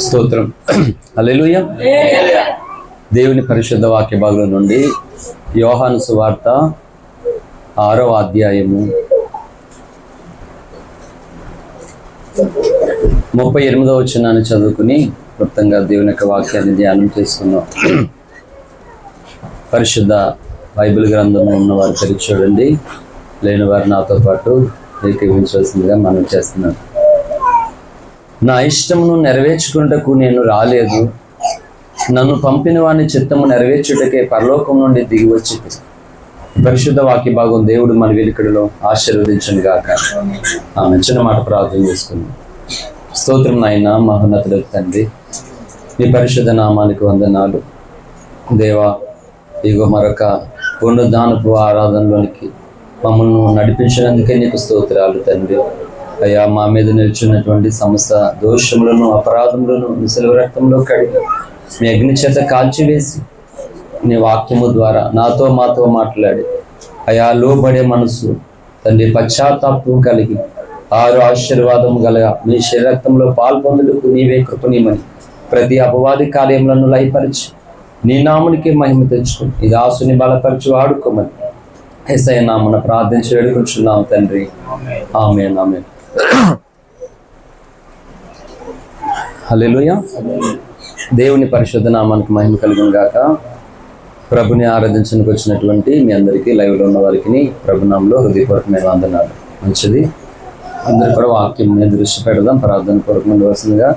స్తోత్రం. హల్లెలూయా. దేవుని పరిశుద్ధ వాక్య భాగం నుండి యోహాను సువార్త 6వ అధ్యాయము 38వ వచనాన్ని చదువుకుని క్లుప్తంగా దేవుని యొక్క వాక్యాన్ని ధ్యానం చేసుకున్నాం. పరిశుద్ధ బైబిల్ గ్రంథంలో ఉన్నవారు తెరిచి చూడండి, లేని వారు నాతో పాటు ఏకీవించవలసిందిగా మనం చేస్తున్నాం. నా ఇష్టమును నెరవేర్చుకున్నటకు నేను రాలేదు, నన్ను పంపిన వాని చిత్తము నెరవేర్చుటకే పరలోకం నుండి దిగి వచ్చి. పరిశుద్ధ వాక్య భాగం దేవుడు మన వెలుకడిలో ఆశీర్వదించను గాక. ఆమె చిన్న మాట ప్రార్థన చేసుకుందాం. స్తోత్రం నాయన, మహోన్నతుడు తండ్రి, నీ పరిశుద్ధ నామానికి వందనాలు దేవా. ఇగో మరొక పునరుద్ధానపు ఆరాధనలోనికి మమ్మల్ని నడిపించినందుకే నీకు స్తోత్రాలు తండ్రి. అయ్యా, మా మీద నిల్చున్నటువంటి సమస్త దోషములను అపరాధములను నీ శిలువ రక్తంలో కడిగి మీ అగ్ని చేత కాల్చివేసి నీ వాక్యము ద్వారా నాతో మాతో మాట్లాడి అయా లోబడే మనసు తండ్రి, పశ్చాత్తాపం కలిగి 6 ఆశీర్వాదము గలగా నీ శరీరక్తంలో పాల్పొందులకు నీవే కృపణీయమని ప్రతి అపవాది కార్యములను లయపరిచి నీ నామునికి మహిమ తెచ్చుకుని ఈ దాసుని బలపరిచి వాడుకోమని యేసయ్య నామమున ప్రార్థించి వేడుకుంటున్నాం తండ్రి. ఆమేన్, ఆమేన్. హల్లెలూయా. దేవుని పరిశుద్ధ నామానికి మహిమ కలుగును గాక. ప్రభుని ఆరాధించడానికి వచ్చినటువంటి మీ అందరికీ, లైవ్లో ఉన్న వారికి ప్రభునామంలో హృదయపూర్వకమైన వందనాలు. మంచిది, అందరూ కూడా వాక్యం మీద దృష్టి పెడదాం. ప్రార్థన పూర్వకమైన వలసిందిగా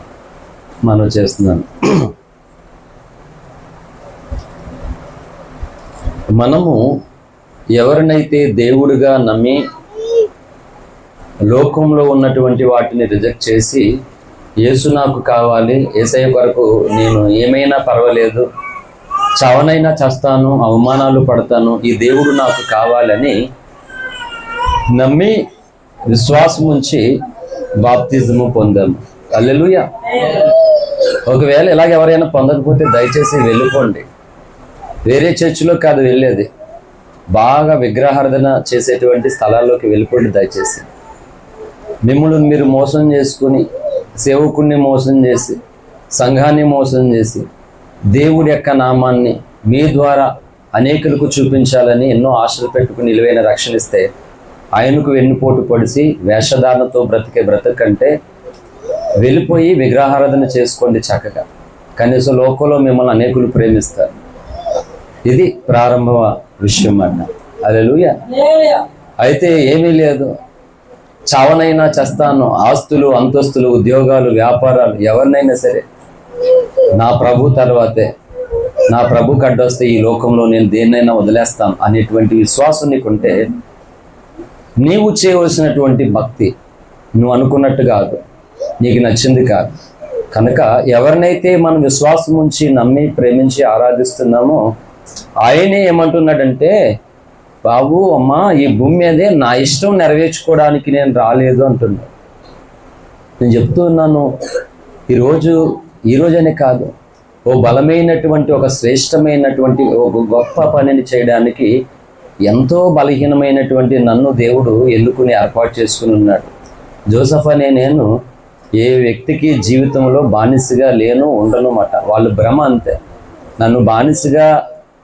మనం చేస్తున్నాను. మనము ఎవరినైతే దేవుడిగా నమ్మి లోకంలో ఉన్నటువంటి వాటిని రిజెక్ట్ చేసి యేసు నాకు కావాలి, యేసయ్య కొరకు నేను ఏమైనా పర్వాలేదు, చావనైనా చేస్తాను, అవమానాలు పడతాను, ఈ దేవుడు నాకు కావాలని నమ్మి విశ్వాసం ఉంచి బాప్తిజము పొందాము. హల్లెలూయా. ఒకవేళ ఇలాగ ఎవరైనా పొందకపోతే దయచేసి వెళ్ళిపోండి. వేరే చర్చిలో కాదు వెళ్ళేది, బాగా విగ్రహారాధన చేసేటువంటి స్థలాల్లోకి వెళ్ళిపోండి దయచేసి. మిమ్మల్ని మీరు మోసం చేసుకుని, సేవకుడిని మోసం చేసి, సంఘాన్ని మోసం చేసి, దేవుడి యొక్క నామాన్ని మీ ద్వారా అనేకులకు చూపించాలని ఎన్నో ఆశలు పెట్టుకుని నిలువైన రక్షణ ఇస్తే ఆయనకు వెన్నుపోటు పొడిచి వేషధారణతో బ్రతికే బ్రతకంటే వెళ్ళిపోయి విగ్రహారాధన చేసుకోండి చక్కగా. కనీసం లోకంలో మిమ్మల్ని అనేకులు ప్రేమిస్తారు. ఇది ప్రారంభ విషయం అన్న. హల్లెలూయా. అయితే ఏమీ లేదు, చావనైనా చేస్తాను, ఆస్తులు అంతస్తులు ఉద్యోగాలు వ్యాపారాలు ఎవరినైనా సరే నా ప్రభు తర్వాతే, నా ప్రభు కడ్డొస్తే ఈ లోకంలో నేను దేన్నైనా వదిలేస్తాను అనేటువంటి విశ్వాసం నీకుంటే నీవు చేయవలసినటువంటి భక్తి నువ్వు అనుకున్నట్టు కాదు, నీకు నచ్చింది కాదు. కనుక ఎవరినైతే మనం విశ్వాసం ఉంచి నమ్మి ప్రేమించి ఆరాధిస్తున్నామో ఆయనే ఏమంటున్నాడంటే, బాబు అమ్మా, ఈ భూమి మీదే నా ఇష్టం నెరవేర్చుకోవడానికి నేను రాలేదు అంటున్నాడు. నేను చెప్తూ ఉన్నాను, ఈరోజనే కాదు, ఓ బలమైనటువంటి ఒక శ్రేష్టమైనటువంటి ఒక గొప్ప పనిని చేయడానికి ఎంతో బలహీనమైనటువంటి నన్ను దేవుడు ఎన్నుకుని ఏర్పాటు చేసుకుని ఉన్నాడు. జోసెఫ్ అనే నేను ఏ వ్యక్తికి జీవితంలో బానిసగా లేను, ఉండను మాట. వాళ్ళు భ్రమ అంతే. నన్ను బానిసగా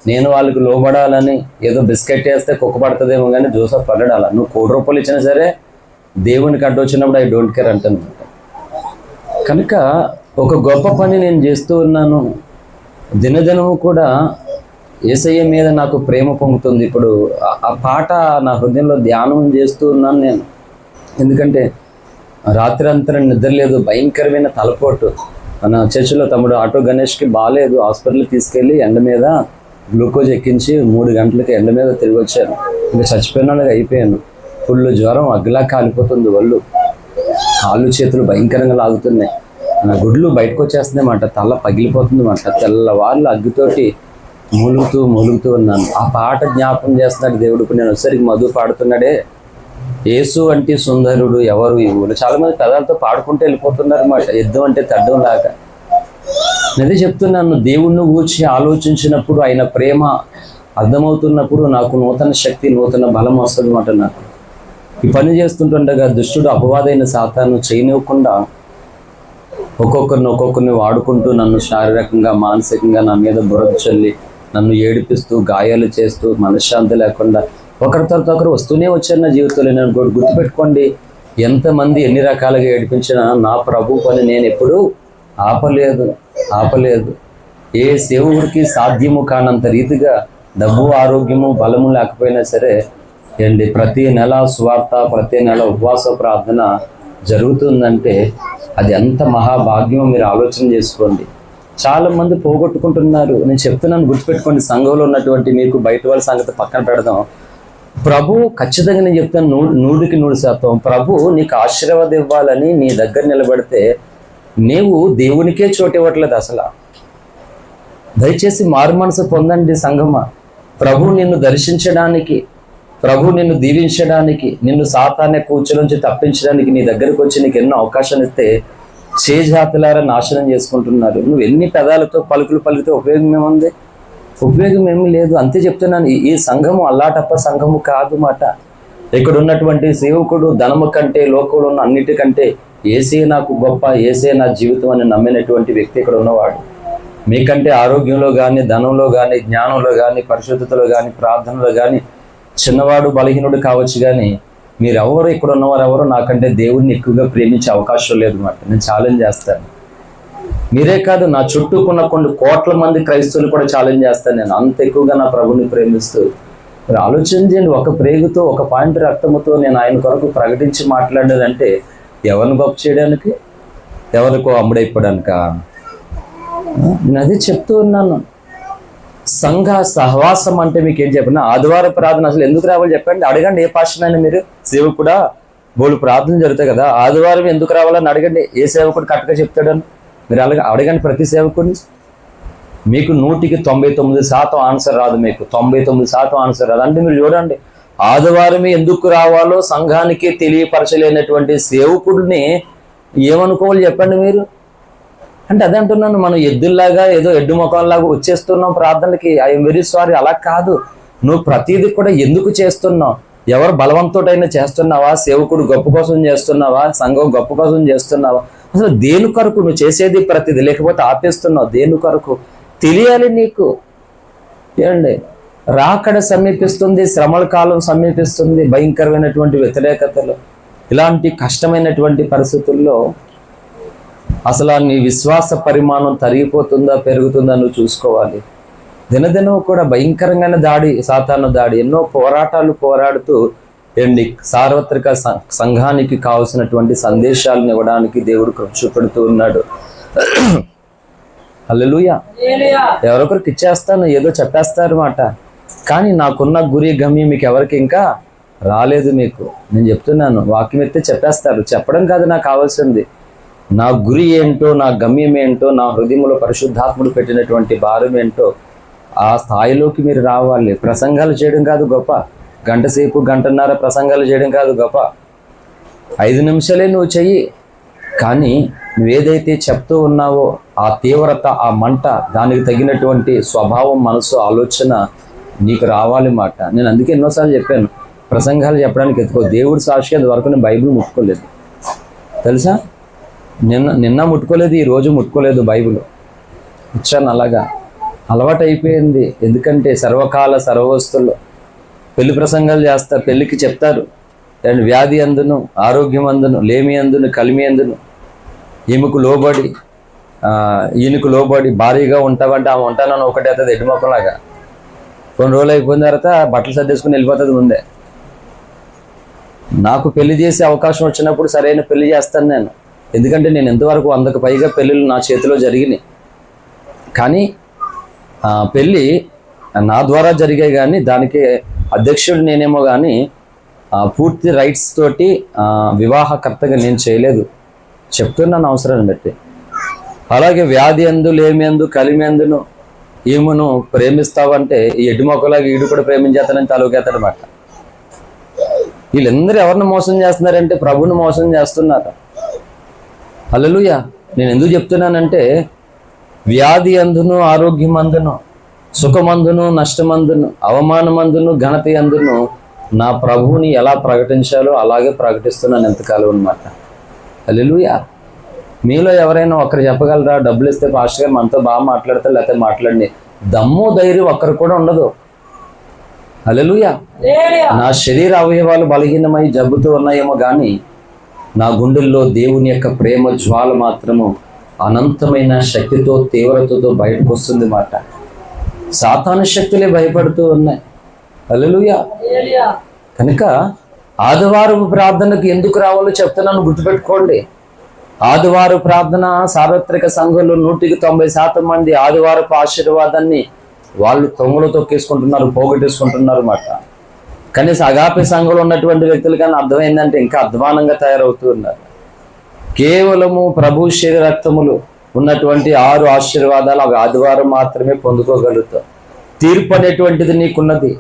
నేను వాళ్ళకి లోబడాలని ఏదో బిస్కెట్ వేస్తే కుక్క పడుతుందేమో, కానీ జోసెఫ్ పడ్డాల. నువ్వు 1 కోటి రూపాయలు ఇచ్చినా సరే దేవునికి అడ్డొచ్చినప్పుడు ఐ డోంట్ కేర్ అంటాను. కనుక ఒక గొప్ప పని నేను చేస్తూ ఉన్నాను. దినదినము కూడా యేసయ్య మీద నాకు ప్రేమ పొంగుతుంది. ఇప్పుడు ఆ పాట నా హృదయంలో ధ్యానం చేస్తూ ఉన్నాను నేను. ఎందుకంటే రాత్రి అంతా నిద్ర లేదు, భయంకరమైన తలపోటు. మన చర్చిలో తమ్ముడు ఆటో గణేష్కి బాగాలేదు, హాస్పిటల్కి తీసుకెళ్ళి ఎండ మీద గ్లూకోజ్ ఎక్కించి 3 గంటలకి ఎండ మీద తిరిగి వచ్చాను. ఇంకా చచ్చిపోయినాడుగా అయిపోయాను. ఫుల్ జ్వరం, అగ్గిలా కాలిపోతుంది ఒళ్ళు, కాళ్ళు చేతులు భయంకరంగా లాగుతున్నాయి, నా గుడ్లు బయటకు వచ్చేస్తున్నాయి మాట, తల పగిలిపోతుంది మాట. తెల్లవాళ్ళు అగ్గితోటి మూలుగుతూ ఉన్నాను. ఆ పాట జ్ఞాపకం చేస్తున్నాడు దేవుడు. ఇప్పుడు నేను వచ్చేసరికి మధు పాడుతున్నాడే, యేసు అంటే సుందరుడు ఎవరు ఈ ఊరు. చాలా మంది పదాలతో పాడుకుంటూ వెళ్ళిపోతున్నారు అన్నమాట, యుద్ధం అంటే తడ్డం లాగా. నేనే చెప్తున్నాను, దేవుణ్ణి గూర్చి ఆలోచించినప్పుడు ఆయన ప్రేమ అర్థమవుతున్నప్పుడు నాకు నూతన శక్తి, నూతన బలం వస్తుంది అన్నమాట. నాకు ఈ పని చేస్తుంటుండగా దుష్టుడు అపవాదైన సాతాను చేయనివ్వకుండా ఒక్కొక్కరిని వాడుకుంటూ నన్ను శారీరకంగా మానసికంగా నా మీద బురద చల్లి నన్ను ఏడిపిస్తూ గాయాలు చేస్తూ మనశ్శాంతి లేకుండా ఒకరి తర్వాత ఒకరు వస్తూనే వచ్చారు నా జీవితంలో. నేను గుర్తుపెట్టుకోండి, ఎంతమంది ఎన్ని రకాలుగా ఏడిపించినా నా ప్రభు పని నేను ఎప్పుడూ ఆపలేదు. ఏ సేవకుడికి సాధ్యము కానంత రీతిగా డబ్బు, ఆరోగ్యము, బలము లేకపోయినా సరే ప్రతి నెల సువార్త, ప్రతి నెల ఉపవాస ప్రార్థన జరుగుతుందంటే అది ఎంత మహాభాగ్యమో మీరు ఆలోచన చేసుకోండి. చాలా మంది పోగొట్టుకుంటున్నారు. నేను చెప్తున్నాను, గుర్తుపెట్టుకోండి. సంఘంలో ఉన్నటువంటి మీకు బయట వాళ్ళ సంగతి పక్కన పెడదాం. ప్రభు ఖచ్చితంగా నేను చెప్తాను, 100% ప్రభు నీకు ఆశీర్వాదం ఇవ్వాలని నీ దగ్గర నిలబడితే నీవు దేవునికే చోటు ఇవ్వట్లేదు. అసలు దయచేసి మారు మనసు పొందండి సంఘమా. ప్రభు నిన్ను దర్శించడానికి, ప్రభు నిన్ను దీవించడానికి, నిన్ను సాతానే కూర్చోలోంచి తప్పించడానికి నీ దగ్గరకు వచ్చి నీకు ఎన్నో అవకాశాలు ఇస్తే చేజాతులారా నాశనం చేసుకుంటున్నారు. నువ్వు ఎన్ని పెదాలతో పలుకులు పలికితే ఉపయోగం ఏముంది? ఉపయోగం ఏమీ లేదు. అంతే చెప్తున్నాను. ఈ సంఘము అల్లాటప్ప సంఘము కాదు మాట. ఇక్కడ ఉన్నటువంటి సేవకుడు ధనము కంటే, లోకంలో ఉన్న అన్నిటికంటే ఏసే నాకు గొప్ప, ఏసే నా జీవితం అని నమ్మినటువంటి వ్యక్తి ఇక్కడ ఉన్నవాడు. మీకంటే ఆరోగ్యంలో కానీ, ధనంలో కానీ, జ్ఞానంలో కానీ, పరిశుద్ధతలో కానీ, ప్రార్థనలో కానీ చిన్నవాడు, బలహీనుడు కావచ్చు. కానీ మీరెవరు, ఇక్కడ ఉన్నవారు ఎవరు నాకంటే దేవుడిని ఎక్కువగా ప్రేమించే అవకాశం లేదు అన్నమాట. నేను ఛాలెంజ్ చేస్తాను. మీరే కాదు, నా చుట్టూకున్న కొన్ని కోట్ల మంది క్రైస్తవులు కూడా ఛాలెంజ్ చేస్తాను. నేను అంత ఎక్కువగా నా ప్రభుని ప్రేమిస్తూ. మీరు ఆలోచించండి, ఒక ప్రేగుతో, ఒక పాయింట్ రక్తముతో నేను ఆయన కొరకు ప్రకటించి మాట్లాడేదంటే ఎవరిని గొప్ప చేయడానికి, ఎవరికో అమ్ముడైపోవడానిక? నేను అదే చెప్తూ ఉన్నాను. సంఘ సహవాసం అంటే మీకు ఏం చెప్పిన, ఆదివారం ప్రార్థన అసలు ఎందుకు రావాలి చెప్పండి. అడగండి ఏ పాస్టర్నైనా మీరు. సేవకుడా బోళ్ళు ప్రార్థన జరుగుతాయి కదా, ఆదివారం ఎందుకు రావాలని అడగండి. ఏ సేవకుడు కరెక్ట్గా చెప్తాడని మీరు అలాగే అడగండి. ప్రతి సేవకుడిని మీకు 199% ఆన్సర్ రాదు. మీకు 99% ఆన్సర్ రాదు. అంటే మీరు చూడండి, ఆదివారమే ఎందుకు రావాలో సంఘానికి తెలియపరచలేనటువంటి సేవకుడిని ఏమనుకోవాలి చెప్పండి మీరు. అంటే అదే అంటున్నాను, మనం ఎద్దుల్లాగా ఏదో ఎడ్డు ముఖంలాగా వచ్చేస్తున్నాం ప్రార్థనలకి. ఐఎమ్ వెరీ సారీ, అలా కాదు. నువ్వు ప్రతిదీ కూడా ఎందుకు చేస్తున్నావు? ఎవరు బలవంతోటైనా చేస్తున్నావా? సేవకుడు గొప్ప కోసం చేస్తున్నావా? సంఘం గొప్ప కోసం చేస్తున్నావా? అసలు దేని కొరకు నువ్వు చేసేది ప్రతిదీ? లేకపోతే ఆపేస్తున్నావు దేని కొరకు? తెలియాలి నీకు. ఏమండి, రాకడ సమీపిస్తుంది, శ్రమల కాలం సమీపిస్తుంది, భయంకరమైనటువంటి వ్యతిరేకతలు, ఇలాంటి కష్టమైనటువంటి పరిస్థితుల్లో అసలు నీ విశ్వాస పరిమాణం తరిగిపోతుందా, పెరుగుతుందా నువ్వు చూసుకోవాలి. దినదినం కూడా భయంకరంగానే దాడి, సాతాను దాడి, ఎన్నో పోరాటాలు పోరాడుతూ సార్వత్రిక సంఘానికి కావలసినటువంటి సందేశాలను ఇవ్వడానికి దేవుడు కృషి పెడుతూ ఉన్నాడు. హల్లెలూయా. ఎవరొకరికి ఇచ్చేస్తాను, ఏదో చెప్పేస్తారు మాట. కానీ నాకున్న గురి గమ్యం మీకు ఎవరికి ఇంకా రాలేదు. మీకు నేను చెప్తున్నాను, వాక్యం ఎత్తే చెప్పేస్తారు. చెప్పడం కాదు నాకు కావాల్సింది. నా గురి ఏంటో, నా గమ్యం ఏంటో, నా హృదయంలో పరిశుద్ధాత్ముడు పెట్టినటువంటి భారం ఏంటో ఆ స్థాయిలోకి మీరు రావాలి. ప్రసంగాలు చేయడం కాదు గొప్ప, గంట సేపు గంటన్నర ప్రసంగాలు చేయడం కాదు గొప్ప, 5 నిమిషాలే నువ్వు చెయ్యి. కానీ నువ్వేదైతే చెప్తూ ఉన్నావో ఆ తీవ్రత, ఆ మంట, దానికి తగినటువంటి స్వభావం, మనసు, ఆలోచన నీకు రావాలి మాట. నేను అందుకే ఎన్నోసార్లు చెప్పాను, ప్రసంగాలు చెప్పడానికి ఎత్తుకో. దేవుడు సాక్షి అది వరకు నేను బైబిల్ ముట్టుకోలేదు తెలుసా. నిన్న ముట్టుకోలేదు, ఈరోజు ముట్టుకోలేదు బైబిల్. ఇచ్చాను అలాగా, అలవాటు అయిపోయింది. ఎందుకంటే సర్వకాల సర్వవస్తుల్లో పెళ్లి ప్రసంగాలు చేస్తారు, పెళ్లికి చెప్తారు. అండ్ వ్యాధి అందును, ఆరోగ్యం అందును, లేమి అందును, కలిమి అందును, ఈమెకు లోబడి ఈయనకు లోబడి భారీగా ఉంటావంటే ఆమె ఉంటానని ఒకటే అవుతుంది ఎడ్డుమొక్కలాగా. కొన్ని రోజులు అయిపోయిన తర్వాత బట్టలు సర్దేసుకుని వెళ్ళిపోతుంది ముందే. నాకు పెళ్లి చేసే అవకాశం వచ్చినప్పుడు సరైన పెళ్లి చేస్తాను నేను. ఎందుకంటే నేను ఎంతవరకు 100కు పైగా పెళ్ళిళ్ళు నా చేతిలో జరిగినాయి. కానీ పెళ్ళి నా ద్వారా జరిగాయి, కానీ దానికి అధ్యక్షుడు నేనేమో, కానీ పూర్తి రైట్స్ తోటి వివాహకర్తగా నేను చేయలేదు. చెప్తున్నాను అవసరాన్ని బట్టి. అలాగే వ్యాధి అందు, లేమి అందు, కలిమి అందును ఈమెను ప్రేమిస్తావంటే ఈ ఎడ్డు మొక్కలాగా ఈడు కూడా ప్రేమించేస్తానని తలూకేస్తాడన్నమాట. వీళ్ళందరూ ఎవరిని మోసం చేస్తున్నారంటే ప్రభుని మోసం చేస్తున్నారు. హల్లెలూయా. నేను ఎందుకు చెప్తున్నానంటే వ్యాధి అందును, ఆరోగ్యం అందును, సుఖమందును, నష్టమందును, అవమానమందును, ఘనత అందును నా ప్రభువుని ఎలా ప్రకటించాలో అలాగే ప్రకటిస్తున్నాను ఎంతకాలం అన్నమాట. హల్లెలూయా. మీలో ఎవరైనా ఒకరు చెప్పగలరా, డబ్బులు ఇస్తే పాస్టర్ గారు మనతో బాగా మాట్లాడతారు, లేకపోతే మాట్లాడండి, దమ్ము ధైర్యం ఒక్కరు కూడా ఉండదు. హల్లెలూయా. నా శరీర అవయవాలు బలహీనమై జబ్బుతూ ఉన్నాయేమో కానీ నా గుండెల్లో దేవుని యొక్క ప్రేమ జ్వాల మాత్రము అనంతమైన శక్తితో తీవ్రతతో బయటకు వస్తుంది మాట. సాతాను శక్తులే భయపడుతూ ఉన్నాయి. హల్లెలూయా. కనుక ఆదివారం ప్రార్థనకు ఎందుకు రావాలో చెప్తున్నాను, గుర్తుపెట్టుకోండి. ఆదివారం ప్రార్థన సార్వత్రిక సంఘంలో 190% మంది ఆదివారపు ఆశీర్వాదాన్ని వాళ్ళు తొంగలు తొక్కేసుకుంటున్నారు, పోగొట్టేసుకుంటున్నారు మాట. కనీసం అగాపే సంఘంలో ఉన్నటువంటి వ్యక్తులు కానీ అర్థమైందంటే ఇంకా అధ్వానంగా తయారవుతూ ఉన్నారు. కేవలము ప్రభు శరీర రక్తములు ఉన్నటువంటి 6 ఆశీర్వాదాలు అవి ఆదివారం మాత్రమే పొందుకోగలుగుతాం. తీర్పు అనేటువంటిది నీకున్నది.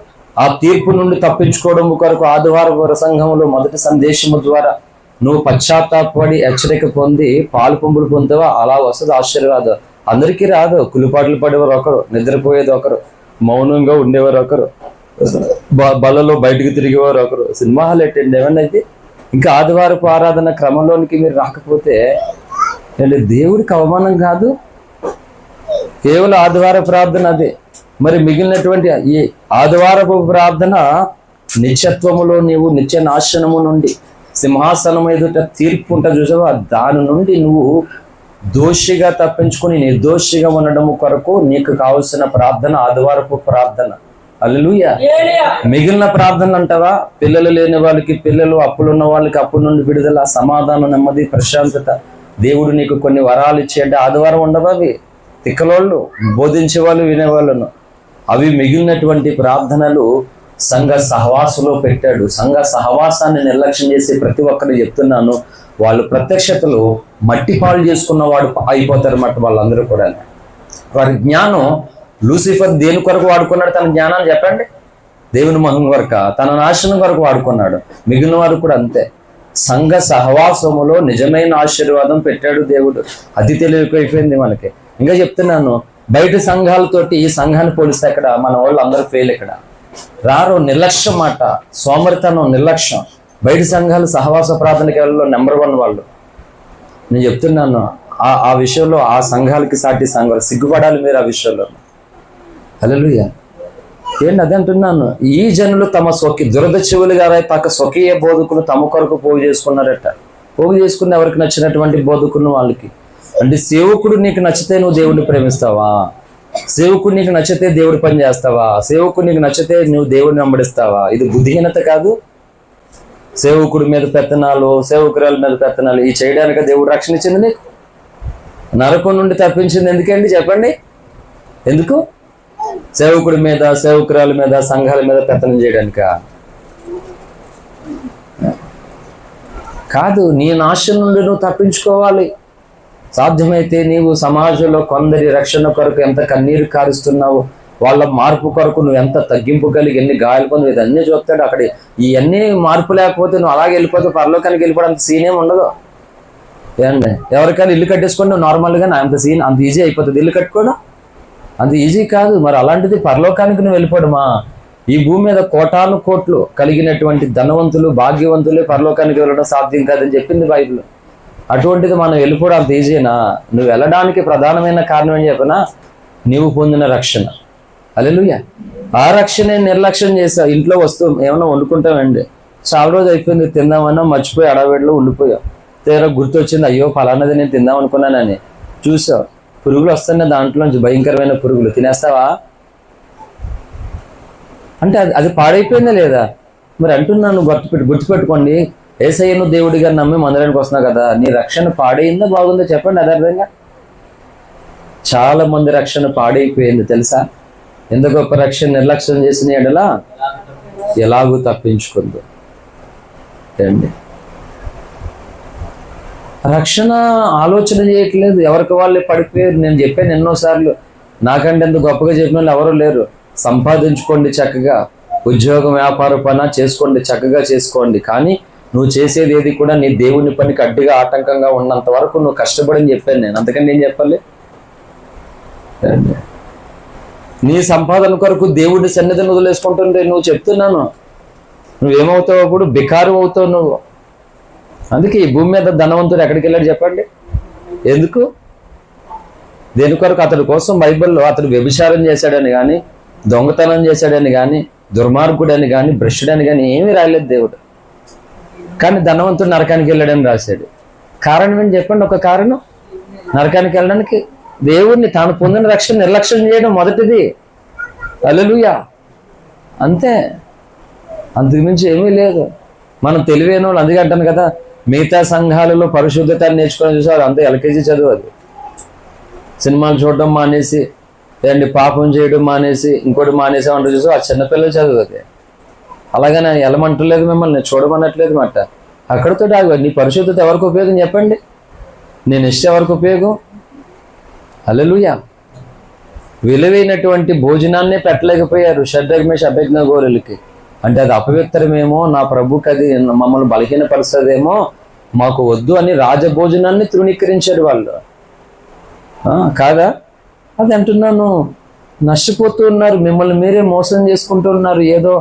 ఆ తీర్పు నుండి తప్పించుకోవడం కొరకు ఆదివారం సంఘంలో మొదటి సందేశము ద్వారా నువ్వు పశ్చాత్తాపడి హెచ్చరిక పొంది పాలు పంపులు పొందుతావా, అలా వస్తుంది ఆశీర్వాదం. అందరికీ రాదు. కులిపాట్లు పడేవారు ఒకరు, నిద్రపోయేది ఒకరు, మౌనంగా ఉండేవారు ఒకరు, బలలో బయటకు తిరిగేవారు ఒకరు, సినిమా హాల్ అటెండ్ ఏమన్నా అయితే. ఇంకా ఆదివారపు ఆరాధన క్రమంలోనికి మీరు రాకపోతే దేవుడికి అవమానం కాదు. కేవలం ఆదివార ప్రార్థన అదే. మరి మిగిలినటువంటి ఈ ఆదివారపు ప్రార్థన నిత్యత్వములో నీవు నిత్య నాశనము నుండి సింహాసనం ఎదుట తీర్పు ఉంట చూసావా, దాని నుండి నువ్వు దోషిగా తప్పించుకొని నిర్దోషిగా ఉండడం కొరకు నీకు కావలసిన ప్రార్థన ఆదివారపు ప్రార్థన. హల్లెలూయా. మిగిలిన ప్రార్థన అంటావా, పిల్లలు లేని వాళ్ళకి పిల్లలు, అప్పులు ఉన్న వాళ్ళకి అప్పుల నుండి విడుదల, సమాధానం, నెమ్మది, ప్రశాంతత, దేవుడు నీకు కొన్ని వరాలు ఇచ్చేయంటే ఆదివారం ఉండవా? అవి తిక్కలోళ్ళు, బోధించే వాళ్ళు, వినేవాళ్ళను. అవి మిగిలినటువంటి ప్రార్థనలు సంఘ సహవాసంలో పెట్టాడు. సంఘ సహవాసాన్ని నిర్లక్ష్యం చేసి ప్రతి ఒక్కరు చెప్తున్నాను, వాళ్ళు ప్రత్యక్షతలు మట్టి పాలు చేసుకున్న వాడు అయిపోతారు అన్నమాట. వాళ్ళందరూ కూడా వారి జ్ఞానం లూసిఫర్ దేని కొరకు వాడుకున్నాడు? తన జ్ఞానాన్ని చెప్పండి. దేవుని మహిమ కొరక, తన నాశనం కొరకు వాడుకున్నాడు. మిగిలిన వారు కూడా అంతే. సంఘ సహవాసములో నిజమైన ఆశీర్వాదం పెట్టాడు దేవుడు. అది తెలియకపోయింది మనకి. ఇంకా చెప్తున్నాను, బయట సంఘాలతోటి ఈ సంఘాన్ని పోలిస్తే ఇక్కడ మన వాళ్ళు అందరూ ఫెయిల్. ఇక్కడ రారు, నిర్లక్ష్యం మాట, సోమరితనం, నిర్లక్ష్యం. బయట సంఘాలు సహవాస ప్రార్థనకి వెళ్ళలో నెంబర్ 1 వాళ్ళు. నేను చెప్తున్నాను, ఆ విషయంలో ఆ సంఘాలకి సాటి సంఘాలు సిగ్గుపడాలి మీరు ఆ విషయంలో. హల్లెలూయా. ఏంటి అదే అంటున్నాను, ఈ జనులు తమ దురద చెవులుగా తక స్వకీయ బోధకులు తమ కొరకు పోగు చేసుకున్నారట. పోగు చేసుకుని ఎవరికి నచ్చినటువంటి బోధకులను వాళ్ళకి. అంటే సేవకుడు నీకు నచ్చితే నువ్వు దేవుడిని ప్రేమిస్తావా? సేవకుడు నీకు నచ్చితే దేవుడి పని చేస్తావా? సేవకుడు నీకు నచ్చితే నువ్వు దేవుడిని వెంబడిస్తావా? ఇది బుద్ధిహీనత కాదు. సేవకుడి మీద పెత్తనాలు, సేవకురాల మీద పెత్తనాలు ఈ చేయడానికి దేవుడు రక్షణ ఇచ్చింది నీకు. నరకం నుండి తప్పించింది ఎందుకండి చెప్పండి? ఎందుకు? సేవకుడి మీద, సేవకురాల మీద, సంఘాల మీద పెత్తనం చేయడానిక కాదు. నీ నాశనం నుండి నువ్వు తప్పించుకోవాలి. సాధ్యమైతే నీవు సమాజంలో కొందరి రక్షణ కొరకు ఎంత కన్నీరు కారుస్తున్నావు, వాళ్ళ మార్పు కొరకు నువ్వు ఎంత తగ్గింపు కలిగి ఎన్ని గాయాలు పొంది ఇదన్నీ చూస్తాడు. అక్కడ ఇవన్నీ మార్పు లేకపోతే నువ్వు అలాగే వెళ్ళిపోతే పరలోకానికి వెళ్ళిపోవడం అంత సీన్ ఏమి ఉండదు. ఏమండి, ఎవరికైనా ఇల్లు కట్టేసుకొని నువ్వు నార్మల్గా అంత సీన్ అంత ఈజీ అయిపోతుంది. ఇల్లు కట్టుకోవడం అంత ఈజీ కాదు. మరి అలాంటిది పరలోకానికి నువ్వు వెళ్ళిపోవడమా? ఈ భూమి మీద కోటాను కోట్లు కలిగినటువంటి ధనవంతులు, భాగ్యవంతులే పరలోకానికి వెళ్ళడం సాధ్యం కాదని చెప్పింది బైబిల్. అటువంటిది మనం వెళ్ళిపోవడం అంత ఈజీనా? నువ్వు వెళ్ళడానికి ప్రధానమైన కారణం ఏం చెప్పనా? నీవు పొందిన రక్షణ. హల్లెలూయా. ఆ రక్షణ నిర్లక్ష్యం చేసావు. ఇంట్లో వస్తువు ఏమన్నా వండుకుంటామండి, చాలా రోజు అయిపోయింది, తిందామన్నా మర్చిపోయి అడవిలో ఉండిపోయావు. తీరా గుర్తొచ్చింది, అయ్యో ఫలానది నేను తిందాం అనుకున్నానని చూసావు. పురుగులు వస్తున్నాయి, దాంట్లోంచి భయంకరమైన పురుగులు. తినేస్తావా? అంటే అది పాడైపోయిందా లేదా? మరి అంటున్నాను, గుర్తుపెట్టుకోండి, యేసయ్యను దేవుడిగా నమ్మి మందిరానికి వస్తున్నావు కదా, నీ రక్షణ పాడైందా బాగుందో చెప్పండి. అదర్థంగా చాలా మంది రక్షణ పాడైపోయింది తెలుసా? ఎంత గొప్ప రక్షణ నిర్లక్ష్యం చేసిన ఎడలా ఎలాగూ తప్పించుకుందో అండి. రక్షణ ఆలోచన చేయట్లేదు, ఎవరికి వాళ్ళే పడిపోయారు. నేను చెప్పాను ఎన్నోసార్లు, నాకంటే ఎంత గొప్పగా చెప్పిన వాళ్ళు ఎవరూ లేరు. సంపాదించుకోండి చక్కగా, ఉద్యోగం, వ్యాపార పని చేసుకోండి, చక్కగా చేసుకోండి. కానీ నువ్వు చేసేది ఏది కూడా నీ దేవుని పనికి అడ్డుగా ఆటంకంగా ఉన్నంత వరకు నువ్వు కష్టపడని చెప్పాను నేను. అందుకని నేను చెప్పాలి, నీ సంపాదన కొరకు దేవుడి సన్నిధిని వదిలేసుకుంటుంటే నువ్వు చెప్తున్నాను, నువ్వేమవుతావు? అప్పుడు బికారు అవుతావు నువ్వు. అందుకే ఈ భూమి మీద ధనవంతుడు ఎక్కడికి వెళ్ళాడు చెప్పండి? ఎందుకు? దేని కొరకు? అతడి కోసం బైబిల్లో అతడు వ్యభిచారం చేశాడని కానీ, దొంగతనం చేశాడని కానీ, దుర్మార్గుడని కానీ, భ్రష్టుడని కానీ ఏమీ రాయలేదు దేవుడు. కానీ ధనవంతుడు నరకానికి వెళ్ళాడని రాశాడు. కారణం ఏంటి చెప్పండి? ఒక కారణం, నరకానికి వెళ్ళడానికి దేవుడిని తాను పొందిన రక్షణ నిర్లక్ష్యం చేయడం మొదటిది. హల్లెలూయా. అంతే, అంతకుమించి ఏమీ లేదు. మనం తెలివైన వాళ్ళు, అందుకే అంటాను కదా, మిగతా సంఘాలలో పరిశుద్ధత నేర్చుకొని చూసారు అంతే ఎల్కేజీ చదువు. అది సినిమాలు చూడడం మానేసి, లేదంటే పాపం చేయడం మానేసి, ఇంకోటి మానేసామంటే చూసావు ఆ చిన్నపిల్లలు చదువు. అది అలాగనే వెళ్ళమంటలేదు, మిమ్మల్ని చూడమనట్లేదు మాట. అక్కడితో ఆగు. నీ పరిశుద్ధత ఎవరికి ఉపయోగం చెప్పండి? నేను ఇష్టం ఎవరికి ఉపయోగం? హల్లెలూయా. విలువైనటువంటి భోజనాన్నే పెట్టలేకపోయారు షడ్రక్ మేషక్ అబేద్నెగోలకి. అంటే అది అపవిత్రమేమో, నా ప్రభుకి అది మమ్మల్ని బలహీనపరుస్తుందేమో, మాకు వద్దు అని రాజభోజనాన్ని తృణీకరించారు వాళ్ళు. కాదా? అది అంటున్నాను. నష్టపోతూ ఉన్నారు, మిమ్మల్ని మీరే మోసం చేసుకుంటూ ఉన్నారు. ఏదో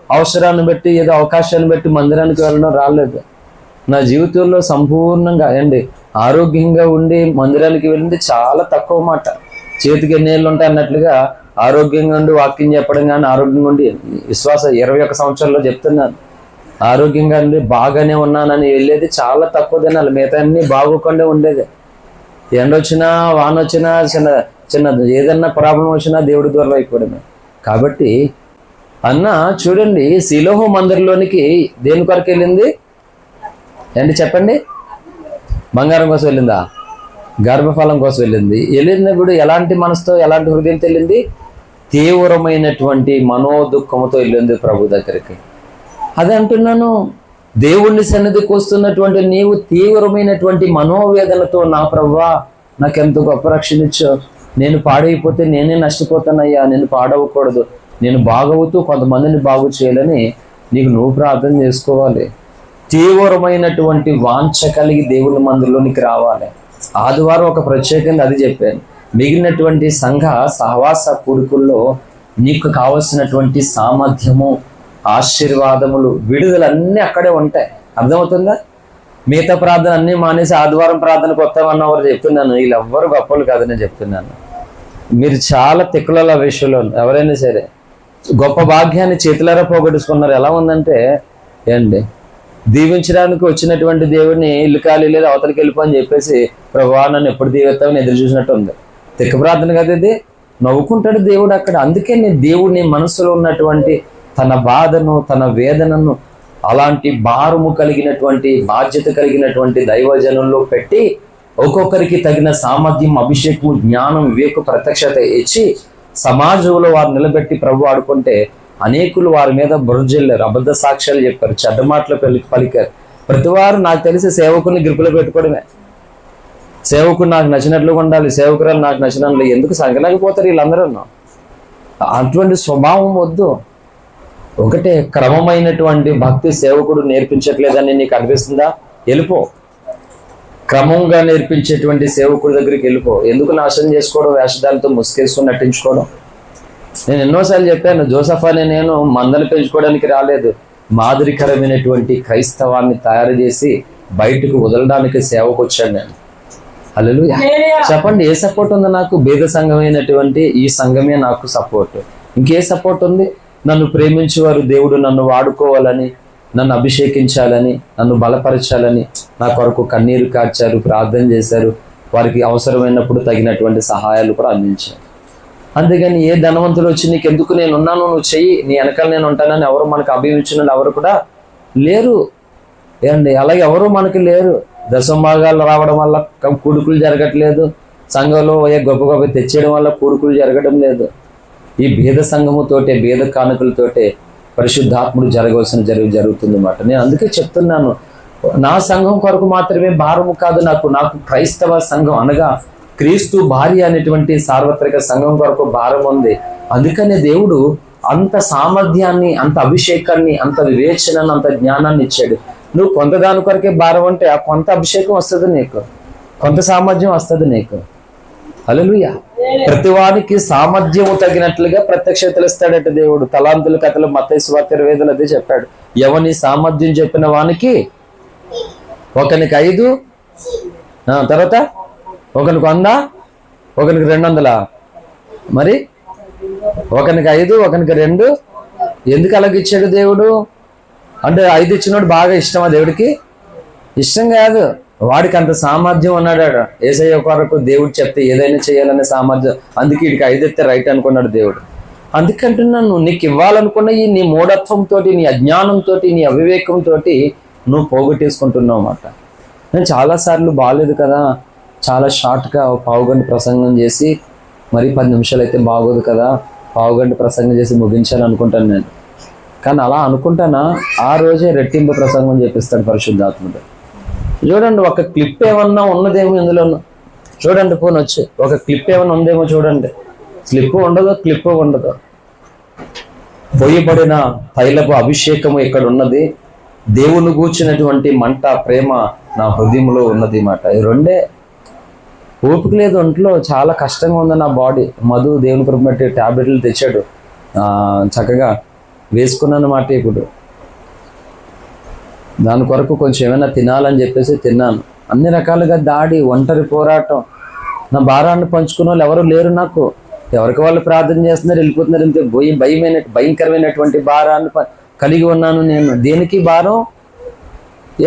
అవసరాన్ని బట్టి, ఏదో అవకాశాన్ని బట్టి మందిరానికి వెళ్ళడం రాలేదు. నా జీవితంలో సంపూర్ణంగా ఆరోగ్యంగా ఉండి మందిరానికి వెళ్ళింది చాలా తక్కువ మాట. చేతికి ఎన్నేళ్ళు ఉంటాయి అన్నట్లుగా ఆరోగ్యంగా ఉండి వాక్యం చెప్పడం కానీ, ఆరోగ్యంగా ఉండి విశ్వాస 21 సంవత్సరాల్లో చెప్తున్నాను, ఆరోగ్యంగా ఉండి బాగానే ఉన్నానని వెళ్ళేది చాలా తక్కువ దినాలు. మిగతా అన్ని బాగోకుండా ఉండేది. ఎండ వచ్చినా, వాన వచ్చినా, చిన్న చిన్న ఏదన్నా ప్రాబ్లం వచ్చినా దేవుడి ద్వారా అయిపోవడమే. కాబట్టి అన్న చూడండి, శిలోహు మందిరంలోనికి దేని కొరకు వెళ్ళింది చెప్పండి? బంగారం కోసం వెళ్ళిందా? గర్భఫలం కోసం వెళ్ళింది. వెళ్ళినప్పుడు ఎలాంటి మనసుతో, ఎలాంటి హృదయంతో వెళ్ళింది? తీవ్రమైనటువంటి మనోదుఖంతో వెళ్ళింది ప్రభు దగ్గరికి. అదే అంటున్నాను, దేవుణ్ణి సన్నిధికి వస్తున్నటువంటి నీవు తీవ్రమైనటువంటి మనోవేదనతో, నా ప్రభువా నాకెంత గొప్ప రక్షణ ఇచ్చావు, నేను పాడైపోతే నేనే నష్టపోతానయ్యా, నేను పాడవకూడదు, నేను బాగవుతూ కొంతమందిని బాగు చేయాలని నీకు నువ్వు ప్రార్థన చేసుకోవాలి. తీవ్రమైనటువంటి వాంఛ కలిగి దేవుని మందిరంలోనికి రావాలి. ఆదివారం ఒక ప్రత్యేకంగా అది చెప్పాను. మిగిలినటువంటి సంఘ సహవాస కూడుకుల్లో నీకు కావలసినటువంటి సామర్థ్యము, ఆశీర్వాదములు, విడుదలన్నీ అక్కడే ఉంటాయి. అర్థమవుతుందా? మిగతా ప్రార్థన అన్నీ మానేసి ఆదివారం ప్రార్థనకు వస్తామన్నవారు చెప్తున్నాను, వీళ్ళెవ్వరు గొప్పలు కాదని చెప్తున్నాను. మీరు చాలా తిక్కుల విషయంలో ఎవరైనా సరే గొప్ప భాగ్యాన్ని చేతులారా పోగొట్టుకున్నారు. ఎలా ఉందంటే దీవించడానికి వచ్చినటువంటి దేవుడిని ఇల్లు ఖాళీ లేదు అవతలికి వెళ్ళిపో అని చెప్పేసి, ప్రభువా నన్ను ఎప్పుడు దీవిస్తామని ఎదురు చూసినట్టు ఉంది. తిక్క ప్రార్థన కదా ఇది. నవ్వుకుంటాడు దేవుడు అక్కడ. అందుకే దేవుడిని మనసులో ఉన్నటువంటి తన బాధను, తన వేదనను అలాంటి భారము కలిగినటువంటి, బాధ్యత కలిగినటువంటి దైవజనుల్లో పెట్టి ఒక్కొక్కరికి తగిన సామర్థ్యం, అభిషేకం, జ్ఞానం, వివేక, ప్రత్యక్షత ఇచ్చి సమాజంలో వారు నిలబెట్టి ప్రభు ఆడుకుంటే అనేకులు వారి మీద బురజల్లారు, అబద్ధ సాక్ష్యాలు చెప్పారు, చెడ్డ మాటలు పలికారు. ప్రతివారు నాకు తెలిసి సేవకుని గ్రిపులో పెట్టుకోవడమే. సేవకుడు నాకు నచ్చినట్లుగా ఉండాలి, సేవకురాలు నాకు నచ్చినట్లు. ఎందుకు సంగలేకపోతారు వీళ్ళందరూ? అటువంటి స్వభావం వద్దు. ఒకటే క్రమమైనటువంటి భక్తి సేవకుడు నేర్పించట్లేదని నీకు అనిపిస్తుందా? వెళ్ళిపో. క్రమంగా నేర్పించేటువంటి సేవకుడి దగ్గరికి వెళ్ళిపో. ఎందుకు నాశనం చేసుకోవడం, వేషధాలతో ముసుకేసుకుని నటించుకోవడం? నేను ఎన్నోసార్లు చెప్పాను, జోసఫ్ అని నేను మందలు పెంచుకోవడానికి రాలేదు, మాదిరికరమైనటువంటి క్రైస్తవాన్ని తయారు చేసి బయటకు వదలడానికి సేవకు వచ్చాను నేను. హల్లెలూయా. చెప్పండి, ఏ సపోర్ట్ ఉంది నాకు? భేద సంఘమైనటువంటి ఈ సంఘమే నాకు సపోర్ట్. ఇంకే సపోర్ట్ ఉంది? నన్ను ప్రేమించేవారు, దేవుడు నన్ను వాడుకోవాలని, నన్ను అభిషేకించాలని, నన్ను బలపరచాలని నా కొరకు కన్నీరు కార్చారు, ప్రార్థన చేశారు, వారికి అవసరమైనప్పుడు తగినటువంటి సహాయాలు కూడా అందించారు. అంతేగాని ఏ ధనవంతులు వచ్చి నీకు ఎందుకు నేను ఉన్నాను, నువ్వు చెయ్యి, నీ వెనకాల నేను ఉంటానని ఎవరు మనకు అభిమించిన ఎవరు కూడా లేరు. అలాగే ఎవరు మనకి లేరు. దశంభాగాలు రావడం వల్ల కూడుకులు జరగట్లేదు. సంఘంలో గొప్ప గొప్ప తెచ్చేయడం వల్ల కూడుకులు జరగడం లేదు. ఈ భేద సంఘముతోటే, భేద కానుకలతోటే పరిశుద్ధాత్ముడు జరగవలసిన జరుగుతుంది అన్నమాట. నేను అందుకే చెప్తున్నాను, నా సంఘం కొరకు మాత్రమే భారము కాదు నాకు క్రైస్తవ సంఘం అనగా క్రీస్తు భార్య అనేటువంటి సార్వత్రిక సంఘం కొరకు భారం ఉంది. అందుకనే దేవుడు అంత సామర్థ్యాన్ని, అంత అభిషేకాన్ని, అంత వివేచనను, అంత జ్ఞానాన్ని ఇచ్చాడు. నువ్వు కొంత దాని కొరకే భారం అంటే ఆ కొంత అభిషేకం వస్తుంది నీకు, కొంత సామర్థ్యం వస్తుంది నీకు. హల్లెలూయా. ప్రతివానికి సామర్థ్యము తగినట్లుగా ప్రత్యక్షతలు ఇస్తాడట దేవుడు. తలాంతుల కథలు మత్తయి సువార్త 25 అదే చెప్పాడు. ఎవని సామర్థ్యం చెప్పిన వానికి ఒకనికి 5, తర్వాత ఒకరికి 100, ఒకరికి 200. మరి ఒకరికి 5, ఒకరికి 2. ఎందుకు అలాగ ఇచ్చాడు దేవుడు? అంటే 5 ఇచ్చినోడు బాగా ఇష్టమా దేవుడికి? ఇష్టం కాదు. వాడికి అంత సామర్థ్యం ఉన్నాడు. యేసయ్య కొరకు దేవుడు చెప్తే ఏదైనా చేయాలనే సామర్థ్యం. అందుకే వీడికి 5 ఎత్తే రైట్ అనుకున్నాడు దేవుడు. అందుకంటున్నాను, నీకు ఇవ్వాలనుకున్న ఈ నీ మూఢత్వంతో, నీ అజ్ఞానంతో, నీ అవివేకంతో నువ్వు పోగొట్టేసుకుంటున్నావు అన్నమాట. నేను చాలాసార్లు బాగాలేదు కదా, చాలా షార్ట్గా పావుగంట ప్రసంగం చేసి, మరి 10 నిమిషాలు అయితే బాగోదు కదా, పావుగంట ప్రసంగం చేసి ముగించాలనుకుంటాను నేను. కానీ అలా అనుకుంటానా, ఆ రోజే రెట్టింపు ప్రసంగం చేపిస్తాడు పరిశుద్ధాత్ముడు. చూడండి, ఒక క్లిప్ ఏమన్నా ఉన్నదేమో ఇందులో. చూడండి, ఫోన్ వచ్చి ఒక క్లిప్ ఏమన్నా ఉందేమో చూడండి. స్లిప్ ఉండదు, క్లిప్ ఉండదు. పొయ్యబడిన తైలపు అభిషేకము ఇక్కడ ఉన్నది, దేవుని గూర్చినటువంటి మంట, ప్రేమ నా హృదయంలో ఉన్నది మాట. ఈ రెండే. ఓపిక లేదు ఒంట్లో, చాలా కష్టంగా ఉంది నా బాడీ. మధు దేవుని కృప బట్టి టాబ్లెట్లు తెచ్చాడు, చక్కగా వేసుకున్నాను మాట. ఇప్పుడు దాని కొరకు కొంచెం ఏమైనా తినాలని చెప్పేసి తిన్నాను. అన్ని రకాలుగా దాడి, ఒంటరి పోరాటం. నా భారాన్ని పంచుకున్న వాళ్ళు ఎవరు లేరు నాకు. ఎవరికి వాళ్ళు ప్రార్థన చేస్తున్నారు, వెళ్ళిపోతున్నారు. ఇంత భయంకరమైనటువంటి భారాన్ని కలిగి ఉన్నాను నేను. దేనికి భారం?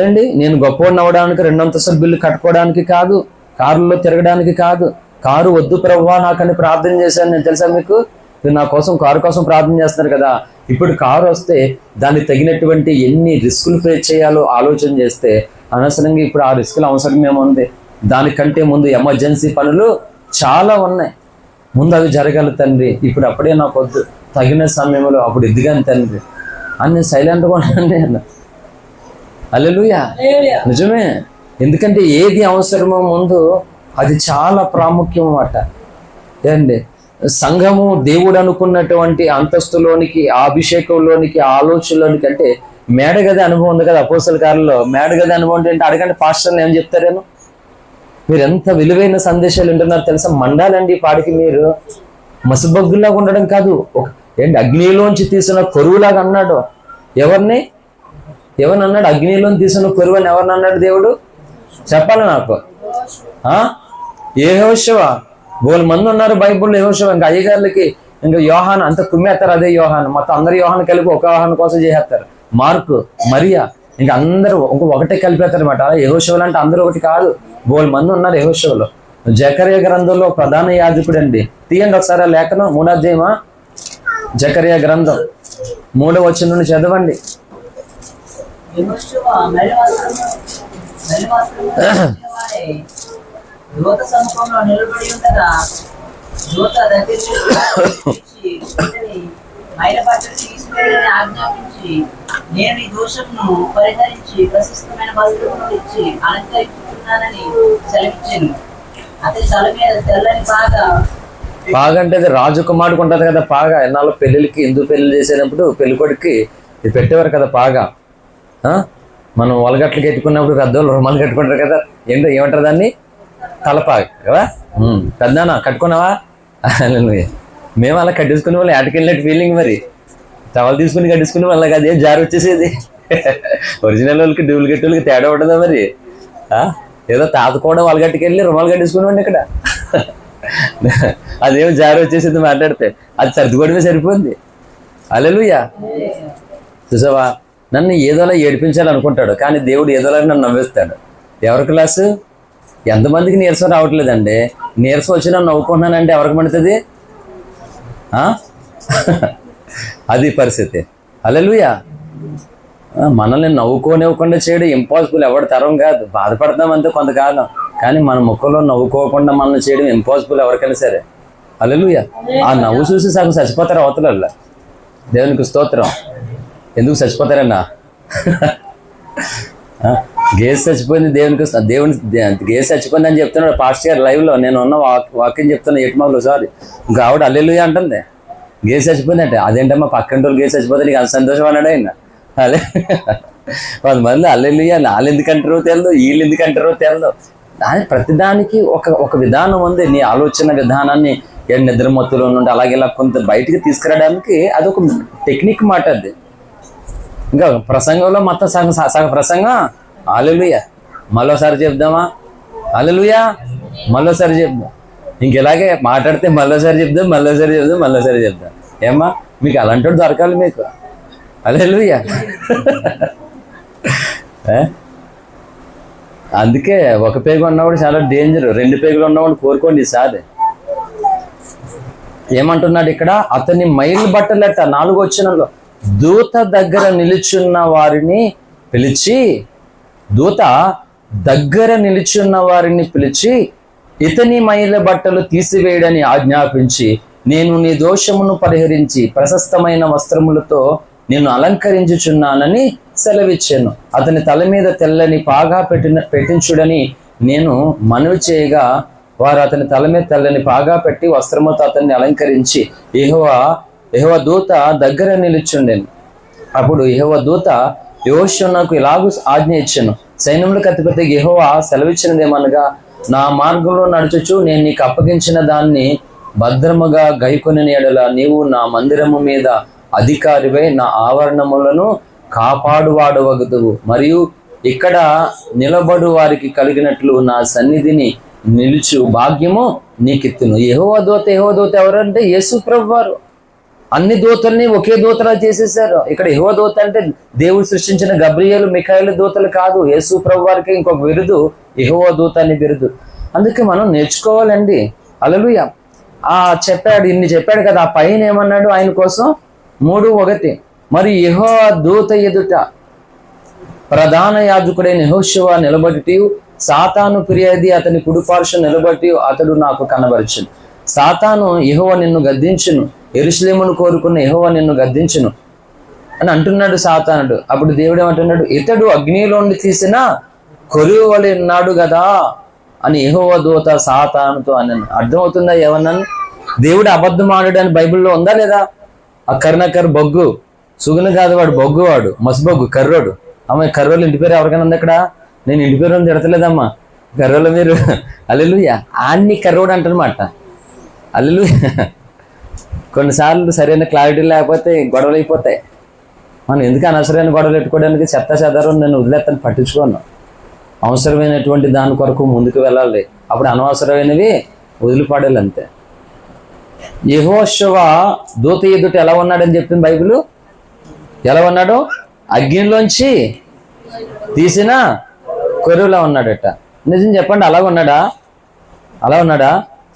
ఏంటి, నేను గొప్పవాడిని అవ్వడానికి, 2 అంతస్తుల బిల్లు కట్టుకోవడానికి కాదు, కారులో తిరగడానికి కాదు. కారు వద్దు ప్రభువా నాకని ప్రార్థన చేశాను నేను. తెలుసా మీకు? మీరు నా కోసం కారు కోసం ప్రార్థన చేస్తున్నారు కదా. ఇప్పుడు కారు వస్తే దానికి తగినటువంటి ఎన్ని రిస్కులు ఫేస్ చేయాలో ఆలోచన చేస్తే అనవసరంగా ఇప్పుడు ఆ రిస్కులు అవసరం ఏముంది? దానికంటే ముందు ఎమర్జెన్సీ పనులు చాలా ఉన్నాయి. ముందు అవి జరగాలి తండ్రి. ఇప్పుడు అప్పుడే నాకు వద్దు, తగిన సమయంలో అప్పుడు ఎదిగాను తండ్రి అని నేను సైలెంట్గా ఉన్నాను. హల్లెలూయా. నిజమే. ఎందుకంటే ఏది అవసరమో ముందు అది చాలా ప్రాముఖ్యం అన్నమాట. ఏండి, సంఘము దేవుడు అనుకున్నటువంటి అంతస్తులోనికి, ఆ అభిషేకంలోనికి, ఆలోచనలోనికి, అంటే మేడగది అనుభవం ఉంది కదా అపోస్తల కార్యంలో. మేడగది అనుభవం అంటే అడగండి పాస్టర్లు ఏం చెప్తారేమో. మీరు ఎంత విలువైన సందేశాలు వింటున్నారు తెలుసా? మండాలండి పాడికి. మీరు మసిబగ్గులాగా ఉండడం కాదు, ఏంటి అగ్నిలోంచి తీసిన కొరువులాగా అన్నాడు. ఎవరిని అన్నాడు? అగ్నిలోంచి తీసిన కొరువు అని ఎవరిని అన్నాడు దేవుడు? చెప్పాలి నాకు. యెహోషువ. బోలు మంది ఉన్నారు బైబుల్లో యెహోషువ. ఇంకా అయ్యగారులకి ఇంకా యోహాను అంత కుమ్మేస్తారు. అదే యోహాను మొత్తం అందరు యోహాను కలిపి ఒక యోహాను కోసం చేసేస్తారు. మార్కు, మరియా, ఇంకా అందరూ ఒకటే కలిపేస్తారు అనమాట. యెహోషువలు అంటే అందరూ ఒకటి కాదు, బోలు మంది ఉన్నారు యెహోషువలో. జకర్యా గ్రంథంలో ప్రధాన యాజకుడు అండి. తీయండి ఒకసారి ఆ లేఖనం, 3వ అధ్యాయమా జకర్యా గ్రంథం 3వ వచనం నుండి చదవండి. పాగ అంటే అది రాజకుమారుడికి ఉంటుంది కదా పాగ. ఎన్నాళ్ళు పెళ్ళిళ్ళకి, హిందూ పెళ్ళిళ్ళు చేసేటప్పుడు పెళ్లి కొడుక్కి ఇది పెట్టేవారు కదా పాగ. మనం వలగట్లు కట్టుకున్నప్పుడు పెద్దవాళ్ళు రుమాలు కట్టుకుంటారు కదా. ఏమంటారు దాన్ని? తలపాగ కదా. పెద్దనా కట్టుకున్నావా? మేము అలా కట్టేసుకునే వాళ్ళు ఏటకెళ్ళినట్టు ఫీలింగ్. మరి టవల్ తీసుకుని కట్టేసుకునే వాళ్ళకి అదేం జారి వచ్చేసేది. ఒరిజినల్ వాళ్ళకి డూప్లికేట్ వాళ్ళకి తేడా ఉండదా మరి? ఏదో తాత కూడా వలగట్టుకెళ్ళి రుమాలు కట్టేసుకునేవాడిని ఇక్కడ. అదేమో జారి వచ్చేసింది మాట్లాడితే. అది సర్దుకోవడమే సరిపోయింది. హల్లెలూయా. చూసావా, నన్ను ఏదోలా ఏడిపించాలనుకుంటాడు, కానీ దేవుడు ఏదోలా నన్ను నవ్వేస్తాడు. ఎవరి క్లాసు? ఎంతమందికి నీరసం రావట్లేదండి. నీరసం వచ్చి నన్ను నవ్వుకుంటున్నానంటే ఎవరికి పడుతుంది? అది పరిస్థితి. హల్లెలూయా. మనల్ని నవ్వుకోనివ్వకుండా చేయడం ఇంపాసిబుల్, ఎవరి తరం కాదు. బాధపడతామంతే కొంతకాలం, కానీ మన ముఖంలో నవ్వుకోకుండా మనల్ని చేయడం ఇంపాసిబుల్ ఎవరికైనా సరే. హల్లెలూయా. ఆ నవ్వు చూసి సగం చచ్చిపోతారు అవతల. దేవునికి స్తోత్రం. ఎందుకు చచ్చిపోతారన్నా? గేస్ చచ్చిపోయింది దేవునికి. గేస్ చచ్చిపోయింది అని చెప్తున్నాడు పాస్టర్ గారు లైవ్లో. నేను ఉన్న వాక్యం చెప్తున్నా ఏటుమాలు. సారీ, ఇంకా ఆవిడ హల్లెలూయా అంటుంది. గేస్ చచ్చిపోయిందంటే అదేంటమ్మా పక్కన రోజులు గేస్ చచ్చిపోతే నీకు అంత సంతోషం అన్నాడు ఆయన. అదే కొంతమంది హల్లెలూయా వాళ్ళు ఎందుకంటారో తెలియదు, వీళ్ళు ఎందుకంటారో తెలియదు. ప్రతిదానికి ఒక విధానం ఉంది. నీ ఆలోచన విధానాన్ని నిద్రమత్తులో నుండి అలాగే ఇలా కొంత బయటికి తీసుకురావడానికి అదొక టెక్నిక్ మాట. అది ఇంకా ప్రసంగంలో మొత్తం సగం ప్రసంగం హల్లెలూయా. మరోసారి చెప్దామా? హల్లెలూయా. మళ్ళీసారి చెప్దాం. ఇంకెలాగే మాట్లాడితే మళ్ళీసారి చెప్దాం. ఏమ్మా మీకు అలాంటి దొరకాలి మీకు. హల్లెలూయా. అందుకే ఒక పేగు ఉన్నవాడు చాలా డేంజర్, 2 పేగులు ఉన్నవాడు కోరుకోండి ఈసారి. ఏమంటున్నాడు ఇక్కడ, అతని మైలు బట్టలట 4వ వచనంలో దూత దగ్గర నిలుచున్న వారిని పిలిచి ఇతని మైల బట్టలు తీసివేయడని ఆజ్ఞాపించి, నేను నీ దోషమును పరిహరించి ప్రశస్తమైన వస్త్రములతో నేను అలంకరించుచున్నానని సెలవిచ్చాను. అతని తల మీద తెల్లని పాగా పెట్టించుడని నేను మనవి చేయగా, వారు అతని తల మీద తెల్లని పాగా పెట్టి వస్త్రముతో అతన్ని అలంకరించి యెహోవా దూత దగ్గర నిలుచుండెను. అప్పుడు యెహోవా దూత యెహోషువకు ఇలాగూ ఆజ్ఞ ఇచ్చెను, సైన్యములకు అధిపతి యెహోవా సెలవిచ్చినదేమనగా, నా మార్గంలో నడుచుచు నేను నీకు అప్పగించిన దాన్ని భద్రముగా గైకొనిన యెడల నీవు నా మందిరము మీద అధికారివై నా ఆవరణములను కాపాడువాడవగుదువు. మరియు ఇక్కడ నిలబడు వారికి కలిగినట్లు నా సన్నిధిని నిలుచు భాగ్యము నీకిత్తును. యెహోవా దూత ఎవరంటే యేసు ప్రభువారు. అన్ని దూతల్ని ఒకే దూతలా చేసేసారు. ఇక్కడ యెహోవా దూత అంటే దేవుడు సృష్టించిన గబ్రియేలు, మిఖాయేలు దూతలు కాదు. యేసు ప్రభువారికి ఇంకొక బిరుదు యెహోవా దూత అని బిరుదు. అందుకే మనం నేర్చుకోవాలండి. హల్లెలూయా. చెప్పాడు, ఇన్ని చెప్పాడు కదా. ఆ పైన ఏమన్నాడు ఆయన కోసం? 3:1 మరి యెహోవా దూత ఎదుట ప్రధాన యాజకుడైన యెహోషువ నిలబడి సాతాను ఫిర్యాది అతని కుడిపార్శ్వం నిలబడి అతడు నాకు కనబరచును. సాతాను యెహోవా నిన్ను గద్దించును, యెరూషలేమును కోరుకున్న యెహోవా నిన్ను గద్దించును అని అంటున్నాడు సాతానుడు. అప్పుడు దేవుడు ఏమంటున్నాడు, ఇతడు అగ్నిలోండి తీసిన కొరువు వలె ఉన్నాడు కదా అని యెహోవా దూత సాతానుతో అన్నాను. అర్థమవుతుందా ఏమన్నాను? దేవుడు అబద్ధం ఆడాడు అని బైబిల్లో ఉందా లేదా? ఆ కర్ణకర్ బొగ్గు, సుగుణ కాదు వాడు, బొగ్గు వాడు, మసిబొగ్గు, కర్రోడు. అమ్మ కర్రోలు ఇంటి పేరు ఎవరికైనా ఉంది అక్కడ? నేను ఇంటి పేరు తిడతలేదమ్మా. కర్రోలు మీరు హల్లెలూయా. ఆన్ని కర్రోడు అంటనమాట. హల్లెలూయా. కొన్నిసార్లు సరైన క్లారిటీ లేకపోతే గొడవలు అయిపోతాయి. మనం ఎందుకు అనవసరమైన గొడవలు పెట్టుకోవడానికి? చెత్త చెదారం నేను వదిలేస్తాను, పట్టించుకోను. అవసరమైనటువంటి దాని కొరకు ముందుకు వెళ్ళాలి. అప్పుడు అనవసరమైనవి వదిలిపడాలి అంతే. యెహోషువ దూత ఎదుట ఎలా ఉన్నాడని చెప్పింది బైబిల్. ఎలా ఉన్నాడు? అగ్నిలోంచి తీసిన కొరువులా ఉన్నాడట. నిజం చెప్పండి, అలా ఉన్నాడా?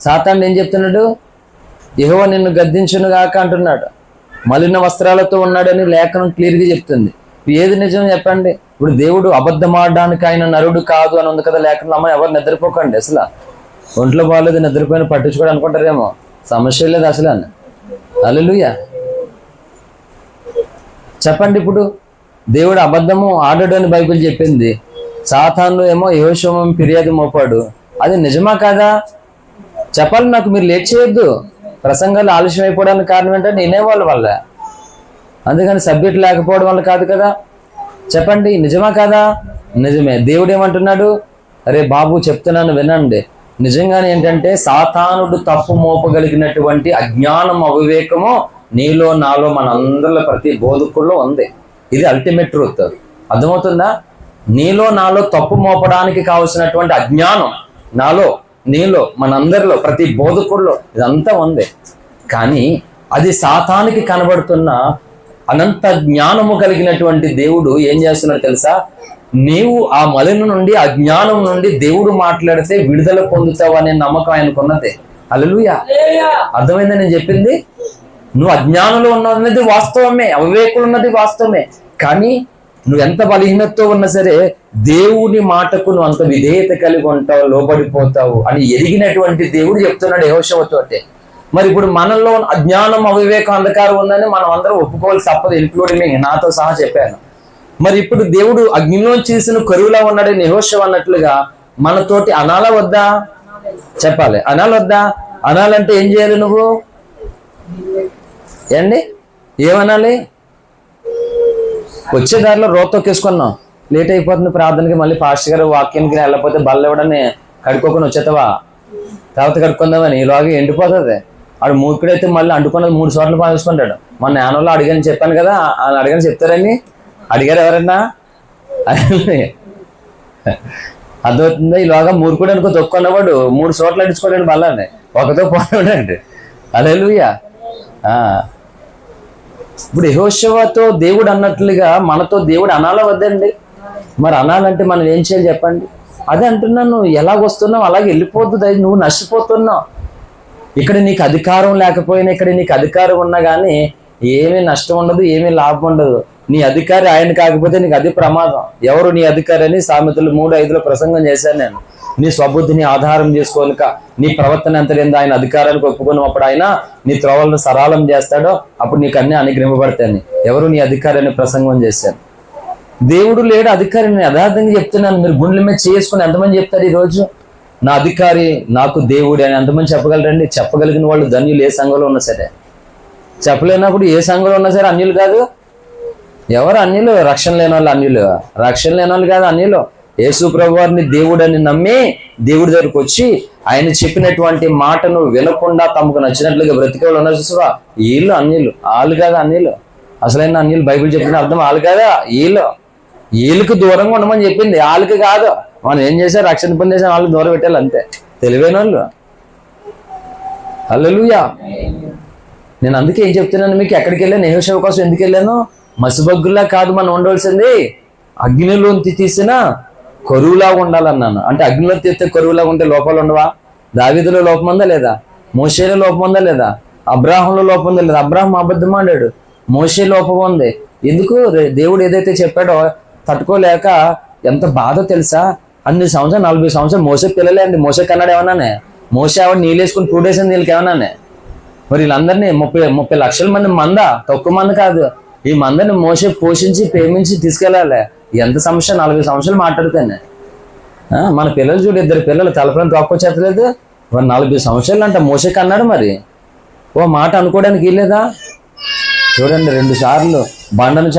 సాతాను ఏం చెప్తున్నాడు? యెహోవా నిన్ను గద్దించును గాక అంటున్నాడు. మలిన వస్త్రాలతో ఉన్నాడని లేఖనం క్లియర్గా చెప్తుంది. ఏది నిజం చెప్పండి? ఇప్పుడు దేవుడు అబద్ధమాడడానికి ఆయన నరుడు కాదు అని ఉంది కదా లేఖనం. అమ్మ ఎవరు నిద్రపోకండి. అసలు ఒంట్లో బాగాలేదు, నిద్రపోయిన పట్టించుకోవడం అనుకుంటారేమో. సమస్య లేదు అసలు అని. హల్లెలూయా. చెప్పండి, ఇప్పుడు దేవుడు అబద్ధము ఆడడు అని బైబిల్ చెప్పింది. సాతాను ఏమో యెహోషువ ఫిర్యాదు మోపాడు. అది నిజమా కాదా చెప్పాలి నాకు. మీరు లేట్ చేయొద్దు. ప్రసంగాలు ఆలస్యం అయిపోవడానికి కారణం ఏంటంటే వినేవాళ్ళ వల్ల, అందుకని సబ్జెక్ట్ లేకపోవడం వల్ల కాదు కదా. చెప్పండి, నిజమా కాదా? నిజమే. దేవుడు ఏమంటున్నాడు? అరే బాబు చెప్తున్నాను వినండి. నిజంగానే ఏంటంటే సాతానుడు తప్పు మోపగలిగినటువంటి అజ్ఞానం, అవివేకము నీలో, నాలో, మనందరిలో, ప్రతి బోధకుల్లో ఉంది. ఇది అల్టిమేట్ ట్రూత్. అర్థమవుతుందా? నీలో, నాలో తప్పు మోపడానికి కావలసినటువంటి అజ్ఞానం నాలో, నీలో, మనందరిలో, ప్రతి బోధకుల్లో ఇదంతా ఉంది. కానీ అది సాతానికి కనబడుతున్న అనంత జ్ఞానము కలిగినటువంటి దేవుడు ఏం చేస్తున్నాడు తెలుసా? నీవు ఆ మలిన నుండి, అజ్ఞానం నుండి దేవుడు మాట్లాడితే విడుదల పొందుతావు అనే నమ్మకం ఆయనకున్నది. హల్లెలూయా. అర్థమైందని నేను చెప్పింది? నువ్వు అజ్ఞానంలో ఉన్నది వాస్తవమే, అవివేకులు ఉన్నది వాస్తవమే. కానీ నువ్వు ఎంత బలహీనతతో ఉన్నా సరే దేవుని మాటకు నువ్వు అంత విధేయత కలిగి ఉంటావు, లోబడిపోతావు అని ఎరిగినటువంటి దేవుడు చెప్తున్నాడు యెహోషువతోటి. మరి ఇప్పుడు మనలో అజ్ఞానం, అవివేకం, అంధకారం ఉందని మనం అందరం ఒప్పుకోవాల్సి తప్పదు, ఇంక్లూడింగ్ నాతో సహా చెప్పాను. మరి ఇప్పుడు దేవుడు అగ్నిలో చేసిన కరువులా ఉన్నాడని యెహోషువ అన్నట్లుగా మనతోటి అనాలా వద్దా? చెప్పాలి. అనాలొద్దా? అనాలంటే ఏం చేయాలి నువ్వు? ఏండి ఏమనాలి? వచ్చే దారిలో రోతొక్కేసుకున్నాం, లేట్ అయిపోతుంది ప్రార్థనకి, మళ్ళీ పాస్టర్ గారు వాక్యానికి వెళ్ళకపోతే బల్ల ఇవ్వడని కడుక్కోకుండా వచ్చేతావా? తర్వాత కడుక్కుందామని ఈలోగా ఎండిపోతుంది. ఆడు మూర్ఖుడైతే మళ్ళీ అంటుకున్నది 3 చోట్ల పాల్చుకుంటాడు. మన నాన్నలో అడిగాని చెప్పాను కదా, అడిగాని చెప్తారని. అడిగారు ఎవరన్నా? అర్థమవుతుందా? ఈలోగా మూర్ఖుడు అనుకో తొక్కున్నవాడు 3 చోట్ల అడుచుకోవడానికి బలానే ఒకతో పోవడండి. హల్లెలూయా. ఇప్పుడు యెహోషువతో దేవుడు అన్నట్లుగా మనతో దేవుడు అనాల వద్దండి? మరి అనాలంటే మనం ఏం చేయాలి చెప్పండి? అదే అంటున్నాను, ఎలాగొస్తున్నావు అలాగే వెళ్ళిపోతుంది. నువ్వు నష్టపోతున్నావు. ఇక్కడ నీకు అధికారం లేకపోయినా, ఇక్కడ నీకు అధికారం ఉన్నా కానీ ఏమీ నష్టం ఉండదు, ఏమీ లాభం ఉండదు. నీ అధికారి ఆయన కాకపోతే నీకు అది ప్రమాదం. ఎవరు నీ అధికారి అని సామెతలు 3:5 ప్రసంగం చేశాను నేను. నీ స్వబుద్ధిని ఆధారం చేసుకోనిక నీ ప్రవర్తన ఎంత లేదో ఆయన అధికారానికి ఒప్పుకున్నప్పుడు ఆయన నీ త్రోవలను సరళం చేస్తాడో అప్పుడు నీకు అన్ని అనుగ్రహింపబడతాయని. ఎవరు నీ అధికారి అని ప్రసంగం చేశాను. దేవుడు లేడు అధికారి. నేను యథార్థంగా చెప్తున్నాను. మీరు గుండెల మీద చేసుకుని ఎంతమంది చెప్తారు ఈరోజు నా అధికారి నాకు దేవుడు అని? ఎంతమంది చెప్పగలరండి? చెప్పగలిగిన వాళ్ళు ధన్యులు ఏ సంఘంలో ఉన్నా సరే. చెప్పలేనప్పుడు ఏ సంఘంలో ఉన్నా సరే అన్యులు కాదు. ఎవరు అన్యులు? రక్షణ లేని వాళ్ళు అన్యులు. రక్షణ లేని వాళ్ళు కాదు అన్యులు. యేసు ప్రభు వారిని దేవుడు అని నమ్మి దేవుడి దగ్గరకు వచ్చి ఆయన చెప్పినటువంటి మాటను వినకుండా తమకు నచ్చినట్లుగా బ్రతికే వాళ్ళు ఉన్నారు చూసావా, వీళ్ళు అన్యులు. వాళ్ళు కాదా అన్యులు? అసలైన అన్యులు బైబిల్ చెప్పిన అర్థం వాళ్ళు కాదా? వీళ్ళకి దూరంగా ఉండమని చెప్పింది, వాళ్ళకి కాదు. మనం ఏం చేశారు? రక్షణ పొందేసాం, వాళ్ళకి దూరం పెట్టాలి అంతే. తెలివైన వాళ్ళు. హల్లెలూయా. నేను అందుకే ఏం చెప్తున్నాను మీకు, ఎక్కడికి వెళ్ళాను యెహోషువ కోసం ఎందుకు వెళ్ళాను? మసిబగ్గులా కాదు మనం ఉండవలసింది, అగ్నిలోంచి తీసిన కరువులాగా ఉండాలన్నాను. అంటే అగ్నిలో తీస్తే కరువులాగా ఉంటే లోపాలు ఉండవా? దావీదులో లోపం ఉందా లేదా? మోషేలో లోపం ఉందా లేదా? అబ్రాహంలో లోపం ఉందా లేదా? అబ్రాహం అబద్ధం ఆడాడు, మోషే లోపం ఉంది. ఎందుకు? దేవుడు ఏదైతే చెప్పాడో తట్టుకోలేక ఎంత బాధ తెలుసా? అన్ని సంవత్సరాలు 40 సంవత్సరాలు మోసే పిల్లలే అండి. మోసే కన్నాడు ఏమన్నానే? మోసే ఆవిడ నీళ్ళు వేసుకుని 2 days నీళ్ళకి ఏమన్నానే? మరి వీళ్ళందరినీ 30 లక్షల మంది మంద, తక్కువ మంది కాదు. ఈ మందని మోసే పోషించి ప్రేమించి తీసుకెళ్ళాలి. ఎంత సమస్య? 40 సంవత్సరాలు మాట్లాడుతానే. మన పిల్లలు చూడు, 2 పిల్లలు తలపని తోక్కొచ్చేతలేదు. మరి 40 సంవత్సరాలు అంట మోసే కన్నాడు. మరి ఓ మాట అనుకోవడానికి వీల్లేదా? చూడండి, 2 సార్లు బండను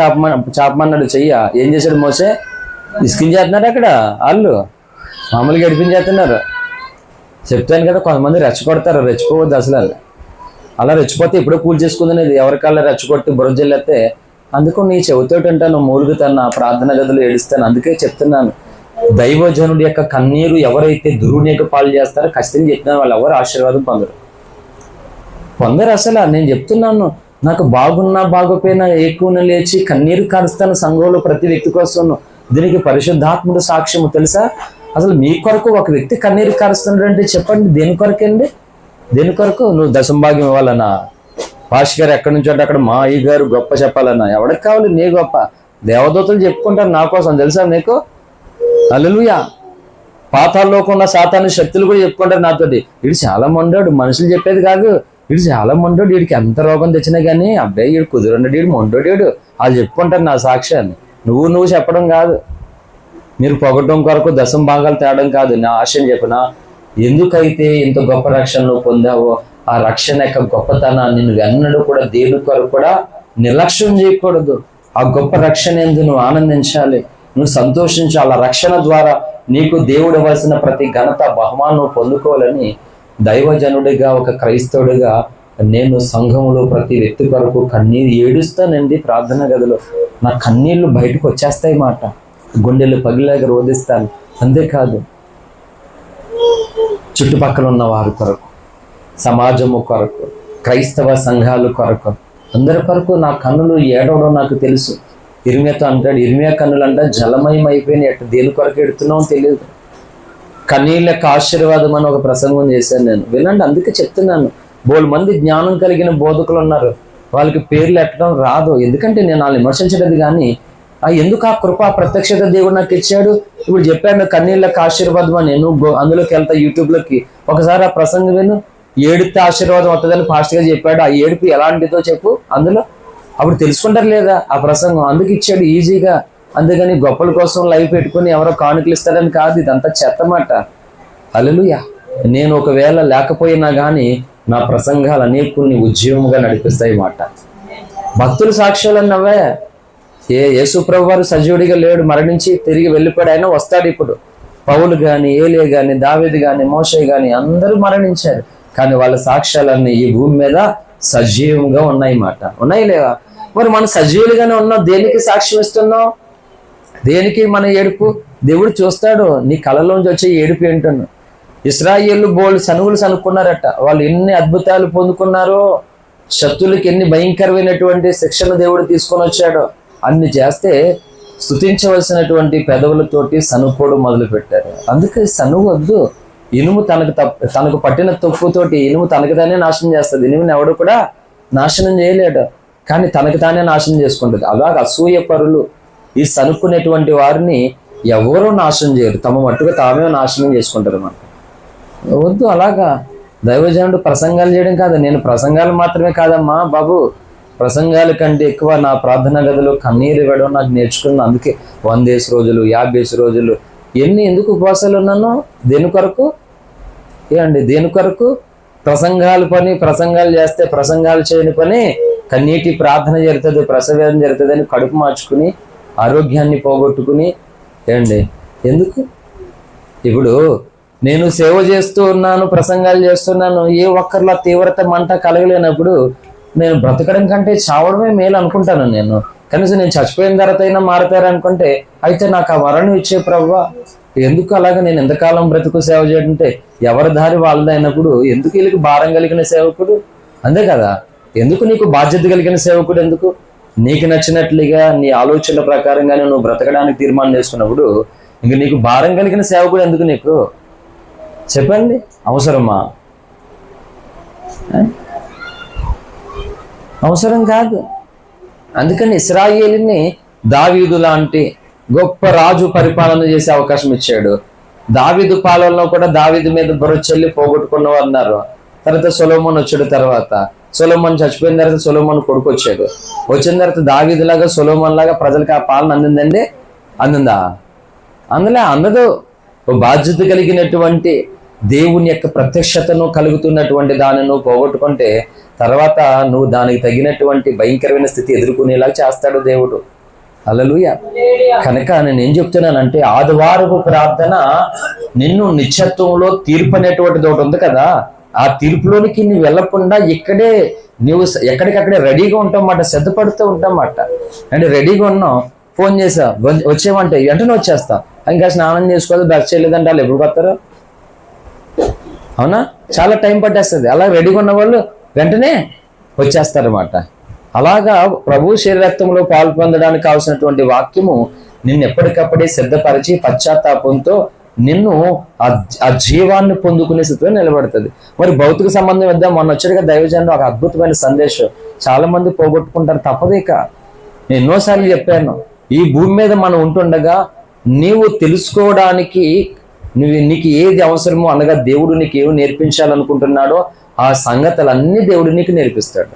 చాపమన్నాడు చెయ్య. ఏం చేశాడు మోసే? ఇసుకించేస్తున్నారు అక్కడ. వాళ్ళు మామూలుగా గడిపించేస్తున్నారు. చెప్తాను కదా, కొంతమంది రెచ్చగొడతారు. రెచ్చిపోవద్దు అసలు. అలా రెచ్చిపోతే ఎప్పుడో కూల్ చేసుకుందనేది. ఎవరికల్లా రెచ్చగొట్టి బురజల్లేస్తే అందుకు నీ చెవితోటి అంటాను మూలుగుతాను, ప్రార్థన గదులు ఏడుస్తాను. అందుకే చెప్తున్నాను, దైవజనుడి యొక్క కన్నీరు ఎవరైతే దుర్వినియోగ పాలు చేస్తారో ఖచ్చితంగా చెప్తున్నాను, వాళ్ళు ఎవరు ఆశీర్వాదం పొందరు అసలు. నేను చెప్తున్నాను, నాకు బాగున్నా బాగోపోయినా ఎక్కువ లేచి కన్నీరు కారుస్తాను సంఘంలో ప్రతి వ్యక్తి కోసం. దీనికి పరిశుద్ధాత్ముడు సాక్ష్యము తెలుసా? అసలు మీ కొరకు ఒక వ్యక్తి కన్నీరు కారుస్తున్నాడంటే చెప్పండి, దేని కొరకండి? దేని కొరకు? నువ్వు దశంభాగ్యం ఇవ్వాలన్నా, పాష్ గారు ఎక్కడి నుంచి అంటే అక్కడ మా అయ్య గారు గొప్ప చెప్పాలన్నా, ఎవరికి కావాలి నీ గొప్ప? దేవదూతలు చెప్పుకుంటారు నా కోసం, తెలుసా నీకు? హల్లెలూయా. పాతాల్లోకి ఉన్న సాతాను శక్తులు కూడా చెప్పుకుంటారు నాతోటి, వీడు చాలా మొండోడు, మనుషులు చెప్పేది కాదు, వీడు చాలా మొండోడు, వీడికి ఎంత రోగం తెచ్చినా కానీ అబ్బాయి వీడు కుదురుండడు, వీడు మొండోడు, వాళ్ళు చెప్పుకుంటారు నా సాక్ష్యాన్ని. నువ్వు చెప్పడం కాదు, మీరు పొగడం కొరకు దశం భాగాలు తేడం కాదు. నా ఆశని చెప్పిన, ఎందుకైతే ఇంత గొప్ప రక్షణ నువ్వు పొందావో ఆ రక్షణ యొక్క గొప్పతనాన్ని నువ్వు ఎన్నడూ కూడా దేని కొరకు కూడా నిర్లక్ష్యం చేయకూడదు. ఆ గొప్ప రక్షణ ఎందు నువ్వు ఆనందించాలి, నువ్వు సంతోషించాలి. ఆ రక్షణ ద్వారా నీకు దేవుడు ఇవ్వాల్సిన ప్రతి ఘనత బహుమానం నువ్వు పొందుకోవాలని దైవజనుడిగా, ఒక క్రైస్తవుడిగా నేను సంఘంలో ప్రతి వ్యక్తి కొరకు కన్నీరు ఏడుస్తానండి. ప్రార్థన గదిలో నా కన్నీళ్లు బయటకు వచ్చేస్తాయి మాట, గుండెలు పగిలాగా రోధిస్తాను. అంతేకాదు, చుట్టుపక్కల ఉన్న వారి కొరకు, సమాజము కొరకు, క్రైస్తవ సంఘాల కొరకు, అందరి కొరకు నా కన్నులు ఏడవడం నాకు తెలుసు. ఇర్మియాతో అంటాడు, ఇర్మియా కన్నులు అంట జలమయం అయిపోయినాయి, అట్ట దేని కొరకు ఎడుతున్నావు తెలియదు. కన్నీళ్ళకి ఆశీర్వాదం అని ఒక ప్రసంగం చేశాను నేను, వినండి. అందుకే చెప్తున్నాను, బోల్ మంది జ్ఞానం కలిగిన బోధకులు ఉన్నారు, వాళ్ళకి పేర్లు ఎట్టడం రాదు. ఎందుకంటే నేను వాళ్ళని విమర్శించలేదు, కానీ ఎందుకు ఆ కృప ప్రత్యక్షత దేవుడు నాకు ఇచ్చాడు. ఇప్పుడు చెప్పాను కన్నీళ్ళకి ఆశీర్వాదం అని. నువ్వు అందులోకి వెళ్తా యూట్యూబ్లోకి, ఒకసారి ఆ ప్రసంగం విను. ఏడితే ఆశీర్వాదం వస్తుందని ఫాస్ట్గా చెప్పాడు. ఆ ఏడుపు ఎలాంటిదో చెప్పు అందులో, అప్పుడు తెలుసుకుంటారు లేదా ఆ ప్రసంగం. అందుకు ఇచ్చాడు ఈజీగా. అందుకని గొప్పల కోసం లైవ్ పెట్టుకుని ఎవరో కానుకలు ఇస్తారని కాదు, ఇదంతా చెత్తమాట. హల్లెలూయా. నేను ఒకవేళ లేకపోయినా కానీ నా ప్రసంగాలు అనేకుల్ని ఉద్యమంగా నడిపిస్తాయి మాట. భక్తుల సాక్ష్యాలు అన్నవే. యేసు ప్రభు వారు సజీవుడిగా లేడు, మరణించి తిరిగి వెళ్ళిపోయాడు. ఆయన వస్తాడు ఇప్పుడు. పౌలు కానీ, ఏలియా కానీ, దావీదు కానీ, మోషే కానీ అందరూ మరణించారు, కానీ వాళ్ళ సాక్ష్యాలన్నీ ఈ భూమి మీద సజీవంగా ఉన్నాయి మాట. ఉన్నాయి లేవా? మరి మనం సజీవులుగానే ఉన్నాం, దేనికి సాక్ష్యం ఇస్తున్నాం? దేనికి మన ఏడుపు? దేవుడు చూస్తాడు నీ కళ్ళలోంచి వచ్చే ఏడుపు ఏంటను. ఇశ్రాయేలు బోల్డ్ సనుగులు సనుక్కున్నారట. వాళ్ళు ఎన్ని అద్భుతాలు పొందుకున్నారో, శత్రువులకి ఎన్ని భయంకరమైనటువంటి శిక్షణ దేవుడు తీసుకొని వచ్చాడో. అన్ని చేస్తే స్తుతించవలసినటువంటి పెదవులతోటి సనుక్కోవడం మొదలు పెట్టారు. అందుకే సనుగు వద్దు. ఇనుము తనకు పట్టిన తొప్పుతోటి ఇనుము తనకు తానే నాశనం చేస్తుంది. ఇనుముని ఎవడు కూడా నాశనం చేయలేడు, కానీ తనకు తానే నాశనం చేసుకుంటుంది. అలాగే అసూయ పరులు, ఈ సనుక్కునేటువంటి వారిని ఎవరూ నాశనం చేయరు, తమ మట్టుగా తామే నాశనం చేసుకుంటారు. మనం వద్దు అలాగా. దైవజనుడు ప్రసంగాలు చేయడం కాదు. నేను ప్రసంగాలు మాత్రమే కాదమ్మా బాబు, ప్రసంగాల కంటే ఎక్కువ నా ప్రార్థనా గదిలో కన్నీరు ఇవ్వడం నాకు నేర్చుకున్నాను. అందుకే 100 రోజులు 50 రోజులు ఎందుకు ఉపవాసాలు ఉన్నాను? దేని కొరకు? దేని కొరకు? ప్రసంగాలు చేస్తే ప్రసంగాలు చేయని పని కన్నీటి ప్రార్థన జరుగుతుంది, ప్రసవేదన జరుగుతుంది అని కడుపు మార్చుకుని ఆరోగ్యాన్ని పోగొట్టుకుని ఎందుకు? ఇప్పుడు నేను సేవ చేస్తూ ఉన్నాను, ప్రసంగాలు చేస్తున్నాను, ఏ ఒక్కరిలో తీవ్రత మంట కలగలేనప్పుడు నేను బ్రతకడం కంటే చావడమే మేలు అనుకుంటాను. నేను కనీసం నేను చచ్చిపోయిన తర్వాత అయినా మారతారనుకుంటే, అయితే నాకు ఆ వరం ఇచ్చే ప్రభువా, ఎందుకు అలాగా నేను ఎంతకాలం బ్రతుకు సేవ చేయడంటే ఎవరి దారి వాళ్ళదైనప్పుడు ఎందుకు వీళ్ళకి భారం కలిగిన సేవకుడు? అంతే కదా. ఎందుకు నీకు బాధ్యత కలిగిన సేవకుడు? ఎందుకు? నీకు నచ్చినట్లుగా నీ ఆలోచనల ప్రకారంగానే నువ్వు బ్రతకడానికి తీర్మానం చేసుకున్నప్పుడు ఇంక నీకు భారం కలిగిన సేవకుడు ఎందుకు నీకు? చెప్పండి, అవసరమా? అవసరం కాదు. అందుకని ఇశ్రాయేలుని దావీదు లాంటి గొప్ప రాజు పరిపాలన చేసే అవకాశం ఇచ్చాడు. దావీదు పాలనలో కూడా దావీదు మీద బుర్రచెల్లి పోగొట్టుకున్నవారు అన్నారు. తర్వాత సొలొమోన్ వచ్చాడు. తర్వాత సొలొమోన్ చచ్చిపోయిన తర్వాత సొలొమోన్ కొడుకు వచ్చాడు. వచ్చిన తర్వాత దావీదులాగా సొలొమోన్ లాగా ప్రజలకు ఆ పాలన అందిందండి? అందిందా? అందదు. బాధ్యత కలిగినటువంటి దేవుని యొక్క ప్రత్యక్షతను కలుగుతున్నటువంటి దాన్ని నువ్వు పోగొట్టుకుంటే తర్వాత నువ్వు దానికి తగినటువంటి భయంకరమైన స్థితి ఎదుర్కొనేలాగా చేస్తాడు దేవుడు. హల్లెలూయా. కనుక నేను ఏం చెప్తున్నానంటే, ఆదివారపు ప్రార్థన నిన్ను నిత్యత్వంలో తీర్పు అనేటువంటిది ఒకటి ఉంది కదా, ఆ తీర్పులోనికి నువ్వు వెళ్లకుండా ఇక్కడే నువ్వు ఎక్కడికక్కడే రెడీగా ఉంటామన్నమాట, సిద్ధపడుతూ ఉంటామన్నమాట. అంటే రెడీగా ఉన్నావు, ఫోన్ చేసా వచ్చేమంటే వెంటనే వచ్చేస్తా, ఇంకా స్నానం చేసుకోవాలి, బ్రష్ చేయలేదంటే వాళ్ళు ఎప్పుడు వస్తారు? అవునా? చాలా టైం పట్టేస్తుంది. అలా రెడీగా ఉన్న వాళ్ళు వెంటనే వచ్చేస్తారన్నమాట. అలాగా ప్రభు శరీరక్తంలో పాలు పొందడానికి కావాల్సినటువంటి వాక్యము నిన్ను ఎప్పటికప్పుడే సిద్ధపరిచి పశ్చాత్తాపంతో నిన్ను ఆ జీవాన్ని పొందుకునే స్థితిలో నిలబడుతుంది. మరి భౌతిక సంబంధం వద్ద మొన్న వచ్చాడుగా దైవజనుడు ఒక అద్భుతమైన సందేశం. చాలా మంది పోగొట్టుకుంటారు. తప్పదేక నేను ఎన్నోసార్లు చెప్పాను, ఈ భూమి మీద మనం ఉంటుండగా నీవు తెలుసుకోవడానికి నీకు ఏది అవసరమో అనగా దేవుడు నీకు ఏమి నేర్పించాలనుకుంటున్నాడో ఆ సంగతులన్నీ దేవుడు నీకు నేర్పిస్తాడు.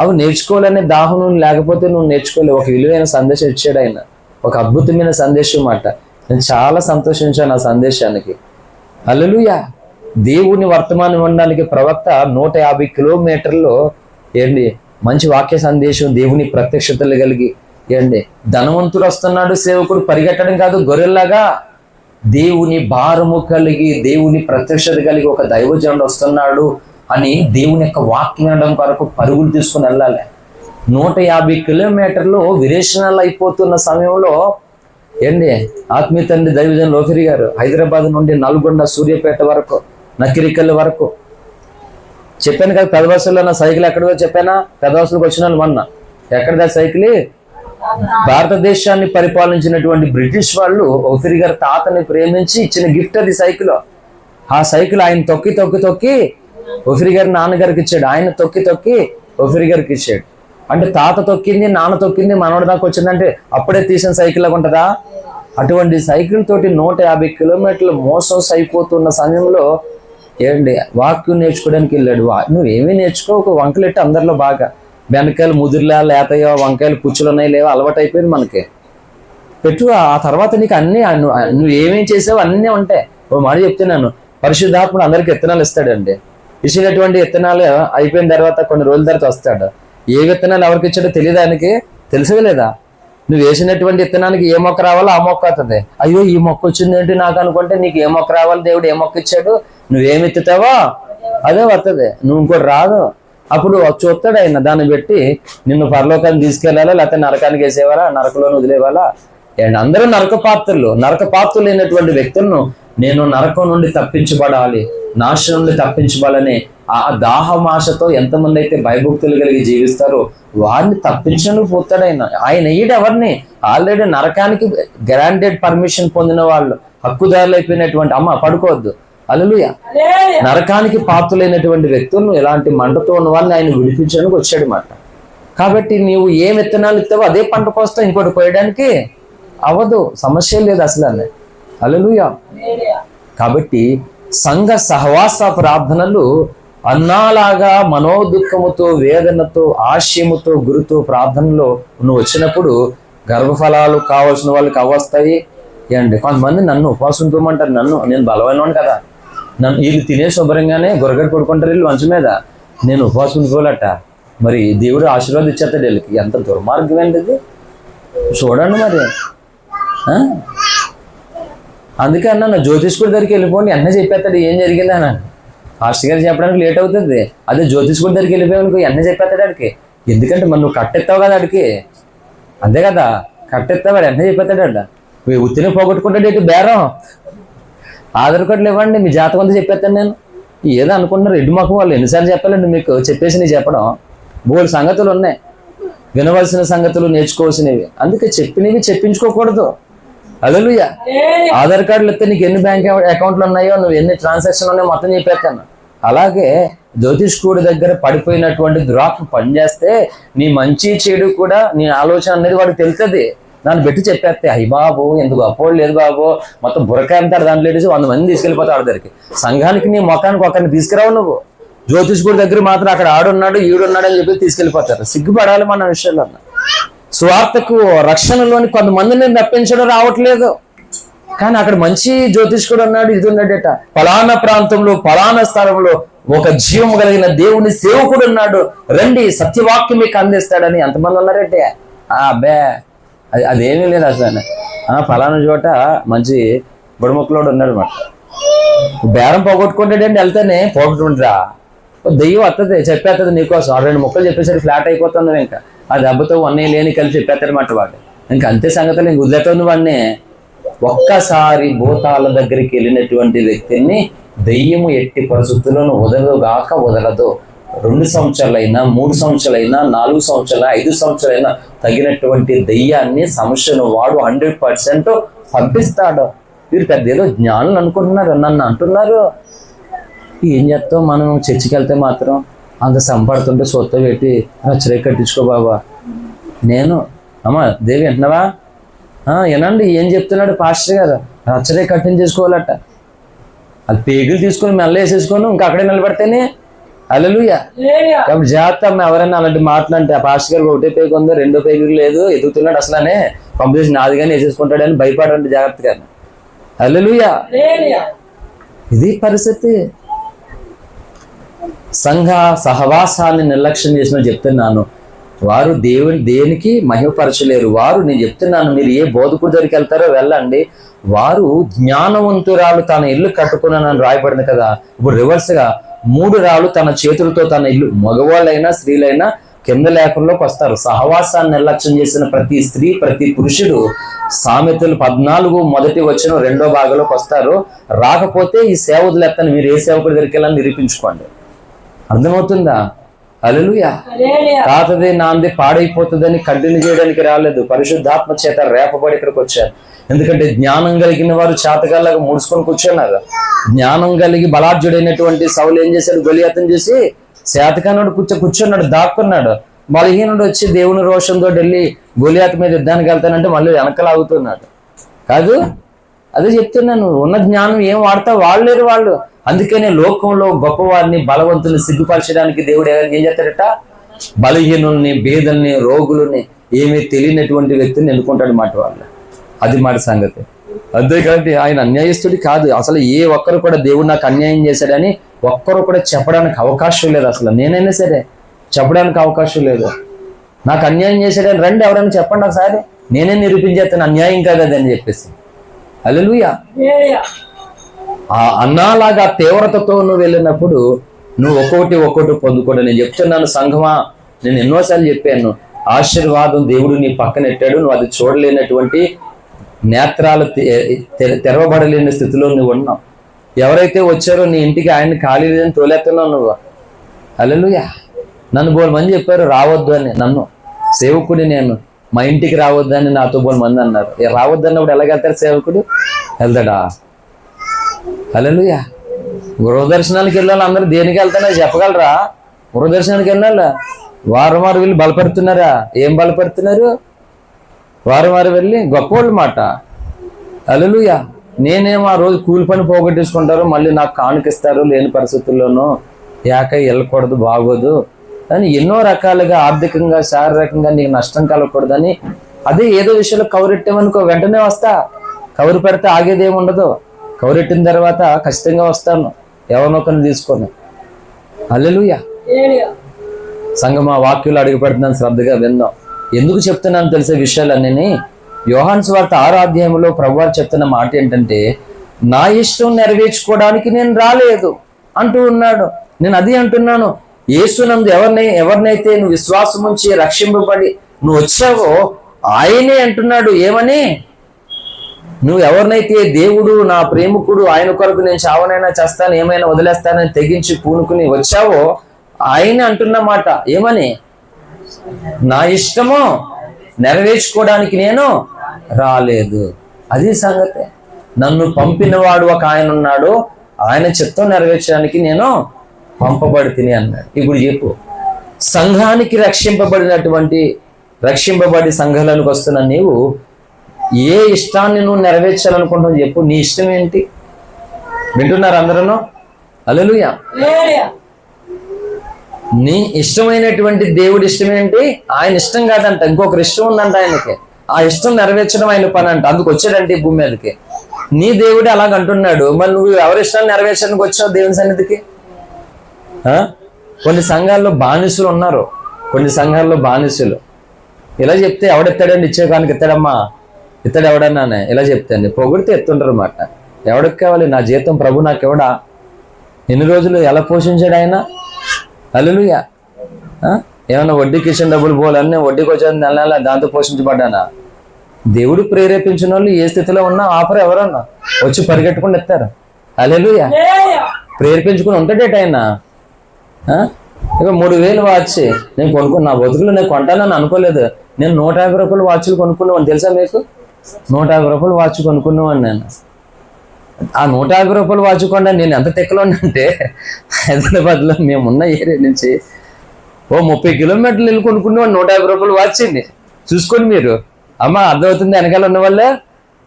అవి నేర్చుకోవాలనే దాహం లేకపోతే నువ్వు నేర్చుకోలేవు. ఒక విలువైన సందేశం ఇచ్చాడు ఆయన, ఒక అద్భుతమైన సందేశం మాట. నేను చాలా సంతోషించాను ఆ సందేశానికి. హల్లెలూయా. దేవుని వర్తమానం ఇవ్వడానికి ప్రవక్త 150 కిలోమీటర్లో మంచి వాక్య సందేశం, దేవుని ప్రత్యక్షతలు కలిగి ధనవంతుడు వస్తున్నాడు, సేవకుడు పరిగెట్టడం కాదు, గొర్రెల్లాగా దేవుని భారము కలిగి దేవుని ప్రత్యక్షత కలిగి ఒక దైవజనుడు వస్తున్నాడు అని దేవుని యొక్క వాక్యం వినడం కొరకు పరుగులు తీసుకుని వెళ్ళాలి. 150 కిలోమీటర్లు విరేచనాలు అయిపోతున్న సమయంలో ఆత్మీయ తండ్రి దైవజనులు లోఫిరి గారు హైదరాబాద్ నుండి నల్గొండ, సూర్యాపేట వరకు, నకిరికల్ వరకు చెప్పాను కదా. పెదవసలో నా సైకిల్ ఎక్కడికో చెప్పానా? పెదవసలకు వచ్చిన వాళ్ళు మొన్న ఎక్కడిదా సైకిల్? భారతదేశాన్ని పరిపాలించినటువంటి బ్రిటిష్ వాళ్ళు ఓఫిరి గారి తాతని ప్రేమించి ఇచ్చిన గిఫ్ట్ అది సైకిల్. ఆ సైకిల్ ఆయన తొక్కి తొక్కి తొక్కి ఓఫిరి గారి నాన్నగారికి ఇచ్చాడు. ఆయన తొక్కి తొక్కి ఓఫిరి గారికి ఇచ్చాడు. అంటే తాత తొక్కింది, నాన్న తొక్కింది, మనవడి దాకా వచ్చిందంటే అప్పుడే తీసిన సైకిల్ లాగా ఉంటుందా? అటువంటి సైకిల్ తోటి 150 కిలోమీటర్లు మోసం అయిపోతున్న సమయంలో వాక్యం నేర్చుకోవడానికి వెళ్ళాడు. నువ్వేమీ నేర్చుకో, ఒక వంకలెట్టి అందరిలో బాగా బెండకాయలు ముదిరిలా లేతయో, వంకాయలు పుచ్చులు ఉన్నాయి లేవో, అలవాటు అయిపోయింది మనకి. పెట్టు. ఆ తర్వాత నీకు అన్ని నువ్వు ఏమేం చేసావో అన్నీ ఉంటాయి. ఓ మాట చెప్తున్నాను, పరిశుద్ధాత్ముడు అందరికి విత్తనాలు ఇస్తాడండి. ఇచ్చినటువంటి విత్తనాలు అయిపోయిన తర్వాత కొన్ని రోజుల తర్వాత వస్తాడు. ఏ విత్తనాలు ఎవరికి ఇచ్చాడో తెలియదానికి తెలుసు లేదా? నువ్వు వేసినటువంటి విత్తనానికి ఏ మొక్క రావాలో ఆ మొక్క అవుతుంది. అయ్యో ఈ మొక్క వచ్చింది ఏంటి నాకు అనుకుంటే నీకు ఏ మొక్క రావాలి, దేవుడు ఏ మొక్క ఇచ్చాడు, నువ్వేమి ఎత్తుతావో అదే వస్తుంది. నువ్వు ఇంకోటి రాదు. అప్పుడు చూస్తాడు ఆయన, దాన్ని బట్టి నిన్ను పరలోకాన్ని తీసుకెళ్లాలా లేకపోతే నరకానికి వేసేవాలా, నరకంలో వదిలేవాలా, అండ్ అందరూ నరక పాత్రలు అయినటువంటి వ్యక్తులను నేను నరకం నుండి తప్పించబడాలి, నాశనం నుండి తప్పించబడాలని ఆ దాహమాశతో ఎంతమంది అయితే భయభక్తులు కలిగి జీవిస్తారో వారిని తప్పించడానికి పోతాడు ఆయన ఈడు ఎవరిని? ఆల్రెడీ నరకానికి గ్రాంటెడ్ పర్మిషన్ పొందిన వాళ్ళు, హక్కుదారులు అయిపోయినటువంటి అమ్మ పడుకోవద్దు, హల్లెలూయా, నరకానికి పాత్రులైనటువంటి వ్యక్తులను ఇలాంటి మంటతో ఉన్న వాళ్ళని ఆయన విడిపించడానికి వచ్చాడు మాట. కాబట్టి నీవు ఏ విత్తనాలు ఇస్తావో అదే పంట కోస్తావు, ఇంకోటి కోయడానికి అవ్వదు, సమస్య లేదు అసలు అన్న, హల్లెలూయా. కాబట్టి సంఘ సహవాస ప్రార్థనలు అన్నాలాగా మనోదుఃఖముతో, వేదనతో, ఆశయముతో, గురుతో ప్రార్థనలో నువ్వు వచ్చినప్పుడు గర్భఫలాలు కావాల్సిన వాళ్ళకి అవస్తాయి. ఏంటి కొంతమంది నన్ను ఉపవాసం ఉంటుమంటారు, నేను బలమైన కదా, వీళ్ళు తినే శుభ్రంగానే గొరగడ పడుకుంటారు వీళ్ళు మంచం మీద, నేను ఉపవాసం ఉండిపోలేట, మరి దేవుడు ఆశీర్వాదం ఇచ్చేస్తాడు వీళ్ళకి. ఎంత దుర్మార్గం ఏంటిది చూడండి మరి. అందుకే అన్న జ్యోతిష్కుడి దగ్గరికి వెళ్ళిపోండి, అన్న చెప్పేస్తాడు ఏం జరిగింది అన్న. ఫాస్ట్ గారు చెప్పడానికి లేట్ అవుతుంది, అదే జ్యోతిష్కుడి దగ్గరికి వెళ్ళిపోయానుకో అన్న చెప్పేస్తాడు ఆడికి. ఎందుకంటే మరి నువ్వు కట్టెత్తావు కదా ఆడికి, అంతే కదా, కట్టెత్తావు వాడు అన్న చెప్పేస్తాడు అడ్డ. ఉత్తిని పోగొట్టుకుంటాడు ఇటు బేరం. ఆధార్ కార్డులు ఇవ్వండి, మీ జాతకం అంతా చెప్పేస్తాను నేను. ఏదో అనుకుంటున్నారు ఎడ్డు మాకు వాళ్ళు ఎన్నిసార్లు చెప్పాలండి మీకు చెప్పేసి నీ చెప్పడం. బోల్డ్ సంగతులు ఉన్నాయి, వినవలసిన సంగతులు, నేర్చుకోవాల్సినవి. అందుకే చెప్పినవి చెప్పించుకోకూడదు, హల్లెలూయా. ఆధార్ కార్డులు ఇస్తే నీకు ఎన్ని బ్యాంక్ అకౌంట్లు ఉన్నాయో, నువ్వు ఎన్ని ట్రాన్సాక్షన్లు ఉన్నాయో మొత్తం చెప్పేస్తాను. అలాగే జ్యోతిష్కుడి దగ్గర పడిపోయినటువంటి ద్రాక్ష పనిచేస్తే నీ మంచి చెడు కూడా నీ ఆలోచన అనేది వాడికి తెలుస్తుంది. దాన్ని పెట్టి చెప్పేస్తే అయ్యి బాబు ఎందుకు అపోడు లేదు బాబు, మొత్తం బురకాయ అంటారు, దాంట్లో లేడీస్ 100 మంది తీసుకెళ్ళిపోతావు ఆడ దగ్గరికి. సంఘానికి నీ మొఖానికి ఒకరిని తీసుకురావు నువ్వు, జ్యోతిష్కుడి దగ్గర మాత్రం అక్కడ ఆడున్నాడు ఈడున్నాడు అని చెప్పి తీసుకెళ్ళిపోతారు. సిగ్గుపడాలి మన విషయంలో. స్వార్థకు రక్షణలోని కొంతమందిని రప్పించడం రావట్లేదు, కానీ అక్కడ మంచి జ్యోతిష్కుడు ఉన్నాడు, ఇది ఉన్నాడట, ఫలానా ప్రాంతంలో ఫలానా స్థలంలో ఒక జీవము కలిగిన దేవుని సేవకుడు ఉన్నాడు, రండి సత్యవాక్యం మీకు అందిస్తాడని ఎంతమంది ఉన్నారంటే అబ్బే అదేమీ లేదు అసలు. ఫలానా చోట మంచి బుడమొక్కలోడు ఉన్నాడు అనమాట, బేరం పోగొట్టుకుంటాడండి, వెళ్తేనే పోగొట్టుకుంటారా దెయ్యం వస్తుంది చెప్పేస్తుంది నీకోసం. 2 ముక్కలు చెప్పేసరికి ఫ్లాట్ అయిపోతుంది, ఇంకా ఆ దెబ్బతో 1 లేని కలిసి చెప్పేస్తాడనమాట వాడు. ఇంకా అంతే సంగతులు, ఇంక వదిలేతుంది వాడిని. ఒక్కసారి భూతాల దగ్గరికి వెళ్ళినటువంటి వ్యక్తిని దెయ్యము ఎట్టి పరిస్థితుల్లోనూ వదలదు. 2 సంవత్సరాలైనా 3 సంవత్సరాలైనా 4 సంవత్సరాలు 5 సంవత్సరాలైనా తగినటువంటి దెయ్యాన్ని సమస్యను వాడు 100% పంపిస్తాడు. వీరు పెద్ద ఏదో జ్ఞానులు అనుకుంటున్నారు, నన్ను అంటున్నారు. ఏం చేస్తాం మనం, చర్చికి వెళ్తే మాత్రం అంత సంపడుతుంటే సొత్త పెట్టి రచ్చరే కట్టించుకో బాబా. నేను అమ్మా దేవి అంటున్నావా, ఏనండి ఏం చెప్తున్నాడు పాస్టర్ గారు, రచ్చరే కట్టించేసుకోవాలట. అది పేగులు తీసుకొని మెల్ల వేసేసుకొని ఇంకా అక్కడే నిలబడితేనే హల్లెలూయా. కాబట్టి జాగ్రత్త ఎవరైనా అలాంటి మాట్లాడితే ఆ పాస్టర్ గారికి 1 పేగు ఉందో 2 పేగులు లేదు ఎదుగుతున్నాడు అసలనే పంపించేసి నాది కానీ వేసేసుకుంటాడని భయపడండి జాగ్రత్తగా, హల్లెలూయా. ఇది పరిస్థితి. సంఘ సహవాసాన్ని నిర్లక్ష్యం చేసిన చెప్తున్నాను, వారు దేనికి మహిమపరచలేరు. వారు నేను చెప్తున్నాను, మీరు ఏ బోధకుడి దగ్గరికి వెళ్తారో వెళ్ళండి, వారు జ్ఞానవంతురాలు తన ఇల్లు కట్టుకున్నానని రాయబడింది కదా. ఇప్పుడు రివర్స్గా 3 రాళ్ళు తన చేతులతో తన ఇల్లు, మగవాళ్ళైనా స్త్రీలైనా కింద లేఖంలోకి వస్తారు. సహవాసాన్ని నిర్లక్ష్యం చేసిన ప్రతి స్త్రీ ప్రతి పురుషుడు సామెతలు 14 మొదటి వచనం 2వ భాగంలోకి వస్తారు. రాకపోతే ఈ సేవ వదిలేస్తాను, మీరు ఏ సేవకుడి దగ్గరికి వెళ్ళని నిరూపించుకోండి. అర్థమవుతుందా? హల్లెలూయా. తాతది నాంది పాడైపోతుందని కంటిన్యూ చేయడానికి రాలేదు, పరిశుద్ధాత్మ చేత రేపబడి ఇక్కడికి వచ్చారు. ఎందుకంటే జ్ఞానం కలిగిన వారు చేతగాళ్ళగా ముడుచుకొని కూర్చున్నారు. జ్ఞానం కలిగి బలార్జుడైనటువంటి సౌలు ఏం చేశాడు, గొలియాతుని చూసి శాతకానుడు కూర్చున్నాడు, దాక్కున్నాడు. బలహీనుడు వచ్చి దేవుని రోషంతో వెళ్ళి గొలియాతు మీద యుద్ధానికి వెళ్తానంటే మళ్ళీ వెనకలాగుతున్నాడు. కాదు, అదే చెప్తున్నాను, ఉన్న జ్ఞానం ఏం వాడతా వాడలేరు వాళ్ళు. అందుకనే లోకంలో గొప్పవారిని బలవంతుల్ని సిగ్గుపరచడానికి దేవుడు ఏం చేస్తాడట, బలహీనుల్ని బేదల్ని రోగులని ఏమీ తెలియనటువంటి వ్యక్తిని ఎన్నుకుంటాడు మాట వాళ్ళు. అది మాట సంగతి. అంతేకాదు ఆయన అన్యాయస్తుడి కాదు. అసలు ఏ ఒక్కరు కూడా దేవుడు నాకు అన్యాయం చేశాడని ఒక్కరు కూడా చెప్పడానికి అవకాశం లేదు. అసలు నేనైనా సరే చెప్పడానికి అవకాశం లేదు. నాకు అన్యాయం చేశాడని రండి ఎవరైనా చెప్పండి ఒకసారి, నేనే నిరూపించేస్తాను అన్యాయం కాదు అది అని చెప్పేసి. హల్లెలూయా. ఆ అన్నాలాగా తీవ్రతతో నువ్వు వెళ్ళినప్పుడు నువ్వు ఒక్కొక్కటి పొందుకోవడం. నేను చెప్తున్నాను సంఘమా, నేను ఎన్నోసార్లు చెప్పాను, ఆశీర్వాదం దేవుడు నీ పక్కన పెట్టాడు, నువ్వు అది చూడలేనటువంటి నేత్రాలు తెరవబడలేని స్థితిలో నువ్వు ఉన్నావు. ఎవరైతే వచ్చారో నీ ఇంటికి ఆయన ఖాళీ లేదని తోలేస్తున్నావు నువ్వు. హల్లెలూయా. నన్ను బోలు మంది చెప్పారు రావద్దు అని, నన్ను సేవకుడి నేను మా ఇంటికి రావద్దు అని నాతో బోలు మంది అన్నారు. రావద్దు అన్నప్పుడు ఎలాగెళ్తారు సేవకుడు? వెళ్తాడా? హల్లెలూయా. గృహదర్శనానికి వెళ్ళాలి అందరూ. దేనికి వెళ్తానో చెప్పగలరా? గృహదర్శనానికి వెళ్ళాలా? వారం వారు వెళ్ళి బలపడుతున్నారా? ఏం బలపడుతున్నారు? వారం వారు వెళ్ళి గొప్పవాళ్ళు మాట. హల్లెలూయా. నేనేమో ఆ రోజు కూలి పని పోగొట్టేసుకుంటారు, మళ్ళీ నాకు కానుకిస్తారు లేని పరిస్థితుల్లోనూ, ఏకై వెళ్ళకూడదు బాగోదు అని ఎన్నో రకాలుగా ఆర్థికంగా శారీరకంగా నీకు నష్టం కలగకూడదని అదే ఏదో విషయంలో కౌరెట్టామనుకో వెంటనే వస్తా. కౌరు పెడితే ఆగేదేమి ఉండదు. కౌరెట్టిన తర్వాత ఖచ్చితంగా వస్తాను ఎవరినొకరిని తీసుకొని. హల్లెలూయా. సంగమా వాక్యులు అడుగు పెడుతున్నాను, శ్రద్ధగా విందాం. ఎందుకు చెప్తున్నాను తెలిసే విషయాలన్నీ. యోహాను సువార్త 6వ అధ్యాయంలో ప్రభువారు చెప్తున్న మాట ఏంటంటే, నా ఇష్టం నెరవేర్చుకోవడానికి నేను రాలేదు అంటూ ఉన్నాడు. నేను అది అంటున్నాను. యేసునందు ఎవరినైతే నువ్వు విశ్వాసం ఉంచి రక్షింపబడి నువ్వు వచ్చావో ఆయనే అంటున్నాడు. ఏమని? నువ్వు ఎవరినైతే దేవుడు నా ప్రేమికుడు, ఆయన కొరకు నేను చావనైనా చేస్తాను, ఏమైనా వదిలేస్తానని తెగించి పూనుకుని వచ్చావో ఆయన అంటున్నమాట. ఏమని? నా ఇష్టము నెరవేర్చుకోవడానికి నేను రాలేదు. అది సంగతి. నన్ను పంపినవాడు ఒక ఆయన ఉన్నాడు, ఆయన చిత్తం నెరవేర్చడానికి నేను పంపబడి తిని అన్నాడు. ఇప్పుడు చెప్పు, సంఘానికి రక్షింపబడి సంఘాలకు వస్తున్న నీవు ఏ ఇష్టాన్ని నువ్వు నెరవేర్చాలనుకుంటున్నావు చెప్పు. నీ ఇష్టం ఏంటి? వింటున్నారు అందరూ? హల్లెలూయా. నీ ఇష్టమైనటువంటి దేవుడి ఇష్టం ఏంటి? ఆయన ఇష్టం కాదంట, ఇంకొకరి ఇష్టం ఉందంట ఆయనకి. ఆ ఇష్టం నెరవేర్చడం ఆయన పని అంట. అందుకు వచ్చాడంటే ఈ భూమి మీదకి. నీ దేవుడు అలాగంటున్నాడు, మరి నువ్వు ఎవరి ఇష్టాన్ని నెరవేర్చడానికి వచ్చావు దేవుని సన్నిధికి? కొన్ని సంఘాల్లో బానిసులు ఉన్నారు. కొన్ని సంఘాల్లో బానిసులు ఇలా చెప్తే ఎవడెత్తాడండి ఇచ్చేకానికి? ఇస్తాడమ్మా, ఇస్తాడు ఎవడన్నానే ఇలా చెప్తాండి. పొగిడితే ఎత్తుంటారు అన్నమాట. ఎవడికి కావాలి? నా జీతం ప్రభు నాకు ఎవడా? ఎన్ని రోజులు ఎలా పోషించాడు ఆయన? హల్లెలూయా. ఏమన్నా వడ్డీకి ఇచ్చిన డబ్బులు పోవాలన్నీ వడ్డీకి వచ్చేది నెల నెల దాంతో పోషించబడ్డానా? దేవుడు ప్రేరేపించిన వాళ్ళు ఏ స్థితిలో ఉన్నా ఆపరు, ఎవరన్నా వచ్చి పరిగెట్టుకుని ఎత్తారు. హల్లెలూయా. ప్రేరేపించుకుని ఉంటాడేట ఆయన. ఇక 3000 వాచ్ నేను కొనుక్కున్నా. నా బతుకులు నేను కొంటానని అనుకోలేదు. నేను 150 రూపాయలు వాచ్లు కొనుక్కున్నాను తెలుసా మీకు? 150 రూపాయలు వాచ్ కొనుక్కున్నాను నేను. ఆ 150 రూపాయలు వాచ్ కొండా నేను ఎంత తెక్కలో అంటే, హైదరాబాద్లో మేమున్న ఏరియా నుంచి 30 కిలోమీటర్లు వెళ్ళి కొనుక్కునేవాడు 150 రూపాయలు వాచ్ అండి. చూసుకోండి మీరు. అమ్మ అర్థమవుతుంది? వెనకాల ఉన్న వాళ్ళే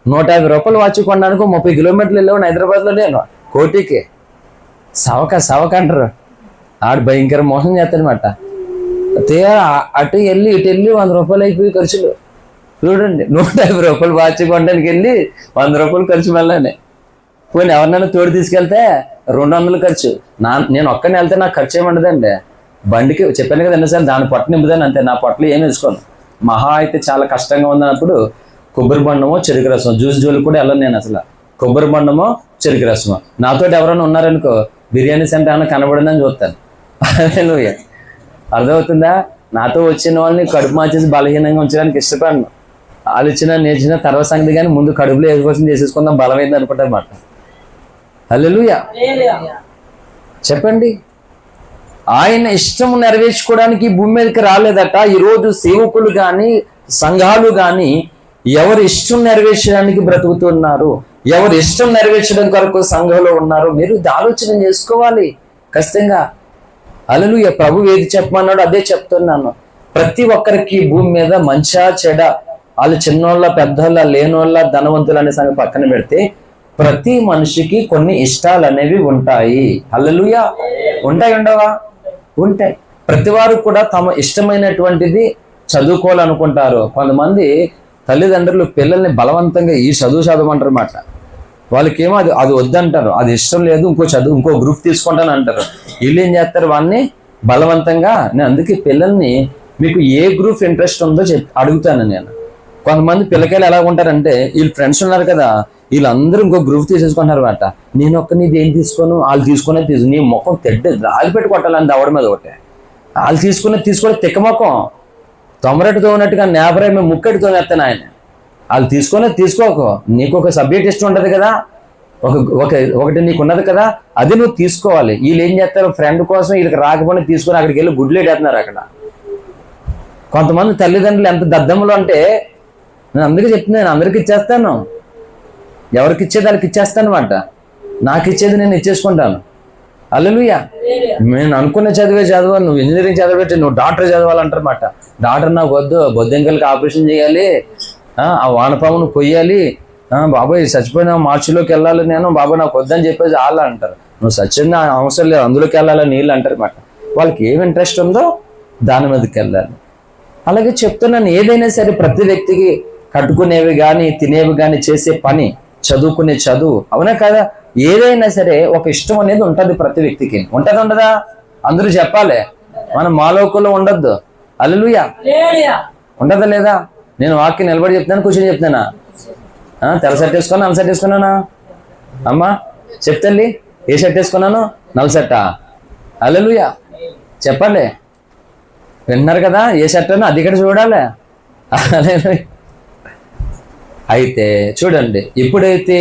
150 రూపాయలు వాచ్ కొనడానికి 30 కిలోమీటర్లు వెళ్ళేవాడు హైదరాబాద్లో. నేను కోటికి సవక అంటారు. ఆడు భయంకర మోసం చేస్తాడనమాట. అటు వెళ్ళి ఇటు వెళ్ళి 100 రూపాయలు అయిపోయి ఖర్చులు. చూడండి, 150 రూపాయలు వాచ్ కొనడానికి వెళ్ళి 100 రూపాయలు ఖర్చు మళ్ళీ. పోనీ ఎవరినైనా తోడు తీసుకెళ్తే 200 ఖర్చు. నేను ఒక్కడిని వెళ్తే నాకు ఖర్చు ఏమండదండి. బండికి చెప్పాను కదా ఎన్నోసార్లు, దాని పొట్ట నింపుదాన్ని అంతే. నా పొట్టలు ఏమి వేసుకోను. మహా అయితే చాలా కష్టంగా ఉందన్నప్పుడు కొబ్బరి బొండమో చెరుకు రసం, జ్యూస్ జోలు కూడా వెళ్ళను నేను అసలు. కొబ్బరి బొండమో చెరుకు రసమో. నాతో ఎవరైనా ఉన్నారనుకో, బిర్యానీ సెంటర్ ఏమైనా కనబడిందని చూస్తాను. అర్థమవుతుందా? నాతో వచ్చిన వాళ్ళని కడుపు మార్చేసి బలహీనంగా ఉంచడానికి ఇష్టపడను. వాళ్ళు ఇచ్చిన నేర్చిన తర్వాత సంగతి, కానీ ముందు కడుపులో ఏ కోసం చేసేసుకుందాం బలమైంది అనుకుంటారు అన్నమాట. హల్లెలూయా. చెప్పండి, ఆయన ఇష్టము నెరవేర్చుకోవడానికి భూమి మీదకి రాలేదట. ఈరోజు సేవకులు కానీ సంఘాలు కానీ ఎవరి ఇష్టం నెరవేర్చడానికి బ్రతుకుతున్నారు, ఎవరి ఇష్టం నెరవేర్చడం కొరకు సంఘంలో ఉన్నారు. మీరు ఆలోచన చేసుకోవాలి ఖచ్చితంగా. హల్లెలూయా. ప్రభు ఏది చెప్పమన్నాడు అదే చెప్తున్నాను. ప్రతి ఒక్కరికి భూమి మీద మంచా చెడ, వాళ్ళు చిన్నోళ్ళ పెద్దోళ్ళ లేనోళ్ళ ధనవంతులు అనే సంగతి పక్కన పెడితే ప్రతి మనిషికి కొన్ని ఇష్టాలు అనేవి ఉంటాయి. హల్లెలూయా. ఉంటాయి, ఉండవా? ఉంటాయి. ప్రతి వారు కూడా తమ ఇష్టమైనటువంటిది చదువుకోవాలనుకుంటారు. కొంతమంది తల్లిదండ్రులు పిల్లల్ని బలవంతంగా ఈ చదవమంటారు అన్నమాట. వాళ్ళకేమో అది వద్దంటారు, అది ఇష్టం లేదు, ఇంకో గ్రూప్ తీసుకుంటాను అంటారు. వీళ్ళు ఏం చేస్తారు? వాడిని బలవంతంగా. నేను అందుకే పిల్లల్ని మీకు ఏ గ్రూప్ ఇంట్రెస్ట్ ఉందో అడుగుతాను నేను. కొంతమంది పిల్లకాయలు ఎలా ఉంటారంటే, వీళ్ళు ఫ్రెండ్స్ ఉన్నారు కదా, వీళ్ళందరూ ఇంకో గ్రూప్ తీసేసుకుంటారు అన్నమాట. నేను నీది ఏం తీసుకోను, వాళ్ళు తీసుకునేది నీ ముఖం రాగి పెట్టి కొట్టాలని దవడ మీద ఒకటే. వాళ్ళు తీసుకునే తిక్క ముఖం తొమరెట్టుతో ఉన్నట్టుగా నేపరాయి మేము ముక్కడితో వేస్తాను ఆయన. వాళ్ళు తీసుకోకు, నీకు ఒక సబ్జెక్ట్ ఇష్టం ఉంటుంది కదా, ఒకటి నీకు ఉన్నది కదా, అది నువ్వు తీసుకోవాలి. వీళ్ళు ఏం చేస్తారు, ఫ్రెండ్ కోసం వీళ్ళకి రాకపోయినా తీసుకొని అక్కడికి వెళ్ళి గుడ్లు పెట్టేస్తున్నారు. అక్కడ కొంతమంది తల్లిదండ్రులు ఎంత దద్దములు అంటే, నేను అందుకే చెప్తున్నాను, అందరికి ఇచ్చేస్తాను, ఎవరికి ఇచ్చేది వాళ్ళకి ఇచ్చేస్తాను అనమాట. నాకు ఇచ్చేది నేను ఇచ్చేసుకుంటాను. హల్లెలూయా. నేను అనుకున్న చదివాను, నువ్వు ఇంజనీరింగ్ చదివేటి, నువ్వు డాక్టర్ చదవాలంటారన్నమాట. డాక్టర్ నాకు వద్దు, బొద్దింకలకి ఆపరేషన్ చేయాలి, ఆ వానపామును కొయ్యాలి, బాబాయ్ చచ్చిపోయిన మార్చిలోకి వెళ్ళాలి నేను, బాబాయ్ నాకు వద్దని చెప్పేసి వాళ్ళు అంటారు. నువ్వు చచ్చిన అవసరం లేదు, అందులోకి వెళ్ళాలి నీళ్ళు అంటారు అన్నమాట. వాళ్ళకి ఏం ఇంట్రెస్ట్ ఉందో దాని మీదకి వెళ్ళాలి. అలాగే చెప్తున్నాను, ఏదైనా సరే ప్రతి వ్యక్తికి కట్టుకునేవి కానీ తినేవి కానీ చేసే పని, చదువుకునే చదువు, అవునా కదా, ఏదైనా సరే ఒక ఇష్టం అనేది ఉంటుంది ప్రతి వ్యక్తికి. ఉంటది ఉండదా? అందరూ చెప్పాలి, మనం మాలోకంలో ఉండొద్దు. హల్లెలూయా. ఉండదా లేదా? నేను వాక్యం నిలబడి చెప్తాను, కూర్చొని చెప్తానా? తెల్ల షర్ట్ వేసుకున్నా, నల్ల షర్ట్ వేసుకున్నానా? అమ్మా చెప్తాండి, ఏ షర్ట్ వేసుకున్నాను? నల్ల షర్టా? హల్లెలూయా. చెప్పండి, విన్నారు కదా? ఏ షర్ట్ అన్నా అది ఇక్కడ చూడాలి. అయితే చూడండి, ఎప్పుడైతే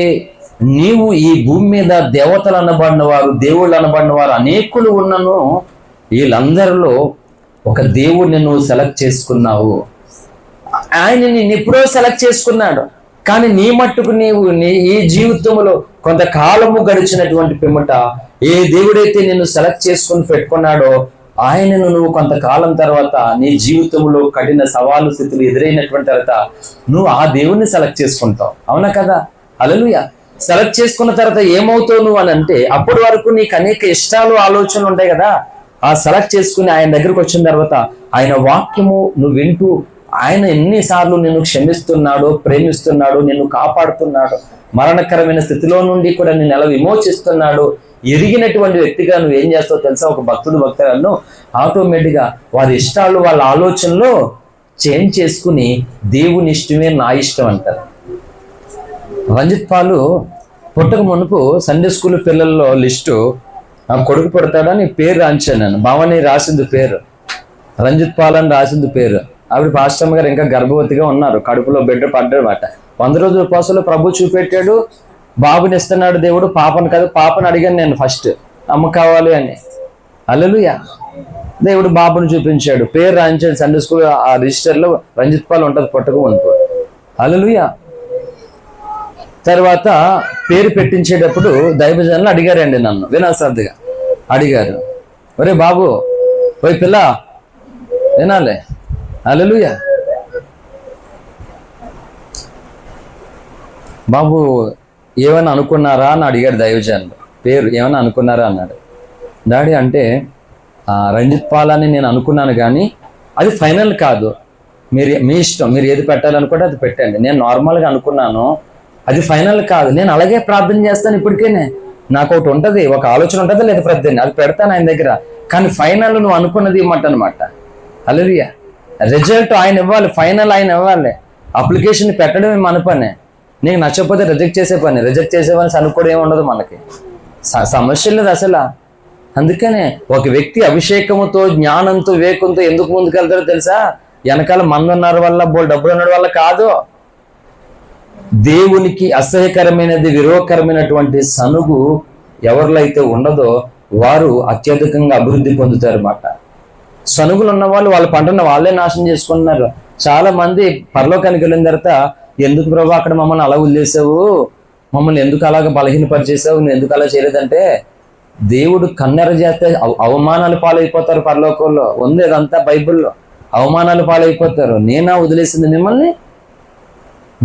నీవు ఈ భూమి మీద దేవతలు అనబడిన వారు, దేవుళ్ళు అనబడిన వారు అనేకులు ఉన్నను, వీళ్ళందరిలో ఒక దేవుడిని నువ్వు సెలెక్ట్ చేసుకున్నావు. ఆయన నిన్ను ఎప్పుడో సెలెక్ట్ చేసుకున్నాడు. కానీ నీ మట్టుకు నీవు ఈ జీవితంలో కొంతకాలము గడిచినటువంటి పిమ్మట ఏ దేవుడైతే నిన్ను సెలెక్ట్ చేసుకుని పెట్టుకున్నాడో ఆయనను నువ్వు కొంతకాలం తర్వాత నీ జీవితంలో కఠిన సవాలు స్థితులు ఎదురైనటువంటి తర్వాత నువ్వు ఆ దేవుణ్ణి సెలెక్ట్ చేసుకుంటావు. అవునా కదా? హల్లెలూయా. సెలెక్ట్ చేసుకున్న తర్వాత ఏమవుతావు నువ్వు అని అంటే, అప్పటి వరకు నీకు అనేక ఇష్టాలు ఆలోచనలు ఉంటాయి కదా. ఆ సెలెక్ట్ చేసుకుని ఆయన దగ్గరకు వచ్చిన తర్వాత ఆయన వాక్యము నువ్వు వింటూ, ఆయన ఎన్నిసార్లు నిన్ను క్షమిస్తున్నాడు, ప్రేమిస్తున్నాడు, నిన్ను కాపాడుతున్నాడు, మరణకరమైన స్థితిలో నుండి కూడా నిన్ను ఎలా విమోచిస్తున్నాడు ఎరిగినటువంటి వ్యక్తిగా నువ్వు ఏం చేస్తావు తెలుసా? ఒక భక్తులను ఆటోమేటిక్గా వారి ఇష్టాలు, వాళ్ళ ఆలోచనలు చేంజ్ చేసుకుని దేవుని ఇష్టమే నా ఇష్టం అంటారు. రంజిత్ పాలు పుట్టక మునుపు సండే స్కూల్ పిల్లల్లో లిస్టు, నా కొడుకు పుడతాడని పేరు రాయించాను నేను. భావని రాసింది పేరు, రంజిత్ పాల్ అని రాసింది పేరు. ఆవిడ పాస్టమ్మ గారు ఇంకా గర్భవతిగా ఉన్నారు, కడుపులో బిడ్డ పడ్డామాట. 100 రోజుల ఉపవాసంలో ప్రభు చూపెట్టాడు, బాబుని ఇస్తున్నాడు దేవుడు, పాపను కాదు. పాపను అడిగాను నేను ఫస్ట్, అమ్మ కావాలి అని. హల్లెలూయా. దేవుడు బాబుని చూపించాడు, పేరు రాయించాడు. సండే స్కూల్ ఆ రిజిస్టర్లో రంజిత్ పాల్ ఉంటుంది పుట్టక మునుపు. హల్లెలూయా. తర్వాత పేరు పెట్టించేటప్పుడు దైవజనులు అడిగారండి నన్ను, వినాశ్రద్ధగా అడిగారు, ఒరే బాబు, ఓయ్ పిల్ల వినాలే. హల్లెలూయా. బాబు ఏమైనా అనుకున్నారా అని అడిగాడు దైవజనులు. పేరు ఏమైనా అనుకున్నారా అన్నాడు. డాడీ అంటే రంజిత్ పాల్ అని నేను అనుకున్నాను, కానీ అది ఫైనల్ కాదు, మీ ఇష్టం, మీరు ఏది పెట్టాలనుకుంటే అది పెట్టండి. నేను నార్మల్గా అనుకున్నాను, అది ఫైనల్ కాదు. నేను అలాగే ప్రార్థన చేస్తాను ఇప్పటికేనే. నాకు ఒకటి ఉంటుంది, ఒక ఆలోచన ఉంటుంది, లేదా ప్రార్థన, అది పెడతాను ఆయన దగ్గర. కానీ ఫైనల్ నువ్వు అనుకున్నది ఇవ్వమంటనమాట. హల్లెలూయా. రిజల్ట్ ఆయన ఇవ్వాలి, ఫైనల్ ఆయన ఇవ్వాలి. అప్లికేషన్ పెట్టడమే మన పని. నీకు నచ్చకపోతే రిజెక్ట్ చేసే పని. రిజెక్ట్ చేసేవని అనుకోవడం ఏమి ఉండదు మనకి, సమస్య లేదు అసలు. అందుకనే ఒక వ్యక్తి అభిషేకముతో, జ్ఞానంతో, వివేకంతో ఎందుకు ముందుకెళ్తారో తెలుసా? వెనకాల మంది ఉన్నారు వల్ల, డబ్బులు ఉండడం వల్ల కాదు. దేవునికి అసహ్యకరమైనది, విరోధకరమైనటువంటి సనుగు ఎవరిలో అయితే ఉండదో వారు అత్యధికంగా అభివృద్ధి పొందుతారు అన్నమాట. సనుగులు ఉన్న వాళ్ళు వాళ్ళ పంటను వాళ్ళే నాశనం చేసుకుంటున్నారు. చాలా మంది పరలోకానికి వెళ్ళిన తర్వాత, ఎందుకు ప్రభు అక్కడ మమ్మల్ని అలా వదిలేసావు, మమ్మల్ని ఎందుకు అలాగ బలహీనపరిచేసావు, నువ్వు ఎందుకు అలా చేయలేదంటే, దేవుడు కన్నెర చేస్తే అవమానాలు పాలైపోతారు పరలోకంలో. ఉంది అదంతా బైబిల్లో, అవమానాలు పాలైపోతారు. నేనా వదిలేసింది మిమ్మల్ని?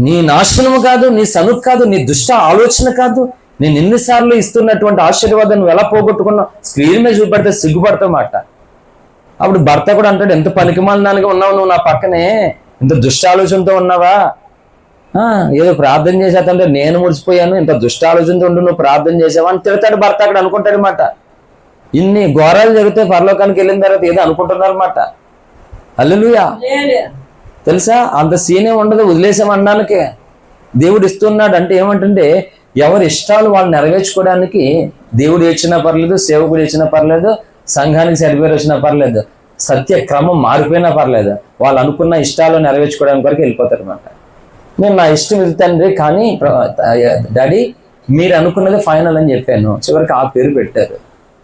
నీ నాశనము కాదు, నీ సనుగు కాదు, నీ దుష్ట ఆలోచన కాదు, నేను ఎన్నిసార్లు ఇస్తున్నటువంటి ఆశీర్వాదం నువ్వు ఎలా పోగొట్టుకున్నావు? స్క్రీన్ మీద చూపెడితే సిగ్గుపడతామాట. అప్పుడు భర్త కూడా అంటాడు, ఎంత పనికిమాలినాలుగా ఉన్నావు నువ్వు నా పక్కనే, ఇంత దుష్ట ఆలోచనతో ఉన్నావా? ఏదో ప్రార్థన చేసేదంటే నేను ముడిచిపోయాను, ఇంత దుష్ట ఆలోచనతో ఉండు, నువ్వు ప్రార్థన చేసావా అని తిడతాడు భర్త. అక్కడ అనుకుంటాడు అన్నమాట. ఇన్ని ఘోరాలు జరిగితే పరలోకానికి వెళ్ళిన తర్వాత ఏదో అనుకుంటున్నారు అన్నమాట. హల్లెలూయా. తెలుసా, అంత సీనే ఉండదు వదిలేసామనడానికే. దేవుడు ఇస్తున్నాడు అంటే ఏమంటే, ఎవరి ఇష్టాలు వాళ్ళు నెరవేర్చుకోవడానికి దేవుడు ఇచ్చినా పర్లేదు, సేవకుడు ఇచ్చినా పర్లేదు, సంఘానికి సరిపేరు వచ్చినా పర్లేదు, సత్య క్రమం మారిపోయినా పర్లేదు, వాళ్ళు అనుకున్న ఇష్టాలు నెరవేర్చుకోవడానికి వరకు వెళ్ళిపోతారు అన్నమాట. నేను నా ఇష్టం ఇది తండ్రి, కానీ డాడీ మీరు అనుకున్నది ఫైనల్ అని చెప్పాను. చివరికి ఆ పేరు పెట్టారు.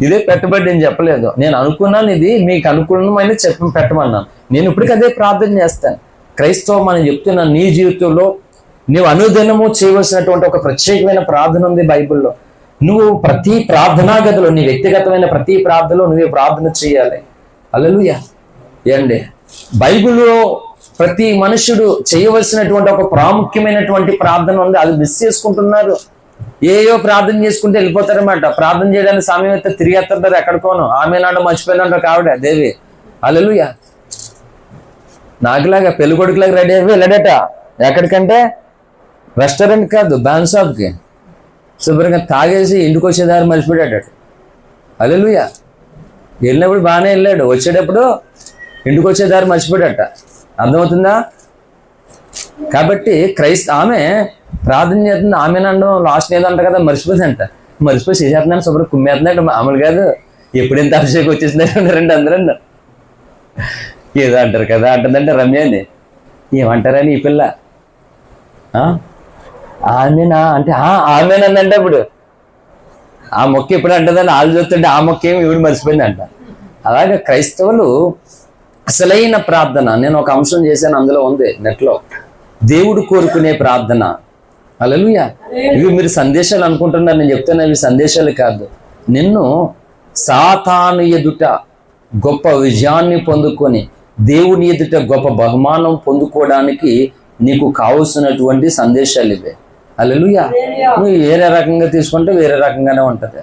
ఇదే పెట్టబడి నేను చెప్పలేదు, నేను అనుకున్నాను ఇది మీకు అనుకూలమైన పెట్టమన్నాను. నేను ఇప్పటికీ అదే ప్రార్థన చేస్తాను. క్రైస్తవం అని చెప్తున్నాను, నీ జీవితంలో నువ్వు అనుదినము చేయవలసినటువంటి ఒక ప్రత్యేకమైన ప్రార్థన ఉంది బైబిల్లో. నువ్వు ప్రతి ప్రార్థనా గదిలో, నీ వ్యక్తిగతమైన ప్రతి ప్రార్థనలో నువ్వు ప్రార్థన చేయాలి. హల్లెలూయా. ఏండి బైబిల్లో ప్రతి మనుషుడు చేయవలసినటువంటి ఒక ప్రాముఖ్యమైనటువంటి ప్రార్థన ఉంది, అది మిస్ చేసుకుంటున్నారు. ఏయో ప్రార్థన చేసుకుంటే వెళ్ళిపోతారన్నమాట. ప్రార్థన చేయడానికి సమయం అయితే తిరిగేస్తారు ఎక్కడికోను. ఆమె నాడు మర్చిపోయినంటారు కావిడ దేవి. హల్లెలూయా. నాకులాగా పెళ్లి కొడుకులాగా రెడీ అయిపోయి వెళ్ళాడట. ఎక్కడికంటే రెస్టారెంట్ కాదు, బ్యాన్ షాప్కి. శుభ్రంగా తాగేసి ఇంటికి వచ్చేదారి మర్చిపోయాడు. హల్లెలూయా. వెళ్ళినప్పుడు బాగానే వెళ్ళాడు, వచ్చేటప్పుడు ఇంటికి వచ్చేదారి మర్చిపోయాడట. అర్థమవుతుందా? కాబట్టి ఆమె ప్రార్థన చేస్తుంది, ఆమె నన్ను లాస్ట్ ఏదంట కదా మర్చిపోతుందంట. మర్చిపోయి చేసేస్తున్నాను, శుభ్రం కుమ్మేస్తుందంట. మామూలు కాదు, ఎప్పుడు ఎంత అభిషేకం వచ్చేసిందండి అందరూ ఏదో అంటారు కదా అంటుందంటే రమ్యని. ఏమంటారని ఈ పిల్ల ఆమెనా అంటే ఆమెనందంటే అప్పుడు ఆ మొక్క ఎప్పుడు అంటుందని వాళ్ళు చూస్తుంటే ఆ మొక్క ఏమి ఇవిడు మర్చిపోయిందంట. అలాగే క్రైస్తవులు అసలైన ప్రార్థన, నేను ఒక అంశం చేశాను, అందులో ఉంది నెట్లో, దేవుడు కోరుకునే ప్రార్థన. హల్లెలూయా. ఇవి మీరు సందేశాలు అనుకుంటున్నారు, నేను చెప్తున్నా ఇవి సందేశాలు కాదు. నిన్ను సాతాను ఎదుట గొప్ప విజయాన్ని పొందుకొని దేవుని ఎదుట గొప్ప బహుమానం పొందుకోవడానికి నీకు కావలసినటువంటి సందేశాలు ఇవే. హల్లెలూయా. నువ్వు వేరే రకంగా తీసుకుంటే వేరే రకంగానే ఉంటుంది.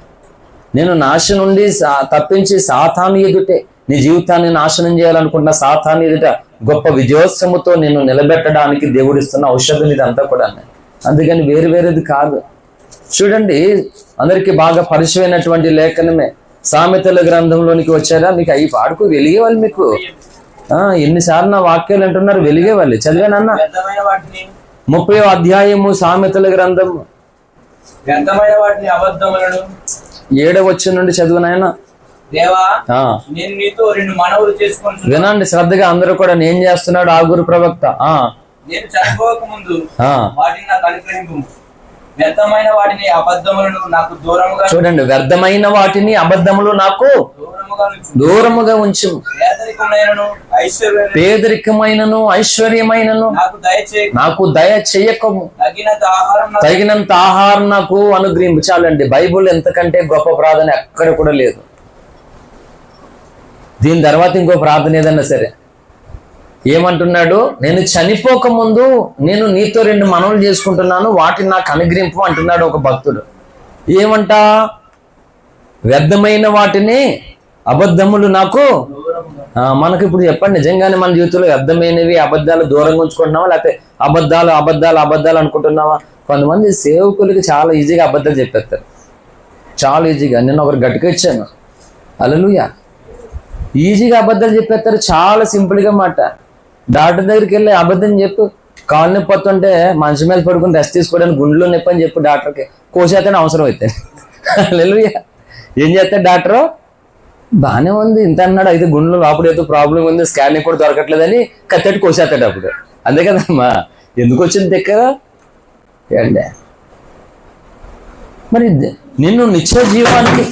నేను నాశనం నుండి తప్పించి సాతాను ఎదుటే నీ జీవితాన్ని నాశనం చేయాలనుకుంటున్న సాతాను ఎదుట గొప్ప విజయోత్సవముతో నిన్ను నిలబెట్టడానికి దేవుడిస్తున్న ఔషధం ఇదంతా కూడా. అందుకని వేరు వేరేది కాదు. చూడండి, అందరికీ బాగా పరిచయమైనటువంటి లేఖనమే సామెతల గ్రంథంలోనికి వచ్చారా? మీకు అవి పాడుకు వెలిగేవాళ్ళు. మీకు ఎన్నిసార్లు నా వాక్యాలు అంటున్నారు, వెలిగేవాళ్ళు. చదివానన్నా 30వ అధ్యాయము సామెతల గ్రంథము 7వ వచనం నుండి చదువునాయన. వినండి శ్రద్ధగా అందరూ కూడా. నేను చేస్తున్నాడు ఆగురు ప్రవక్త. నేను చనిపోక ముందు వాటిని నాకు అనుగ్రహింపు. వ్యర్థమైన వాటిని అబద్ధములను నాకు దూరముగా. చూడండి, వ్యర్థమైన వాటిని అబద్ధములు నాకు దూరముగా ఉంచు. పేదరికమైనను ఐశ్వర్యమైనను నాకు దయ చేయకము. తగినంత ఆహారం నాకు అనుగ్రహింపు. చాలండి, బైబుల్ ఎంతకంటే గొప్ప ప్రార్థన ఎక్కడ కూడా లేదు. దీని తర్వాత ఇంకో ప్రార్థన ఏదన్నా సరే ఏమంటున్నాడు? నేను చనిపోక ముందు నేను నీతో 2 మనవులు చేసుకుంటున్నాను, వాటిని నాకు అనుగ్రహింపు అంటున్నాడు ఒక భక్తుడు. ఏమంట? వ్యర్థమైన వాటిని అబద్ధములు నాకు. మనకు ఇప్పుడు చెప్పండి, నిజంగానే మన జీవితంలో వ్యర్థమైనవి అబద్ధాలు దూరంగా ఉంచుకుంటున్నావా, లేకపోతే అబద్ధాలు అబద్ధాలు అబద్ధాలు అనుకుంటున్నావా? కొంతమంది సేవకులకి చాలా ఈజీగా అబద్ధాలు చెప్పేస్తారు, చాలా ఈజీగా. నేను ఒకరు గట్టిగా ఇచ్చాను. హల్లెలూయా. ఈజీగా అబద్ధాలు చెప్పేస్తారు, చాలా సింపుల్గా మాట. డాక్టర్ దగ్గరికి వెళ్ళి అబద్ధం చెప్పు, కాళ్ళు నొప్పి వస్తుంటే మంచం మీద పడుకుని రెస్ట్ తీసుకోవడానికి గుండెలో నొప్పి అని చెప్పు డాక్టర్కి. కోసేతనే అవసరం అయితే. హల్లెలూయా. ఏం చేస్తాడు డాక్టరు? బాగానే ఉంది ఇంత అన్నాడు, అయితే గుండెలో లోపల ఏదో ప్రాబ్లం ఉంది, స్కానింగ్ కూడా దొరకట్లేదని కత్తెట్టి కోసేస్తాడు అప్పుడు. అంతే కదమ్మా. ఎందుకు వచ్చింది దగ్గర అండి? మరి నిన్ను నిత్య జీవానికి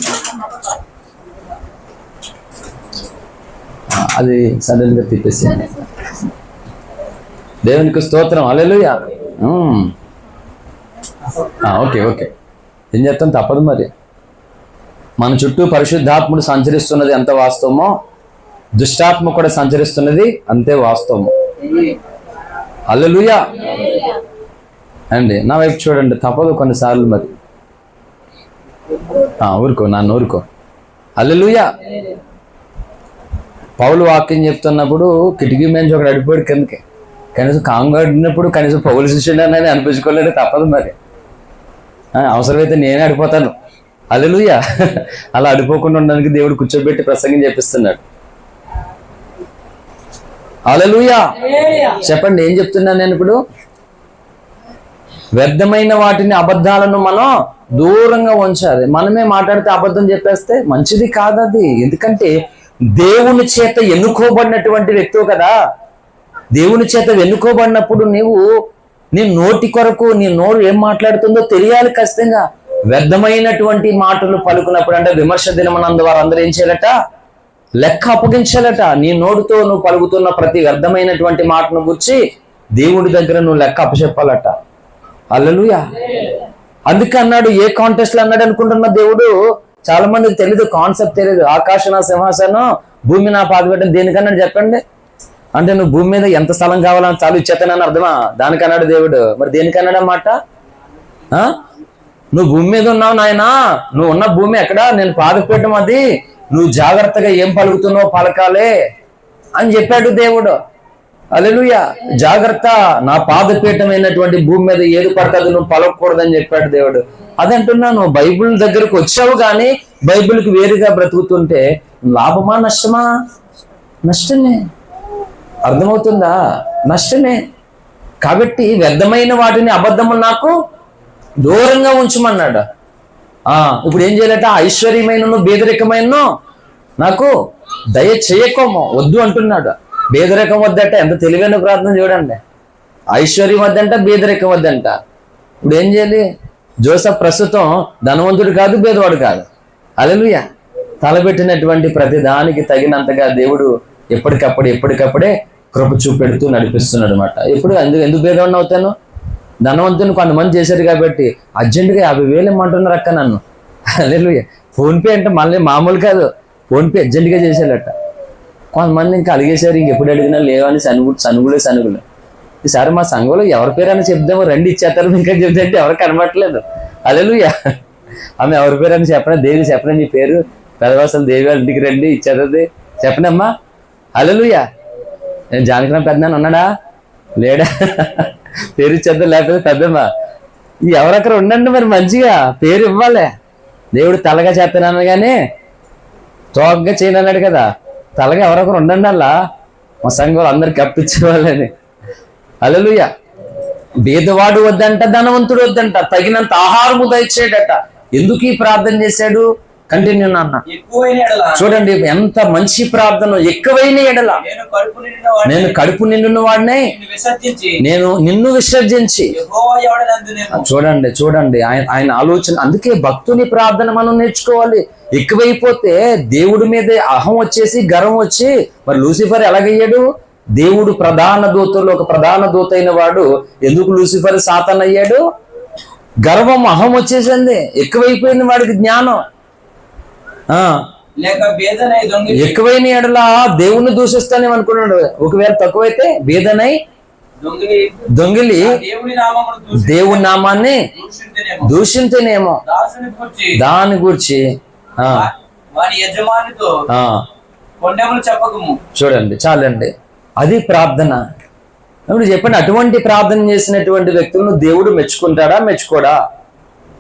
అది సడన్ గా తిప్పేసింది. దేవునికి స్తోత్రం. హల్లెలూయా. ఓకే ఓకే, ఏం చేస్తాం, తప్పదు మరి. మన చుట్టూ పరిశుద్ధాత్ముడు సంచరిస్తున్నది ఎంత వాస్తవమో, దుష్టాత్మ కూడా సంచరిస్తున్నది అంతే వాస్తవము. హల్లెలూయా అండి. నా వైపు చూడండి, తప్పదు కొన్నిసార్లు మరి. ఊరుకో నాన్న, ఊరుకో. హల్లెలూయా. పౌలు వాక్యం చెప్తున్నప్పుడు కిటికీ మీద ఒకడు అడిపోయాడు కిందకి. కనీసం కాంగాడినప్పుడు కనీసం పౌలు శిష్యుడు అనేది అనిపించుకోలేడు, తప్పదు మరి. అవసరమైతే నేనే అడిపోతాను. హల్లెలూయా. అలా అడిపోకుండా ఉండడానికి దేవుడు కూర్చోబెట్టి ప్రసంగం చెప్పిస్తున్నాడు. హల్లెలూయా. చెప్పండి, ఏం చెప్తున్నాను నేను ఇప్పుడు? వ్యర్థమైన వాటిని అబద్ధాలను మనం దూరంగా ఉంచాలి. మనమే మాట్లాడితే అబద్ధం చెప్పేస్తే మంచిది కాదు అది. ఎందుకంటే దేవుని చేత ఎన్నుకోబడినటువంటి వ్యక్తువు కదా. దేవుని చేత ఎన్నుకోబడినప్పుడు నీవు నీ నోటి కొరకు నీ నోరు ఏం మాట్లాడుతుందో తెలియాలి ఖచ్చితంగా. వ్యర్థమైనటువంటి మాటలు పలుకున్నప్పుడు అంటే విమర్శ దినమనందు వారందరూ ఏం చేయాలట? లెక్క అప్పగించాలట. నీ నోటితో నువ్వు పలుకుతున్న ప్రతి వ్యర్థమైనటువంటి మాటను గురించి దేవుడి దగ్గర నువ్వు లెక్క అప్పచెప్పాలట. హల్లెలూయా. అందుకే అన్నాడు, ఏ కాంటెస్ట్ లో అన్నాడు అనుకుంటున్న దేవుడు? చాలా మందికి తెలియదు, కాన్సెప్ట్ తెలియదు. ఆకాశ నా సింహాసనం, భూమి నా పాదపీఠం. దేనికన్నాడు చెప్పండి? అంటే నువ్వు భూమి మీద ఎంత స్థలం కావాలని చాలు ఇచ్చేస్తానని అర్థమా? దానికన్నాడు దేవుడు. మరి దేనికన్నాడు అన్నమాట? నువ్వు భూమి మీద ఉన్నావు నాయనా, నువ్వు ఉన్న భూమి ఎక్కడ? నేను పాదపీఠం అది, నువ్వు జాగ్రత్తగా ఏం పలుకుతున్నావు పలకాలే అని చెప్పాడు దేవుడు. హల్లెలూయా. జాగ్రత్త, నా పాదపీఠమైనటువంటి భూమి మీద ఏది పడుతుంది నువ్వు పలకూడదని చెప్పాడు దేవుడు. అదంటున్నాను, బైబిల్ దగ్గరకు వచ్చావు కానీ బైబిల్కి వేరుగా బ్రతుకుతుంటే లాభమా నష్టమా? నష్టమే. అర్థమవుతుందా? నష్టమే. కాబట్టి వ్యర్థమైన వాటిని, అబద్ధములు నాకు దూరంగా ఉంచమన్నాడు. ఇప్పుడు ఏం చేయాలట? ఐశ్వర్యమైన బేదరికమైన నాకు దయ చేయకోమో వద్దు అంటున్నాడు. బేదరికం వద్దంట. ఎంత తెలివైన ప్రార్థన చూడండి. ఐశ్వర్యం వద్దంట, బేదరికం వద్దంట. ఇప్పుడు ఏం చేయాలి? జోసెఫ్ ప్రస్తుతం ధనవంతుడు కాదు, బేదవాడు కాదు. హల్లెలూయా. తలపెట్టినటువంటి ప్రతి దానికి తగినంతగా దేవుడు ఎప్పటికప్పుడే కృప చూపెడుతూ నడిపిస్తున్నాడు అనమాట. ఎందుకు భేదవాడిని అవుతాను? ధనవంతుని కొంతమంది చేశారు కాబట్టి అర్జెంటుగా 50,000 ఇమ్మంటున్నారు అక్క నన్ను. హల్లెలూయా. ఫోన్పే అంటే మళ్ళీ మామూలు కాదు, ఫోన్పే అర్జెంటుగా చేసేటట్ట. కొంతమంది ఇంకా అలిగేశారు, ఇంకెప్పుడు అడిగినా లేవని సనుగులే. ఈసారి మా సంఘంలో ఎవరి పేరైనా చెప్దాము రండి ఇచ్చేస్తారు, ఇంకా చెప్తే ఎవరు కనబట్టలేదు. హల్లెలూయా. ఆమె ఎవరి పేరైనా చెప్పనా? దేవి చెప్పనా నీ పేరు? పెదవాసలు దేవి వాళ్ళ ఇంటికి రండి ఇచ్చేస్తుంది చెప్పనమ్మా. హల్లెలూయా. నేను జానకిరామ్ పెద్దనాన్న ఉన్నాడా లేడా? పేరు ఇచ్చేద్దాం, లేకపోతే పెద్దమ్మా ఎవరక్కడ ఉండండి మరి, మంచిగా పేరు ఇవ్వాలి. దేవుడు తలగా చేస్తున్నాను కానీ తోకగా చేయనన్నాడు కదా. తలగా ఎవరొకరు ఉండండి అలా, మా సంఘంలో అందరికి అప్పించేవాళ్ళని. హల్లెలూయా. బీదవాడు వద్దంట, ధనవంతుడు వద్దంట, తగినంత ఆహారము దయచేయడట. ఎందుకు ఈ ప్రార్థన చేశాడు? కంటిన్యూ నాన్న. చూడండి ఎంత మంచి ప్రార్థన. ఎక్కువైన ఎడల నేను కడుపు నిండిన వాడినే నేను నిన్ను విసర్జించి. చూడండి ఆయన ఆలోచన. అందుకే భక్తుని ప్రార్థన మనం నేర్చుకోవాలి. ఎక్కువైపోతే దేవుడి మీద అహం వచ్చేసి గర్వం వచ్చి, మరి లూసిఫర్ ఎలాగయ్యాడు? దేవుడు ప్రధాన దూతల్లో ఒక ప్రధాన దూత అయిన వాడు ఎందుకు లూసిఫర్ సాతాన్ అయ్యాడు? గర్వం, అహం వచ్చేసింది. ఎక్కువైపోయింది వాడికి జ్ఞానం. ఎక్కువైన ఎడలా దేవుణ్ణి దూషిస్తానేమనుకున్నాడు. ఒకవేళ తక్కువైతే బేదనై దొంగిలి దేవుని నామాన్ని దూషించేనేమో దాని గురించి చూడండి. చాలండి, అది ప్రార్థన. ఇప్పుడు చెప్పండి, అటువంటి ప్రార్థన చేసినటువంటి వ్యక్తులను దేవుడు మెచ్చుకుంటాడా మెచ్చుకోడా?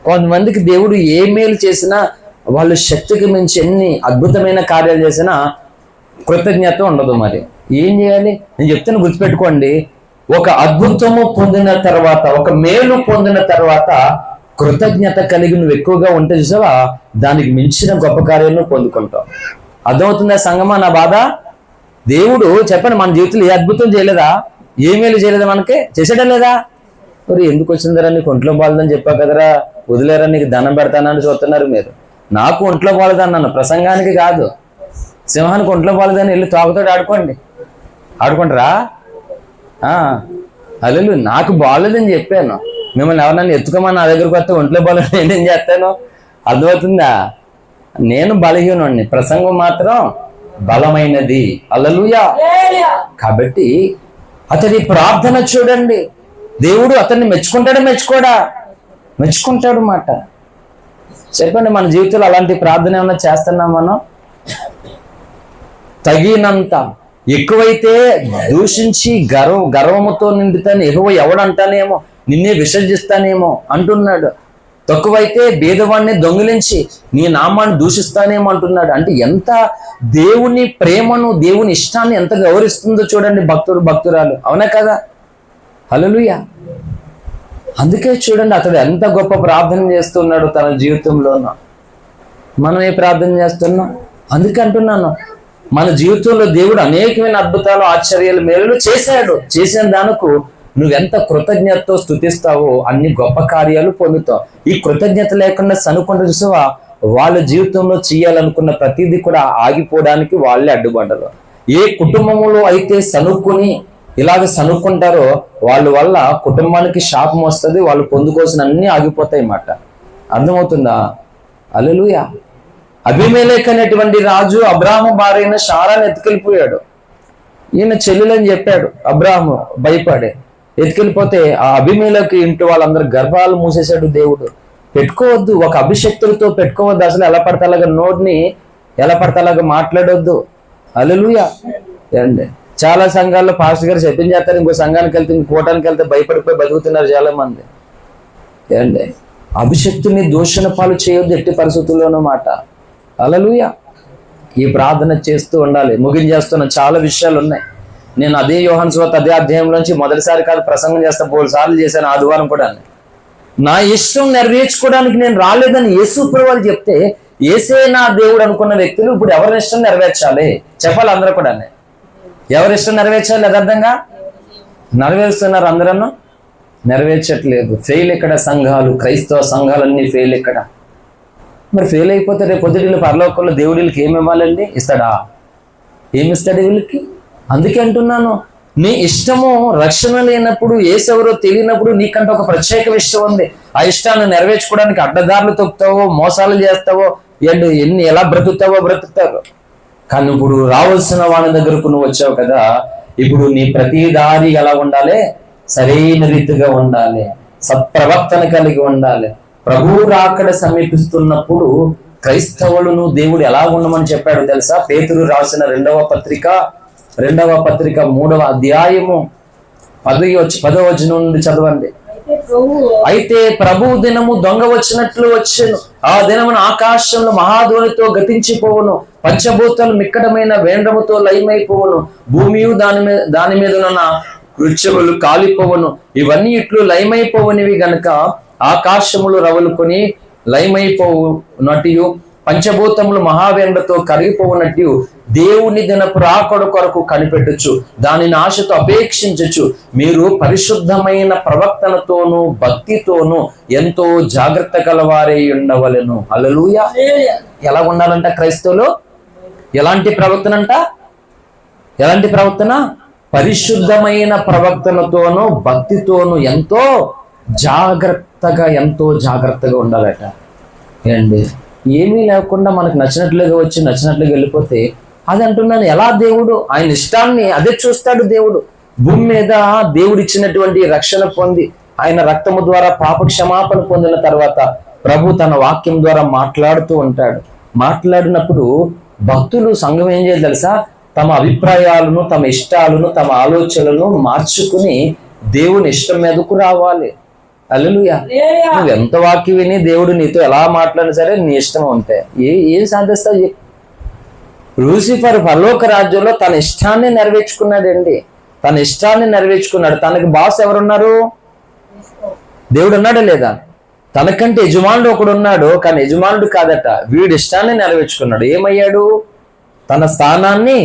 కొంతమందికి దేవుడు ఏ మేలు చేసినా, వాళ్ళు శక్తికి మించి ఎన్ని అద్భుతమైన కార్యాలు చేసినా కృతజ్ఞత ఉండదు. మరి ఏం చేయాలి? నేను చెప్తాను, గుర్తుపెట్టుకోండి. ఒక అద్భుతము పొందిన తర్వాత, ఒక మేలు పొందిన తర్వాత కృతజ్ఞత కలిగి నువ్వు ఎక్కువగా ఉంటే చూసావా, దానికి మించిన గొప్ప కార్యాలను పొందుకుంటావు. అర్థమవుతుందా సంగమా నా బాధ? దేవుడు చెప్పండి, మన జీవితంలో ఏ అద్భుతం చేయలేదా? ఏ మేలు చేయలేదా? మనకి చేసేయడం లేదా? మరి ఎందుకు వచ్చిందరా? నీకు ఒంట్లో బాధదని చెప్పా కదరా, వదిలేరా, నీకు దండం పెడతానని చూస్తున్నారు మీరు. నాకు ఒంట్లో బాధదన్నాను, ప్రసంగానికి కాదు. సింహానికి ఒంట్లో బాధదని వెళ్ళి తోకతోటి ఆడుకుంటారా? అల్లు నాకు బాగలేదని చెప్పాను. మిమ్మల్ని ఎవరన్నా ఎత్తుకోమని నా దగ్గరకు వస్తే ఒంట్లో బాగలేదు నేనేం చేస్తాను? అర్థమవుతుందా? నేను బలహీనుడిని, ప్రసంగం మాత్రం బలమైనది. హల్లెలూయా. కాబట్టి అతని ప్రార్థన చూడండి, దేవుడు అతన్ని మెచ్చుకుంటాడా మెచ్చుకోడా? మెచ్చుకుంటాడు మాట. చెప్పండి, మన జీవితంలో అలాంటి ప్రార్థన ఏమన్నా చేస్తున్నాం మనం? తగినంత. ఎక్కువైతే దూషించి గర్వముతో నిండుతాను, ఎవడంటానేమో, నిన్నే విసర్జిస్తానేమో అంటున్నాడు. తక్కువైతే భేదవాడిని దొంగిలించి నీ నామాన్ని దూషిస్తానేమో అంటున్నాడు. అంటే ఎంత దేవుని ప్రేమను, దేవుని ఇష్టాన్ని ఎంత గౌరవిస్తుందో చూడండి భక్తురాలు. అవునా కదా? హల్లెలూయా. అందుకే చూడండి, అతడు ఎంత గొప్ప ప్రార్థన చేస్తున్నాడు తన జీవితంలోనూ. మనం ఏ ప్రార్థన చేస్తున్నాం? అందుకే అంటున్నాను, మన జీవితంలో దేవుడు అనేకమైన అద్భుతాలు, ఆశ్చర్యాలు, మేలులు చేశాడు. చేసిన దానికి నువ్వెంత కృతజ్ఞతతో స్తుతిస్తావో అన్ని గొప్ప కార్యాలు పొందుతావు. ఈ కృతజ్ఞత లేకుండా సనుకుంటూ చూసావా, వాళ్ళ జీవితంలో చేయాలనుకున్న ప్రతిదీ కూడా ఆగిపోవడానికి వాళ్ళే అడ్డుపడ్డారు. ఏ కుటుంబంలో అయితే సనుక్కుని ఇలాగ సనుక్కుంటారో వాళ్ళ వల్ల కుటుంబానికి శాపం వస్తుంది, వాళ్ళు పొందుకోవాల్సిన అన్ని ఆగిపోతాయి మాట. అర్థమవుతుందా? హల్లెలూయా. అబీమెలెకు అనేటువంటి రాజు అబ్రాహాము భార్య అయిన శారాను ఎత్తుకెళ్ళిపోయాడు. ఈయన చెల్లెలని చెప్పాడు. అబ్రాహాము భయపడే ఎత్తుకెళ్ళిపోతే ఆ అబీమెలెకు ఇంటి వాళ్ళందరూ గర్భాలు మూసేశాడు దేవుడు. పెట్టుకోవద్దు, ఒక అభిషక్తులతో పెట్టుకోవద్దు. అసలు ఎలా పడితే అలాగా నోటిని ఎలా పడితే అలాగా మాట్లాడొద్దు. హల్లెలూయా. ఏండి చాలా సంఘాల్లో పాస్టర్ గారు చెప్పించేస్తారు, ఇంకో సంఘానికి వెళ్తే ఇంకో కూటానికి వెళ్తే భయపడిపోయి బతుకుతున్నారు చాలా మంది. ఏండి అభిషక్తుని దూషణ పాలు చేయొద్దు ఎట్టి పరిస్థితుల్లోనూ మాట. హల్లెలూయా. ఈ ప్రార్థన చేస్తూ ఉండాలి. ముగించేస్తున్న చాలా విషయాలు ఉన్నాయి. నేను అదే యోహాను సువార్త అదే అధ్యాయంలోంచి మొదటిసారి కాదు ప్రసంగం చేస్తా, 3 సార్లు చేశాను ఆదివారం కూడా. నా ఇష్టం నెరవేర్చుకోవడానికి నేను రాలేదని యేసు ప్రభువు చెప్తే, యేసే నా దేవుడు అనుకున్న వ్యక్తులు ఇప్పుడు ఎవరి ఇష్టం నెరవేర్చాలి చెప్పాలి. అందరూ కూడా ఎవరి ఇష్టం నెరవేర్చాలి యథార్థంగా నెరవేరుస్తున్నారు. అందరూ నెరవేర్చట్లేదు. ఫెయిల్ ఇక్కడ సంఘాలు, క్రైస్తవ సంఘాలన్నీ ఫెయిల్ ఇక్కడ. మరి ఫెయిల్ అయిపోతే రేపు పొద్దుటిల్లు పరలోకంలో దేవుడు వీళ్ళకి ఏమి ఇవ్వాలండి? ఇస్తాడా? ఏమిస్తాడు వీళ్ళకి? అందుకే అంటున్నాను, నీ ఇష్టము రక్షణ లేనప్పుడు, ఏసెవరో తెలియనప్పుడు నీకంటే ఒక ప్రత్యేక ఇష్టం ఉంది. ఆ ఇష్టాన్ని నెరవేర్చుకోవడానికి అడ్డదారులు తొక్కుతావో, మోసాలు చేస్తావో, ఎలా బ్రతుకుతావో. కానీ ఇప్పుడు రావాల్సిన వాడి దగ్గరకు నువ్వు వచ్చావు కదా, ఇప్పుడు నీ ప్రతి దారి ఎలా ఉండాలి? సరైన రీతిగా ఉండాలి, సత్ప్రవర్తన కలిగి ఉండాలి. ప్రభువు రాకడ సమీపిస్తున్నప్పుడు క్రైస్తవులను దేవుడు ఎలా ఉండమని చెప్పాడు తెలుసా? పేతురు రాసిన 2వ పత్రిక 3వ అధ్యాయము 10వ వచనం నుండి చదవండి. అయితే ప్రభు దినము దొంగ వచ్చినట్లు వచ్చెను. ఆ దినమున ఆకాశంలో మహాధ్వనితో గతించిపోవును, పంచభూతాలు మిక్కటమైన వేండ్రముతో లయమైపోవును, భూమియు దాని మీద ఉన్న వృక్షములు కాలిపోవును. ఇవన్నీ ఇట్లు లయమైపోవనివి గనక ఆకాశములు రవలుకొని లయమైపోవునట్టు, పంచభూతములు మహావేండ్రతో కరిగిపోవునట్టు దేవుని దినపు రాకడ కొరకు కనిపెట్టచ్చు, దానిని ఆశతో అపేక్షించచ్చు. మీరు పరిశుద్ధమైన ప్రవర్తనతోనూ భక్తితోనూ ఎంతో జాగ్రత్త కలవారై ఉండవలెను. హల్లెలూయా. ఎలా ఉండాలంట క్రైస్తవులు? ఎలాంటి ప్రవర్తన అంట? ఎలాంటి ప్రవర్తన? పరిశుద్ధమైన ప్రవర్తనతోనూ భక్తితోనూ ఎంతో జాగ్రత్తగా ఉండాలట. ఏండి ఏమీ లేకుండా మనకు నచ్చినట్లుగా వచ్చి నచ్చినట్లుగా వెళ్ళిపోతే, అది అంటున్నాను, ఎలా దేవుడు ఆయన ఇష్టాన్ని అదే చూస్తాడు. దేవుడు భూమి మీద దేవుడు ఇచ్చినటువంటి రక్షణ పొంది ఆయన రక్తము ద్వారా పాప క్షమాపణ పొందిన తర్వాత ప్రభు తన వాక్యం ద్వారా మాట్లాడుతూ ఉంటాడు. మాట్లాడినప్పుడు భక్తులు సంఘం ఏం చేయాలి తెలుసా? తమ అభిప్రాయాలను, తమ ఇష్టాలను, తమ ఆలోచనలను మార్చుకుని దేవుని ఇష్టం మీదకు రావాలి. హల్లెలూయా. నువ్వు ఎంత వాక్యం విని దేవుడు నీతో ఎలా మాట్లాడినా సరే నీ ఇష్టం ఉంటే ఏం సాధిస్తావు? లూసిఫర్ పరలోక రాజ్యంలో తన ఇష్టాన్ని నెరవేర్చుకున్నాడండి. తన ఇష్టాన్ని నెరవేర్చుకున్నాడు. తనకి బాస్ ఎవరున్నారు? దేవుడు ఉన్నాడా లేదా? తనకంటే యజమానుడు ఒకడు ఉన్నాడు, కానీ యజమానుడు కాదట. వీడి ఇష్టాన్ని నెరవేర్చుకున్నాడు. ఏమయ్యాడు? తన స్థానాన్ని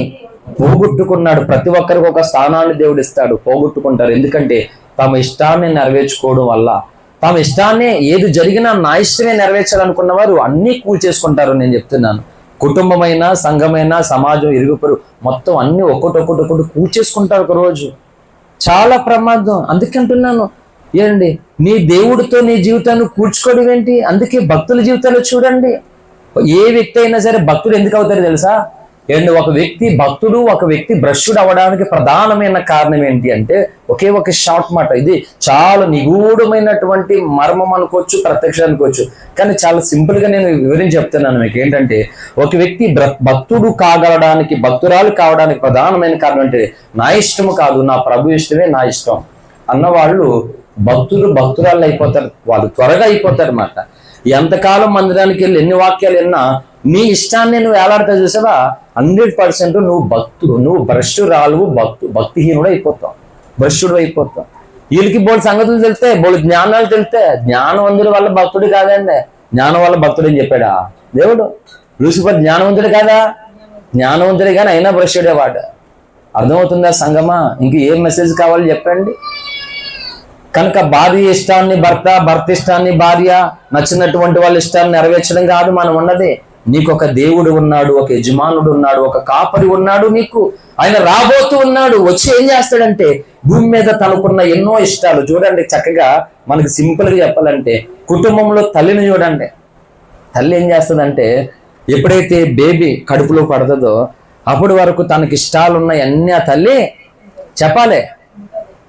పోగొట్టుకున్నాడు. ప్రతి ఒక్కరికి ఒక స్థానాన్ని దేవుడు ఇస్తాడు, పోగొట్టుకుంటారు. ఎందుకంటే తమ ఇష్టాన్ని నెరవేర్చుకోవడం వల్ల, తమ ఇష్టాన్ని ఏది జరిగినా నా ఇష్టమే నెరవేర్చాలనుకున్న వారు అన్నీ కూల్చేసుకుంటారు. నేను చెప్తున్నాను, కుటుంబమైనా, సంఘమైనా, సమాజం, ఇరుగుపరు మొత్తం అన్ని ఒక్కొక్కటి కూల్చేసుకుంటారు ఒక రోజు. చాలా ప్రమాదం. అందుకే అంటున్నాను, ఏంటి నీ దేవుడితో నీ జీవితాన్ని కూర్చుకోవడం ఏంటి? అందుకే భక్తుల జీవితాలు చూడండి. ఏ వ్యక్తి అయినా సరే భక్తుడు ఎందుకు అవుతారు తెలుసా? ఏంటి ఒక వ్యక్తి భక్తుడు, ఒక వ్యక్తి భ్రష్టుడు అవ్వడానికి ప్రధానమైన కారణం ఏంటి అంటే ఒకే ఒక షార్ట్ మాట. ఇది చాలా నిగూఢమైనటువంటి మర్మం అనుకోవచ్చు, ప్రత్యక్షం అనుకోవచ్చు, కానీ చాలా సింపుల్ గా నేను వివరించి చెప్తున్నాను మీకు. ఏంటంటే ఒక వ్యక్తి భక్తుడు కాగలడానికి, భక్తురాలు కావడానికి ప్రధానమైన కారణం అంటే నా ఇష్టము కాదు, నా ప్రభు ఇష్టమే నా ఇష్టం అన్నవాళ్ళు భక్తురాళ్ళు అయిపోతారు. వాళ్ళు త్వరగా అయిపోతారు అన్నమాట. ఎంతకాలం మందిరానికి వెళ్ళి ఎన్ని వాక్యాలు విన్నా నీ ఇష్టాన్ని నువ్వు వేలాడతా చూసావా, 100% నువ్వు భ్రష్టురాలు, భక్తిహీనుడు అయిపోతావు, భ్రష్టుడు అయిపోతావు. వీళ్ళకి బోడు సంగతులు తెలితే, బోడు జ్ఞానాలు తెలితే, జ్ఞానవంతుడి వల్ల భక్తుడు కాదండి, జ్ఞానం వల్ల భక్తుడు అని చెప్పాడా దేవుడు? లూసిఫర్ జ్ఞానవంతుడు కాదా? జ్ఞానవంతుడే కానీ అయినా భ్రష్టుడే వాడు. అర్థమవుతుందా సంగమా? ఇంక ఏం మెసేజ్ కావాలి చెప్పండి? కనుక భార్య ఇష్టాన్ని భర్త, భర్త ఇష్టాన్ని భార్య, నచ్చినటువంటి వాళ్ళ ఇష్టాన్ని నెరవేర్చడం కాదు మనం ఉన్నది. నీకు ఒక దేవుడు ఉన్నాడు, ఒక యజమానుడు ఉన్నాడు, ఒక కాపరి ఉన్నాడు, నీకు ఆయన రాబోతూ ఉన్నాడు. వచ్చి ఏం చేస్తాడంటే భూమి మీద తనకున్న ఎన్నో ఇష్టాలు చూడండి. చక్కగా మనకి సింపుల్ గా చెప్పాలంటే కుటుంబంలో తల్లిని చూడండి. తల్లి ఏం చేస్తుందంటే ఎప్పుడైతే బేబీ కడుపులో పడుతుందో అప్పటి వరకు తనకి ఇష్టాలు ఉన్నాయి అన్నీ ఆ తల్లి చెప్పాలి.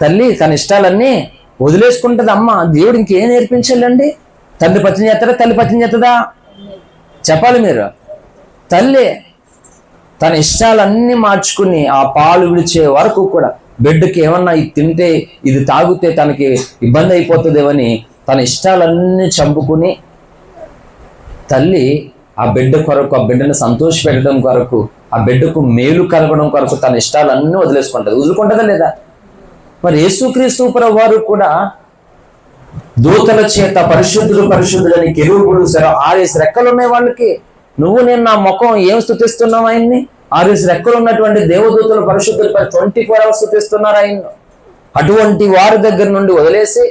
తల్లి తన ఇష్టాలన్నీ వదిలేసుకుంటది. అమ్మ దేవుడు ఇంకేం నేర్పించాలండి? తండ్రి పత్ని చేస్తారా, తల్లి పత్ని చేస్తుందా? చెప్పాలి మీరు. తల్లి తన ఇష్టాలన్నీ మార్చుకుని ఆ పాలు విడిచే వరకు కూడా బిడ్డకి ఏమన్నా ఇది తింటే ఇది తాగితే తనకి ఇబ్బంది అయిపోతుందేమని తన ఇష్టాలన్నీ చంపుకుని తల్లి ఆ బిడ్డ కొరకు, ఆ బిడ్డను సంతోష పెట్టడం కొరకు, ఆ బిడ్డకు మేలు కలగడం కొరకు తన ఇష్టాలన్నీ వదిలేసుకుంటుంది. వదులుకుంటుందా లేదా? మరి యేసుక్రీస్తు ప్రభువు వారు కూడా దూతల చేత పరిశుద్ధుడు పరిశుద్ధుడని కెరూబులు 6 రెక్కలు ఉన్నాయి వాళ్ళకి. నువ్వు నేను నా ముఖం ఏం స్తుతిస్తున్నావు ఆయన్ని? 6 రెక్కలు ఉన్నటువంటి దేవదూతలు పరిశుద్ధులు 24 hours స్తుతిస్తున్నారు ఆయన్ను. అటువంటి వారి దగ్గర నుండి వదిలేసి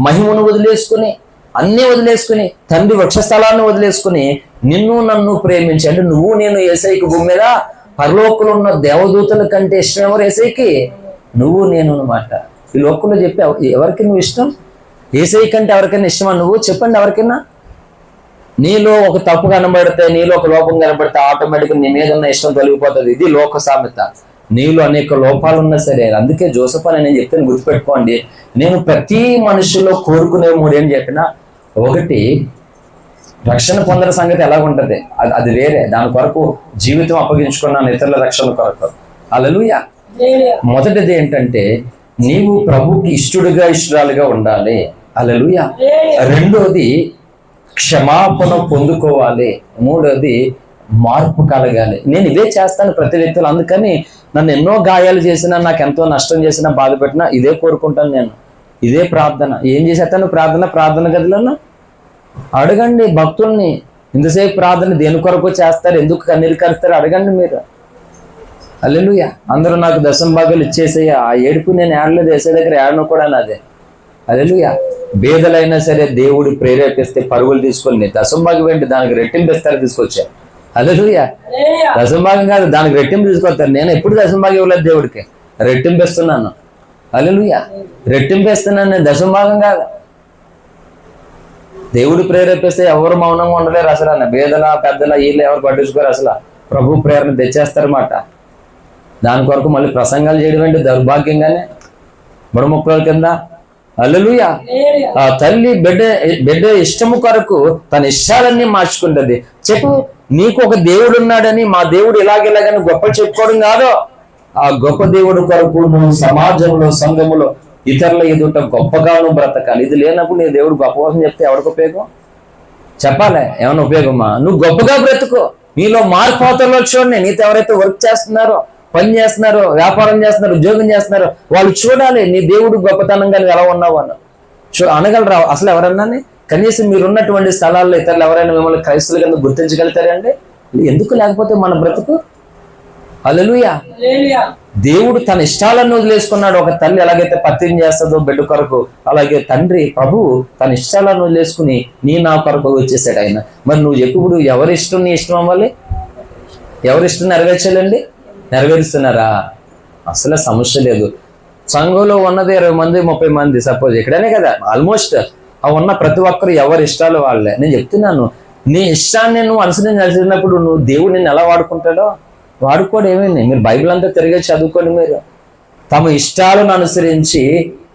మహిమను వదిలేసుకుని అన్నీ వదిలేసుకుని తండ్రి వక్షస్థలాన్ని వదిలేసుకుని నిన్ను నన్ను ప్రేమించి, అంటే నువ్వు నేను యేసయ్యకి భూమి మీద పరలోకంలో ఉన్న దేవదూతల కంటే ఇష్టం ఎవరు యేసయ్యకి? నువ్వు నేను అన్నమాట. ఈ లోకంలో చెప్పి ఎవరికి నువ్వు ఇష్టం? యేసయ్య కంటే ఎవరికైనా ఇష్టమా? నువ్వు చెప్పండి ఎవరికైనా. నీలో ఒక తప్పు కనబడితే, నీలో ఒక లోపం కనబడితే ఆటోమేటిక్గా నీ మీద ఉన్న ఇష్టం తొలగిపోతుంది. ఇది లోక సామెత. నీలో అనేక లోపాలు ఉన్నా సరే, అందుకే జోసెఫ్ అని నేను చెప్తాను, గుర్తుపెట్టుకోండి. నేను ప్రతి మనిషిలో కోరుకునే 3 ఏం చెప్పినా, ఒకటి రక్షణ పొందిన సంగతి ఎలా ఉంటది అది వేరే, దాని కొరకు జీవితం అప్పగించుకున్నాను ఇతరుల రక్షణ కొరకు. హల్లెలూయా. మొదటిది ఏంటంటే నీవు ప్రభుకి ఇష్టడుగా ఇష్టరాలుగా ఉండాలి. హల్లెలూయా. రెండోది క్షమాపణ పొందుకోవాలి. మూడోది మార్పు కలగాలి. నేను ఇదే చేస్తాను ప్రతి వ్యక్తులు. అందుకని నన్ను ఎన్నో గాయాలు చేసినా, నాకు ఎంతో నష్టం చేసినా, బాధ పెట్టినా ఇదే కోరుకుంటాను నేను. ఇదే ప్రార్థన. ఏం చేసేస్తాను? ప్రార్థన గదిలో అడగండి భక్తుల్ని. ఇంతసేపు ప్రార్థన దేని కొరకు చేస్తారు, ఎందుకు కన్నీరు కరుస్తారు అడగండి మీరు. హల్లెలూయా. అందరూ నాకు దశంభాగాలు ఇచ్చేసేయ, ఆ ఏడుపు నేను ఏడలేదు, వేసే దగ్గర ఏడను కూడా నాదే. హల్లెలూయా. బేదలైనా సరే దేవుడు ప్రేరేపిస్తే పరుగులు తీసుకొని దశంభాగం ఏంటి, దానికి రెట్టింపు ఇస్తారు తీసుకొచ్చారు. హల్లెలూయా. దశంభాగం కాదు, దానికి రెట్టింపు తీసుకొస్తారు. నేను ఎప్పుడు దశంభాగం ఇవ్వలేదు దేవుడికి, రెట్టింపు ఇస్తున్నాను. హల్లెలూయా. రెట్టింపు ఇస్తున్నాను నేను, దశంభాగం కాదు. దేవుడు ప్రేరేపిస్తే ఎవరు మౌనంగా ఉండలేరు అసలు. అన్న బేదల పెద్దల వీళ్ళు ఎవరు పట్టించుకోరు అసలు. ప్రభు ప్రేరణ తెచ్చేస్తారన్నమాట. దాని కొరకు మళ్ళీ ప్రసంగాలు చేయడం ఏంటి దౌర్భాగ్యంగానే బుడముక్కల కింద. హల్లెలూయా. ఆ తల్లి బిడ్డ ఇష్టము కొరకు తన ఇష్టాలన్నీ మార్చుకుంటది. చెప్పు, నీకు ఒక దేవుడు ఉన్నాడని, మా దేవుడు ఇలాగని గొప్ప చెప్పుకోవడం కాదు. ఆ గొప్ప దేవుడు కొరకు నువ్వు సమాజంలో, సంఘములో ఇతరుల ఎదుట గొప్పగాను బ్రతకాలి. ఇది లేనప్పుడు నీ దేవుడు గొప్ప కోసం చెప్తే ఎవరికి ఉపయోగం? చెప్పాలి, ఏమైనా ఉపయోగమా? నువ్వు గొప్పగా బ్రతుకో. నీలో మార్పులో చూడండి. నీతో ఎవరైతే వర్క్ చేస్తున్నారో, పని చేస్తున్నారు, వ్యాపారం చేస్తున్నారు, ఉద్యోగం చేస్తున్నారు, వాళ్ళు చూడాలి నీ దేవుడు గొప్పతనంగా ఎలా ఉన్నావు అన్న అనగలరా అసలు ఎవరన్నా? కనీసం మీరున్నటువంటి స్థలాల్లో ఇతరులు ఎవరైనా మిమ్మల్ని క్రైస్తవుల కింద గుర్తించగలుగుతారండి? ఎందుకు లేకపోతే మన బ్రతుకు? హల్లెలూయా. దేవుడు తన ఇష్టాలను వదిలేసుకున్నాడు. ఒక తల్లి ఎలాగైతే పత్యం చేస్తుందో బిడ్డ కొరకు, అలాగే తండ్రి ప్రభువు తన ఇష్టాలను వదిలేసుకుని నీ నా కొరకు వచ్చేసాడు ఆయన. మరి నువ్వు ఎప్పుడు ఎవరి ఇష్టం నీ ఇష్టం అవ్వాలి? ఎవరి ఇష్టం నెరవేర్చాలండి? నెరవేరుస్తున్నారా? అసలు సమస్య లేదు. సంఘంలో ఉన్నది 20 మంది 30 మంది సపోజ్, ఇక్కడనే కదా ఆల్మోస్ట్ ఆ ఉన్న ప్రతి ఒక్కరు ఎవరి ఇష్టాలు వాళ్ళే. నేను చెప్తున్నాను, నీ ఇష్టాన్ని నువ్వు అనుసరించినప్పుడు నువ్వు దేవుడు నిన్ను ఎలా వాడుకుంటాడో వాడుకోవడం ఏమైంది? మీరు బైబిల్ అంతా తిరిగి చదువుకోండి. మీరు తమ ఇష్టాలను అనుసరించి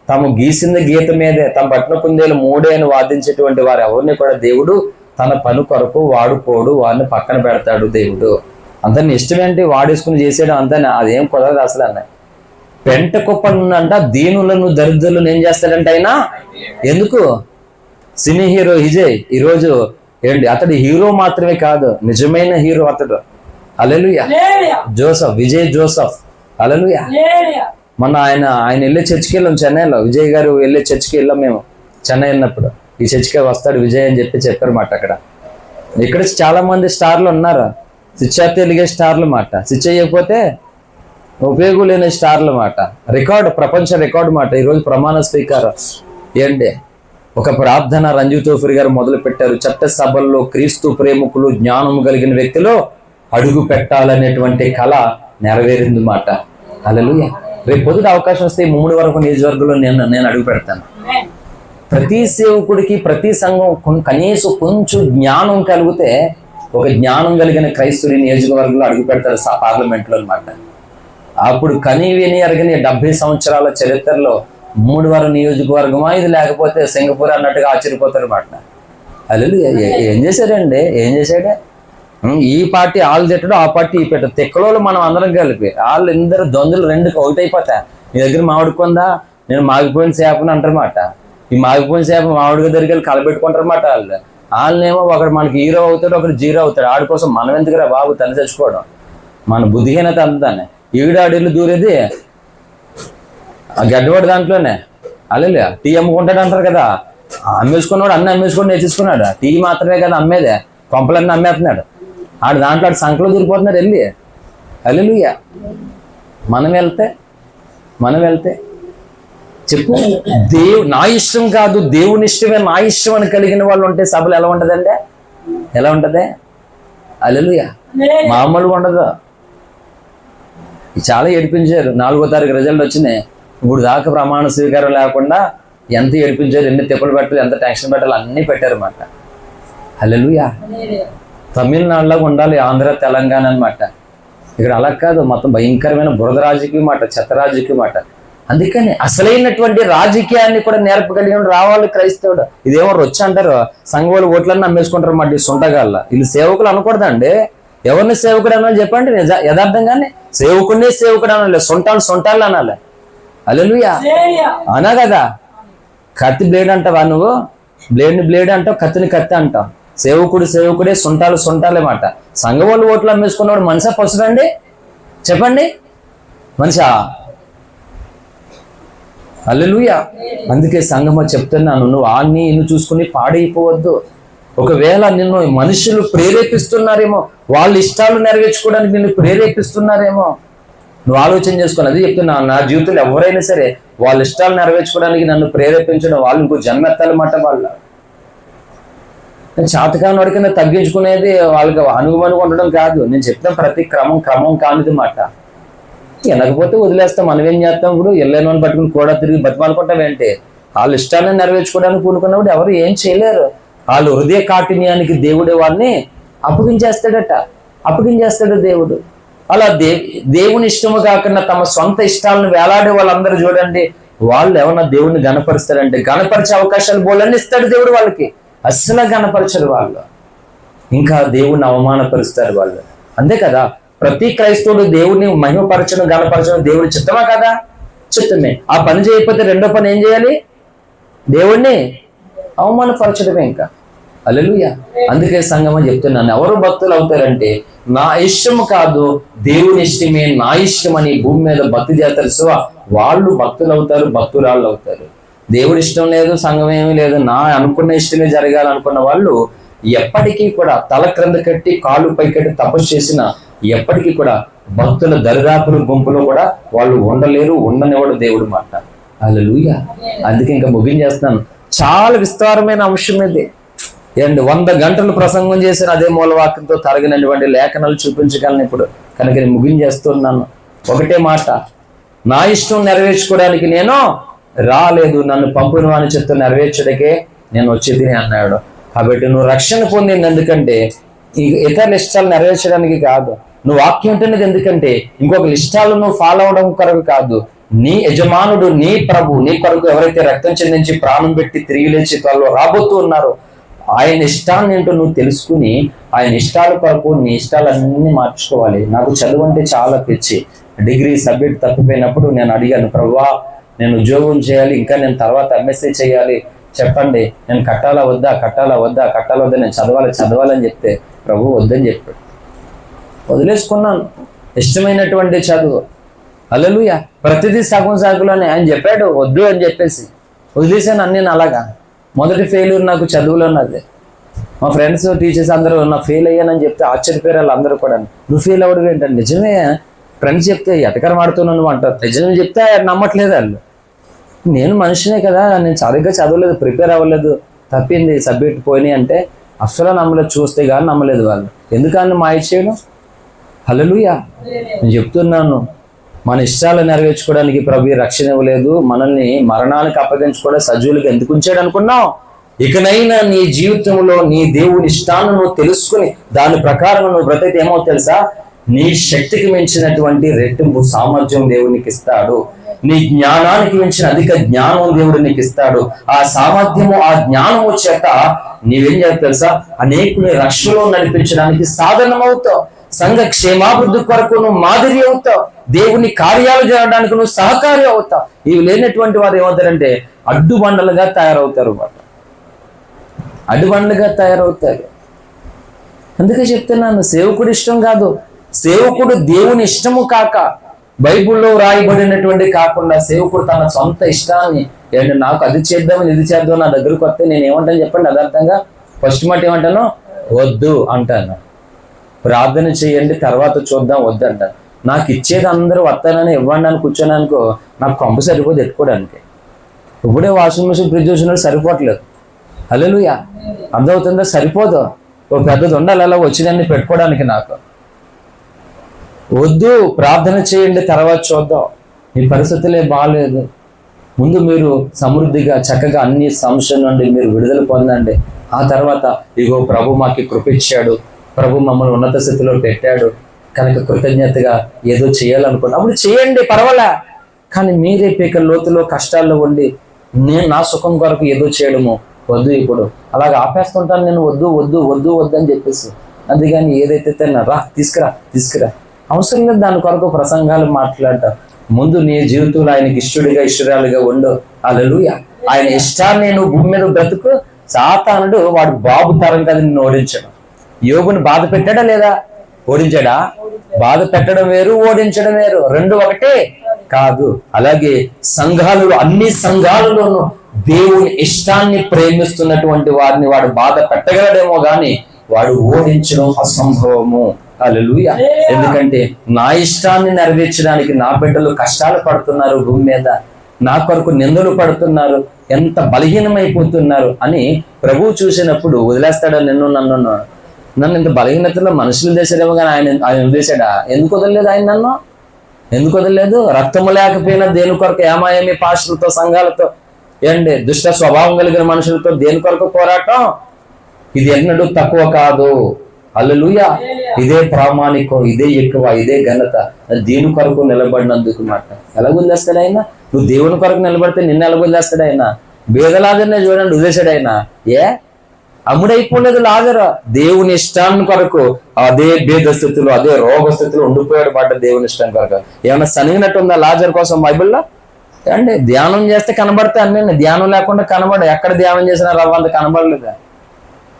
తాము గీసిన గీత మీదే తమ పట్టిన కుందేలు 3 అని వాదించేటువంటి వారు ఎవరిని కూడా దేవుడు తన పని కొరకు వాడుకోడు, వారిని పక్కన పెడతాడు. దేవుడు అంత ఇష్టం ఏంటి వాడేసుకుని చేసేయడం అంతా అదేం కుదరదు అసలు. అన్న పెంట కుప్పంట దీనులను దరిద్రులను ఏం చేస్తాడంటే ఆయన. ఎందుకు? సినీ హీరో విజయ్ ఈరోజు ఏంటి, అతడు హీరో మాత్రమే కాదు, నిజమైన హీరో అతడు. Hallelujah. Joseph, Vijay Joseph. Hallelujah. మొన్న ఆయన వెళ్ళే చర్చికి వెళ్ళాం చెన్నైలో. విజయ్ గారు వెళ్ళే చర్చికి వెళ్ళాం మేము చెన్నై ఉన్నప్పుడు. ఈ చర్చికి వస్తాడు విజయ్ అని చెప్పారు మాట. అక్కడ ఇక్కడ చాలా మంది స్టార్లు ఉన్నారు, స్విచ్ అయితే వెలిగే స్టార్లు మాట, స్విచ్ అయ్యకపోతే ఉపయోగం లేని స్టార్లు మాట. రికార్డు, ప్రపంచ రికార్డు మాట. ఈరోజు ప్రమాణ స్వీకారం ఏంటి ఒక ప్రార్థన రంజు తోఫిర్ గారు మొదలు పెట్టారు. చట్ట సభల్లో క్రీస్తు ప్రేమికులు జ్ఞానం కలిగిన వ్యక్తులు అడుగు పెట్టాలనేటువంటి కళ నెరవేరింది మాట. హల్లెలూయా. రేపు పొద్దుట అవకాశం వస్తే ముమ్మడి వరకు నియోజకవర్గంలో నేను అడుగు పెడతాను. ప్రతి సేవకుడికి ప్రతి సంఘం కనీసం కొంచెం జ్ఞానం కలిగితే ఒక జ్ఞానం కలిగిన క్రైస్తవుడి నియోజకవర్గంలో అడుగు పెడతారు పార్లమెంట్లో అనమాట. అప్పుడు కనీ విని ఎరగని 70 సంవత్సరాల చరిత్రలో 3 నియోజకవర్గమా ఇది లేకపోతే సింగపూర్ అన్నట్టుగా ఆశ్చర్యపోతారు మాట. హల్లెలూయా. ఏం చేశాడండి? ఏం చేశాడే? ఈ పార్టీ వాళ్ళు తిట్టడం, ఆ పార్టీ ఈ పెట్టడం, తిక్కలో మనం అందరం కలిపి వాళ్ళు ఇందరు దొందులు 2 ఒకటైపోతా. నీ దగ్గర మామిడి కొందా, నేను మాగిపోయిన చేపని అంటారన్నమాట. ఈ మాగిపోయిన చేప మామిడిగా దగ్గరికి కలబెట్టుకుంటారన్నమాట. వాళ్ళనేమో ఒకడు మనకి హీరో అవుతాడు, ఒకడు జీరో అవుతాడు. ఆడి కోసం మనం ఎందుకురా బాబు తను తెచ్చుకోవడం, మన బుద్ధిహీనత అంతానే. ఈడాడిల్లు దూరేది ఆ గడ్డవాడు దాంట్లోనే. అల్లెలు టీ అమ్ముకుంటాడు అంటారు కదా, అమ్మేసుకున్నాడు, అన్నీ అమ్మేసుకొని నేర్చుకున్నాడు. టీ మాత్రమే కదా అమ్మేదే, కొంపలన్నీ అమ్మేస్తున్నాడు. ఆడు దాంట్లో ఆడు సంఖ్యలో దూరిపోతున్నాడు వెళ్ళి. హల్లెలూయా. మనం వెళ్తే చెప్పు, నా ఇష్టం కాదు దేవుని ఇష్టమే నా ఇష్టం అని కలిగిన వాళ్ళు ఉంటే సభలు ఎలా ఉంటదండి? ఎలా ఉంటది? హల్లెలూయా. మామూలుగా ఉండదు. చాలా ఏడిపించారు. 4వ తారీఖు రిజల్ట్ వచ్చినాయి. ఇప్పుడు దాకా ప్రమాణ స్వీకారం లేకుండా ఎంత ఏడిపించారు, ఎన్ని తిప్పలు పెట్టాలి, ఎంత టెన్షన్ పెట్టాలి, అన్నీ పెట్టారన్నమాట. హల్లెలూయా. తమిళనాడులాగా ఉండాలి ఆంధ్ర తెలంగాణ అనమాట. ఇక్కడ అలా కాదు, మొత్తం భయంకరమైన బురద రాజకీయం మాట, చెత్త రాజకీయం మాట. అందుకని అసలైనటువంటి రాజకీయాన్ని కూడా నేర్పగలిగిన రావాలి క్రైస్తవుడు. ఇదేమో రొచ్చు అంటారు, సంఘ వాళ్ళు ఓట్లన్నీ అమ్మేసుకుంటారు మాట. సొంటగాళ్ళ వీళ్ళు సేవకులు అనకూడదండి. ఎవరిని సేవకుడు అనాలి చెప్పండి? యథార్థంగానే సేవకుడినే సేవకుడు అనాలి, సొంటాలు అనాలి. హల్లెలూయా. అనా కదా. కత్తి బ్లేడ్ అంటావా నువ్వు? బ్లేడ్ అంటావు, కత్తిని కత్తి అంటావు. సేవకుడే, సొంటాలే మాట. సంఘ వాళ్ళు ఓట్లు అమ్మేసుకున్నవాడు మనిషా పసుడండి? చెప్పండి, మనిషా? హల్లెలూయా. అందుకే సంఘమో చెప్తున్నాను, నువ్వు ఆన్ని ఇన్ని చూసుకుని పాడైపోవద్దు. ఒకవేళ నిన్ను మనుషులు ప్రేరేపిస్తున్నారేమో, వాళ్ళ ఇష్టాలు నెరవేర్చుకోవడానికి నిన్ను ప్రేరేపిస్తున్నారేమో, నువ్వు ఆలోచన చేసుకోవాలి. అది చెప్తున్నా, నా జీవితంలో ఎవరైనా సరే వాళ్ళ ఇష్టాలు నెరవేర్చుకోవడానికి నన్ను ప్రేరేపించడం, వాళ్ళు ఇంకో జన్మెత్తాలన్నమాట. వాళ్ళ చాతకాని వాడికైనా తగ్గించుకునేది వాళ్ళకి అనుగుణంగా ఉండడం కాదు. నేను చెప్పిన ప్రతి క్రమం కానిది మాట. వినకపోతే వదిలేస్తాం, మనం ఏం చేస్తాం? ఇప్పుడు ఎల్లైన పట్టుకుని కూడా తిరిగి బతిమాలుకుంటామేంటి? వాళ్ళ ఇష్టాలను నెరవేర్చుకోవడానికి కూడుకున్నప్పుడు ఎవరు ఏం చేయలేరు. వాళ్ళు హృదయ కాఠిన్యానికి దేవుడే వాళ్ళని అప్పగించేస్తాడు దేవుడు. అలా దేవుని ఇష్టము కాకుండా తమ సొంత ఇష్టాలను వేలాడే వాళ్ళందరూ చూడండి, వాళ్ళు ఏమన్నా దేవుడిని గణపరుస్తారంటే గణపరిచే అవకాశాలు బోళ్ళని ఇస్తాడు దేవుడు వాళ్ళకి. అస్సలు గణపరచరు వాళ్ళు, ఇంకా దేవుడిని అవమానపరుస్తారు వాళ్ళు. అంతే కదా. ప్రతి క్రైస్తవుడు దేవుడిని మహిమపరచడం, గణపరచడం దేవుడి చిత్తమా కదా? చిత్తమే. ఆ పని చేయకపోతే రెండో పని ఏం చేయాలి? దేవుణ్ణి అవమానపరచడమే. ఇంకా హల్లెలూయా. అందుకే సంఘం అని చెప్తున్నాను, ఎవరు భక్తులు అవుతారంటే నా ఇష్టం కాదు దేవుని ఇష్టమే నా ఇష్టం అని భూమి మీద భక్తి చేస్తారు. వాళ్ళు భక్తులు అవుతారు, భక్తురాళ్ళు అవుతారు. దేవుడి ఇష్టం లేదు, సంఘం ఏమీ లేదు, నా అనుకున్న ఇష్టమే జరగాలనుకున్న వాళ్ళు ఎప్పటికీ కూడా తల క్రింద కట్టి కాళ్ళు పైకట్టి తపస్సు చేసిన ఎప్పటికీ కూడా భక్తుల దరిదాపుల గుంపులో కూడా వాళ్ళు ఉండలేరు, ఉండనివాడు దేవుడు మాట. హల్లెలూయా. అందుకే ఇంకా ముగించేస్తున్నాను. చాలా విస్తారమైన అంశం ఇది. 100 గంటలు ప్రసంగం చేసిన అదే మూలవాక్యంతో తరగినటువంటి లేఖనాలు చూపించగలను ఇప్పుడు. కనుక నేను ముగించేస్తున్నాను. ఒకటే మాట, నా ఇష్టం నెరవేర్చుకోవడానికి నేను రాలేదు, నన్ను పంపిన వాని చిత్తం నెరవేర్చడానికే నేను వచ్చేది అన్నాడు. కాబట్టి నువ్వు రక్షణ పొందింది ఎందుకంటే ఇతరుల ఇష్టాలు నెరవేర్చడానికి కాదు. నువ్వు వాక్యం ఉంటున్నది ఎందుకంటే ఇంకొకరి ఇష్టాలు నువ్వు ఫాలో అవడం కొరకు కాదు. నీ యజమానుడు, నీ ప్రభు, నీ కొరకు ఎవరైతే రక్తం చెందించి ప్రాణం పెట్టి తిరిగి లేచి త్వరలో రాబోతూ ఉన్నారో ఆయన ఇష్టాన్ని ఏంటో నువ్వు తెలుసుకుని ఆయన ఇష్టాల కొరకు నీ ఇష్టాలన్నీ మార్చుకోవాలి. నాకు చదువు అంటే చాలా పిచ్చి. డిగ్రీ సబ్జెక్ట్ తప్పిపోయినప్పుడు నేను అడిగాను, ప్రభువా నేను ఉద్యోగం చేయాలి, ఇంకా నేను తర్వాత ఎంఎస్సీ చేయాలి, చెప్పండి నేను కట్టాలా వద్దా నేను చదవాలని చెప్తే ప్రభు వద్దని చెప్పాడు. వదిలేసుకున్నాను ఇష్టమైనటువంటి చదువు. హల్లెలూయా. ప్రతిదీ సగంలోనే ఆయన చెప్పాడు వద్దు అని చెప్పేసి వదిలేసాను అన్నీ. అలాగా మొదటి ఫెయిల్యూర్ నాకు చదువులో ఉన్నది. మా ఫ్రెండ్స్ టీచర్స్ అందరూ నా ఫెయిల్ అయ్యానని చెప్తే ఆశ్చర్యపోయారు వాళ్ళు అందరూ కూడా. నువ్వు ఫెయిల్ అవ్వడం ఏంటంటే నిజమే, ఫ్రెండ్స్ చెప్తే ఎటకరం ఆడుతున్నావు నువ్వు అంటారు. నిజమే చెప్తే నమ్మట్లేదు వాళ్ళు. నేను మనిషినే కదా, నేను సరిగ్గా చదవలేదు, ప్రిపేర్ అవ్వలేదు, తప్పింది, సబ్జెక్ట్ పోయినాయి అంటే అస్సలు నమ్మలేదు. చూస్తే కానీ నమ్మలేదు వాళ్ళు. ఎందుకని మాయ చేయడం? హల్లెలూయా. నేను చెప్తున్నాను, మన ఇష్టాలు నెరవేర్చుకోవడానికి ప్రభు రక్షణ ఇవ్వలేదు. మనల్ని మరణానికి అప్పగించుకోవడం సజీవులకు ఎందుకు ఉంచాడు అనుకున్నావు? ఇకనైనా నీ జీవితంలో నీ దేవుని ఇష్టాన్ని నువ్వు తెలుసుకుని దాని ప్రకారం నువ్వు బ్రతికితే ఏమో తెలుసా? నీ శక్తికి మించినటువంటి రెట్టింపు సామర్థ్యం దేవునికి ఇస్తాడు. నీ జ్ఞానానికి మించిన అధిక జ్ఞానం దేవుడు నీకు ఇస్తాడు. ఆ సామర్థ్యము, ఆ జ్ఞానము చేత నీవేం చేయాలి తెలుసా? అనేకుని రక్షణలో నడిపించడానికి సాధనం అవుతావు. సంఘ క్షేమాభివృద్ధి కొరకు నువ్వు మాదిరి అవుతావు. దేవుని కార్యాలు చేయడానికి నువ్వు సహకారి అవుతావు. ఇవి లేనటువంటి వారు ఏమవుతారంటే అడ్డుబండలుగా తయారవుతారు. అడ్డుబండలుగా తయారవుతారు. అందుకే చెప్తున్నాను, సేవకుడు ఇష్టం కాదు, సేవకుడు దేవుని ఇష్టము కాక బైబిల్లో రాయబడినటువంటి కాకుండా సేవకుడు తన సొంత ఇష్టాన్ని, ఏంటంటే నాకు అది చేద్దామని ఇది చేద్దాం నా దగ్గరకు వస్తే నేను ఏమంటాను చెప్పండి? అదార్థంగా ఫస్ట్ మాట ఏమంటాను? వద్దు అంటాను. ప్రార్థన చేయండి తర్వాత చూద్దాం వద్దంటాను. నాకు ఇచ్చేది అందరూ వస్తానని ఇవ్వండి అని కూర్చొని అనుకో, నాకు కొంప సరిపోదు ఎట్టుకోవడానికి. ఇప్పుడే వాషింగ్ మిషన్ ఫ్రిడ్జ్ చూసినట్టు సరిపోవట్లేదు. హల్లెలూయా. అర్థమవుతుందా? సరిపోదు. ఓ పెద్దది ఉండాలి అలా వచ్చిందని పెట్టుకోవడానికి. నాకు వద్దు, ప్రార్థన చేయండి తర్వాత చూద్దాం. మీ పరిస్థితులే బాగాలేదు, ముందు మీరు సమృద్ధిగా చక్కగా అన్ని సమస్యల నుండి మీరు విడుదల పొందండి. ఆ తర్వాత ఇగో ప్రభు మాకు కృప ఇచ్చాడు, ప్రభు మమ్మల్ని ఉన్నత స్థితిలో పెట్టాడు కనుక కృతజ్ఞతగా ఏదో చేయాలనుకోండి, అప్పుడు చేయండి, పర్వాలే. కానీ మీరే పీక లోతులో కష్టాల్లో ఉండి నేను నా సుఖం కొరకు ఏదో చేయడము వద్దు. ఇప్పుడు అలాగ ఆపేస్తుంటాను నేను, వద్దు వద్దు వద్దు వద్దు అని చెప్పేసి. అందుకని ఏదైతే తిన్నా రా తీసుకురా అవసరం లేదు దాని కొరకు ప్రసంగాలు మాట్లాడటం. ముందు నీ జీవితంలో ఆయనకి ఇష్టడిగా ఇష్టరాలుగా ఉండు. హల్లెలూయా. ఆయన ఇష్టాన్ని నువ్వు భూమి మీద బ్రతుకు. సాతానుడు వాడు బాబు తరం కదా నిన్ను ఓడించడం. యోబుని బాధ పెట్టాడా లేదా? ఓడించాడా? బాధ పెట్టడం వేరు, ఓడించడం వేరు, రెండు ఒకటే కాదు. అలాగే సంఘాలలో, అన్ని సంఘాలలోనూ దేవుని ఇష్టాన్ని ప్రేమిస్తున్నటువంటి వారిని వాడు బాధ పెట్టగలడేమో గాని వాడు ఓడించడం అసంభవము. హల్లెలూయా. ఎందుకంటే నా ఇష్టాన్ని నెరవేర్చడానికి నా బిడ్డలు కష్టాలు పడుతున్నారు, భూమి మీద నా కొరకు నిందలు పడుతున్నారు, ఎంత బలహీనమైపోతున్నారు అని ప్రభువు చూసినప్పుడు వదిలేస్తాడా నిన్ను నన్ను ఇంత బలహీనతలో మనుషులు వదిలేసాడేమో కానీ ఆయన వదిలేశాడా? ఎందుకు వదలలేదు ఆయన నన్ను? ఎందుకు వదలలేదు? రక్తము లేకపోయినా దేని కొరకు ఏమాయమి పాస్టర్లతో, సంఘాలతో, ఏంటి దుష్ట స్వభావం కలిగిన మనుషులతో దేని కొరకు పోరాటం? ఇది ఎన్నడూ తక్కువ కాదు. హల్లెలూయా. ఇదే ప్రామాణికం, ఇదే ఎక్కువ, ఇదే ఘనత. దేని కొరకు నిలబడినందుకు మాట. ఎలా వదిలేస్తాడు ఆయన? నువ్వు దేవుని కొరకు నిలబడితే నిన్ను ఎలా వదిలేస్తాడు ఆయన? బేదలాజర్నే చూడండి, వదిలేశాడు ఆయన. అమ్ముడైపోలేదు లాజరు. దేవుని ఇష్టాన్ని కొరకు అదే భేద స్థితిలో, అదే రోగ స్థితిలో ఉండిపోయాడు మాట. దేవుని ఇష్టం కొరకు ఏమన్నా సనిగినట్టు ఉందా లాజర్ కోసం బైబిల్లో? అంటే ధ్యానం చేస్తే కనబడితే అన్నీ, ధ్యానం లేకుండా కనబడ. ఎక్కడ ధ్యానం చేసినా రవ్వంత కనబడలేదా?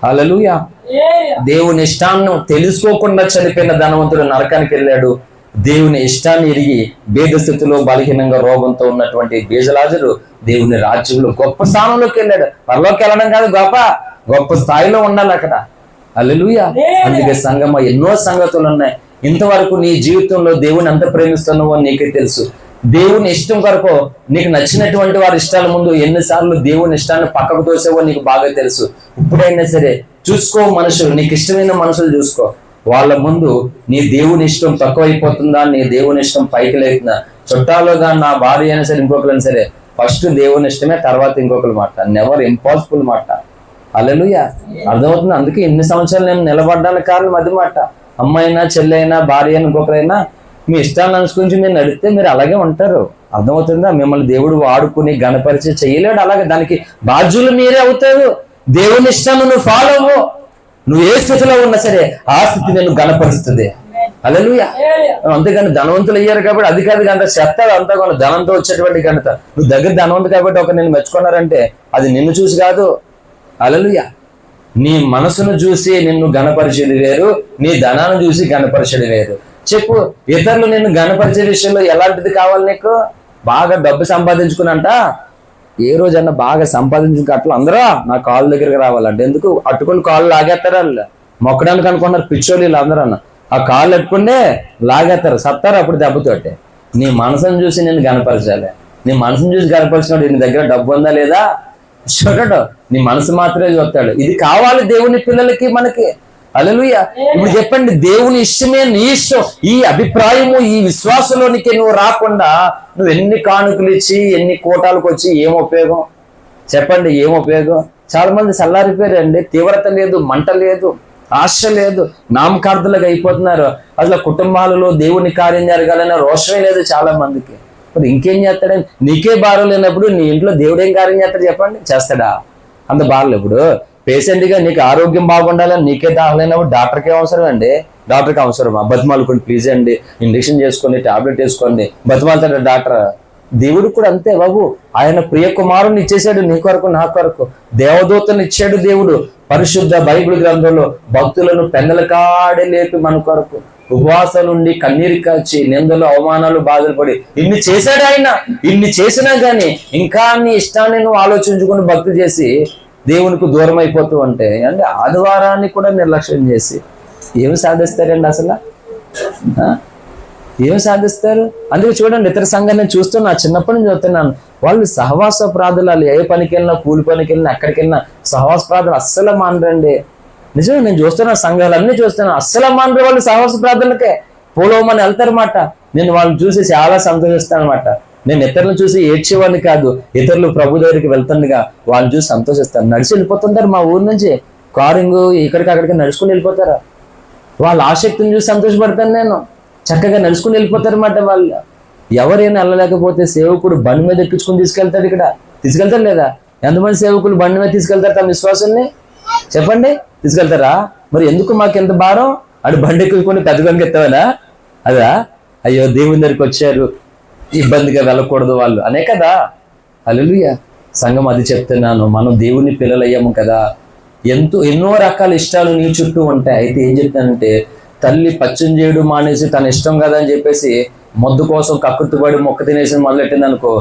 హల్లెలూయా. దేవుని ఇష్టాన్ని తెలుసుకోకుండా చనిపోయిన ధనవంతుడు నరకానికి వెళ్ళాడు. దేవుని ఇష్టాన్ని ఎరిగి భేద స్థితిలో బలహీనంగా రోగంతో ఉన్నటువంటి బేజలాజరు దేవుని రాజ్యంలో గొప్ప స్థానంలోకి వెళ్ళాడు. పరలోకి వెళ్ళడం కాదు, గొప్ప స్థాయిలో ఉండాలి అక్కడ. హల్లెలూయా. అందుకే సంగమా, ఎన్నో సంగతులు ఉన్నాయి. ఇంతవరకు నీ జీవితంలో దేవుని ఎంత ప్రేమిస్తున్నావో నీకే తెలుసు. దేవుని ఇష్టం కొరకు నీకు నచ్చినటువంటి వారి ఇష్టాల ముందు ఎన్నిసార్లు దేవుని ఇష్టాన్ని పక్కకు తోసేవో నీకు బాగా తెలుసు. ఇప్పుడైనా సరే చూసుకో, మనుషులు నీకు ఇష్టమైన మనుషులు చూసుకో. వాళ్ళ ముందు నీ దేవుని ఇష్టం తక్కువైపోతుందా, నీ దేవుని ఇష్టం పైకి లేకున్నా, చుట్టాలుగా నా భార్య అయినా సరే ఇంకొకరైనా సరే ఫస్ట్ దేవుని ఇష్టమే, తర్వాత ఇంకొకరు మాట. నెవర్ ఇంపాసిబుల్ మాట. హల్లెలూయా. అర్థమవుతుంది. అందుకే ఇన్ని సంవత్సరాలు నేను నిలబడ్డానికి కారణం అది మాట. అమ్మాయినా, చెల్లి అయినా, భార్య అయినా, ఇంకొకరైనా మీ ఇష్టాన్ని అనుసరించి మీరు నడిస్తే మీరు అలాగే ఉంటారు. అర్థమవుతుందా? మిమ్మల్ని దేవుడు వాడుకుని గణపరిచి చేయలేడు. అలాగే దానికి బాధ్యులు మీరే అవుతారు. దేవుని ఇష్టాన్ని నువ్వు ఫాలో అవ్వు. నువ్వు ఏ స్థితిలో ఉన్నా సరే ఆ స్థితి నేను గణపరుస్తుంది. హల్లెలూయా. అంతేగాని ధనవంతులు అయ్యారు కాబట్టి అది కాదు, అంత చెత్తాడు అంతా కూడా ధనంతో వచ్చేటువంటి ఘనత. నువ్వు దగ్గర ధనవంతు కాబట్టి ఒక నేను మెచ్చుకున్నారంటే అది నిన్ను చూసి కాదు. హల్లెలూయా. నీ మనసును చూసి నిన్ను గణపరిచేది వేరు, నీ ధనాన్ని చూసి గణపరిచేది వేరు. చెప్పు, ఇతరులు నిన్ను గణపరిచే విషయంలో ఎలాంటిది కావాలి నీకు? బాగా డబ్బు సంపాదించుకున్నంట, ఏ రోజన్నా బాగా సంపాదించుకుని అట్లా అందరూ నా కాళ్ళ దగ్గరికి రావాలంటే ఎందుకు? అట్టుకుని కాళ్ళు లాగేస్తారు. వాళ్ళు మొక్కడానికి అనుకున్నారు పిచ్చోళ్ళు వీళ్ళు అందరూ. ఆ కాళ్ళు అట్టుకుంటే లాగేస్తారు, సత్తారు అప్పుడు దెబ్బతోటి. నీ మనసును చూసి నేను గణపరచాలి. నీ మనసును చూసి గర్భపరిచినాడు. నీ దగ్గర డబ్బు ఉందా లేదా చూడడు, నీ మనసు మాత్రమే చూస్తాడు. ఇది కావాలి దేవుని పిల్లలకి, మనకి. హల్లెలూయా. ఇప్పుడు చెప్పండి, దేవుని ఇష్టమే నీ ఇష్టం, ఈ అభిప్రాయము, ఈ విశ్వాసంలోనికి నువ్వు రాకుండా నువ్వు ఎన్ని కానుకలు ఇచ్చి ఎన్ని కోటాలకు వచ్చి ఏం ఉపయోగం చెప్పండి? ఏం ఉపయోగం? చాలా మంది చల్లారిపోయారండి. తీవ్రత లేదు, మంట లేదు, ఆశ లేదు, నామకార్థులుగా అయిపోతున్నారు. అసలు కుటుంబాలలో దేవుని కార్యం జరగాలనే రోషమే లేదు చాలా మందికి. మరి ఇంకేం చేస్తాడని? నీకే భారం లేనప్పుడు నీ ఇంట్లో దేవుడు ఏం కార్యం చేస్తాడు చెప్పండి? చేస్తాడా? అంత బాధలు. ఇప్పుడు పేషెంట్గా నీకు ఆరోగ్యం బాగుండాలని నీకే దాహం లేనప్పుడు డాక్టర్కి అవసరం అండి? డాక్టర్కి అవసరమా? బతిమాలుకోండి ప్లీజ్ అండి, ఇంజక్షన్ చేసుకోండి, టాబ్లెట్ వేసుకోండి, బతిమాలుతాడు డాక్టర్. దేవుడు కూడా అంతే బాబు. ఆయన ప్రియ కుమారుని ఇచ్చేసాడు నీ కొరకు, నా కొరకు. దేవదూతను ఇచ్చాడు దేవుడు. పరిశుద్ధ బైబిల్ గ్రంథంలో భక్తులను పెందల కాడే లేపి మన కొరకు ఉపవాసాలు ఉండి కన్నీరు కాచి నిందలు అవమానాలు బాధలు పడి ఇన్ని చేశాడు ఆయన. ఇన్ని చేసినా గానీ ఇంకా నీ ఇష్టాన్ని నువ్వు ఆలోచించుకుని భక్తి చేసి దేవునికి దూరం అయిపోతూ ఉంటే అంటే ఆదివారాన్ని కూడా నిర్లక్ష్యం చేసి ఏమి సాధిస్తారండి అసలు? ఏమి సాధిస్తారు? అందుకే చూడండి, ఇతర సంఘాన్ని నేను చూస్తున్నా, చిన్నప్పటి నుంచి చూస్తున్నాను. వాళ్ళు సహవాస ప్రార్థనలు, ఏ పనికి వెళ్ళినా, కూలి పనికి వెళ్ళినా, ఎక్కడికి వెళ్ళినా సహవాస ప్రార్థనలు అస్సలు మానరండి. నిజమే, నేను చూస్తున్నా, సంఘాలన్నీ చూస్తున్నాను, అస్సలు మానరు వాళ్ళు సహవాస ప్రార్థనలకే. పోలోమని వెళ్తారన్నమాట. నేను వాళ్ళని చూసి చాలా సంతోషిస్తాను అనమాట. నేను ఇతరులను చూసి ఏడ్చేవాడిని కాదు, ఇతరులు ప్రభు దగ్గరికి వెళ్తుండగా వాళ్ళని చూసి సంతోషిస్తాను. నడిచి వెళ్ళిపోతుంటారు మా ఊరు నుంచి, కారింగు ఇక్కడికి అక్కడికి నడుచుకుని వెళ్ళిపోతారు. వాళ్ళ ఆసక్తిని చూసి సంతోషపడతాను నేను. చక్కగా నడుచుకుని వెళ్ళిపోతారు అన్నమాట వాళ్ళు. ఎవరైనా వెళ్ళలేకపోతే సేవకుడు బండి మీద ఎక్కించుకుని తీసుకెళ్తాడు. ఇక్కడ తీసుకెళ్తారు లేదా? ఎంతమంది సేవకులు బండి మీద తీసుకెళ్తారు తమ విశ్వాసాన్ని? చెప్పండి, తీసుకెళ్తారా? మరి ఎందుకు మాకు ఎంత భారం? అటు బండి ఎక్కించుకొని పెద్ద గంగ ఎత్తావనా? అదా? అయ్యో దేవుని దగ్గరికి వచ్చారు, ఇబ్బందిగా వెళ్ళకూడదు వాళ్ళు అనే కదా. హల్లెలూయా. సంఘం అది చెప్తున్నాను, మనం దేవుని పిల్లలయ్యాము కదా. ఎన్నో రకాల ఇష్టాలు నీ చుట్టూ ఉంటాయి. అయితే ఏం చెప్తానంటే, తల్లి పచ్చని చేయడు మానేసి తన ఇష్టం కదా అని చెప్పేసి మొద్దు కోసం కక్కుర్తిపడి మొక్క తినేసి మొదలెట్టింది అనుకో,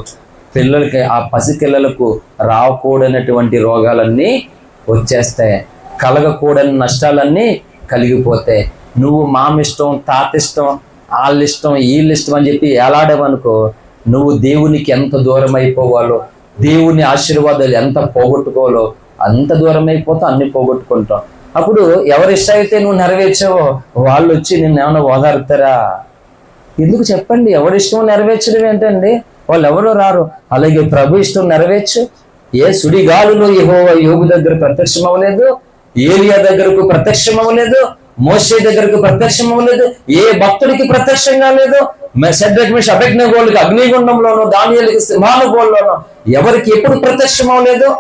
పిల్లలకి, ఆ పసిపిల్లలకు రాకూడనటువంటి రోగాలన్నీ వచ్చేస్తాయి, కలగకూడని నష్టాలన్నీ కలిగిపోతాయి. నువ్వు మామిష్టం, తాతిష్టం, వాళ్ళిష్టం, వీళ్ళిష్టం అని చెప్పి ఏలాడేవనుకో, నువ్వు దేవునికి ఎంత దూరం అయిపోవాలో, దేవుని ఆశీర్వాదాలు ఎంత పోగొట్టుకోవాలో అంత దూరం అయిపోతావు, అన్ని పోగొట్టుకుంటాం. అప్పుడు ఎవరి ఇష్టం అయితే నువ్వు నెరవేర్చావో వాళ్ళు వచ్చి నిన్ను ఏమైనా ఓదారుతారా? ఎందుకు చెప్పండి? ఎవరి ఇష్టం నెరవేర్చడం ఏంటండి? వాళ్ళు ఎవరో రారు. అలాగే ప్రభు ఇష్టం నెరవేర్చు. ఏ సుడిగాలులో యెహోవా యోబు దగ్గర ప్రత్యక్షం అవ్వలేదు, ఏలియా దగ్గరకు ప్రత్యక్షం అవ్వలేదు, మోషే దగ్గరకు ప్రత్యక్షం అవ్వలేదు, ఏ భక్తుడికి ప్రత్యక్షం కాలేదు. షడ్రక్ మేషక్ అబేద్నెగోలకు అగ్నిగుండంలోనో, దానియేలుకి సింహాసనంలోనో ఎవరికి ఎప్పుడు ప్రత్యక్షం అవ్వలేదు.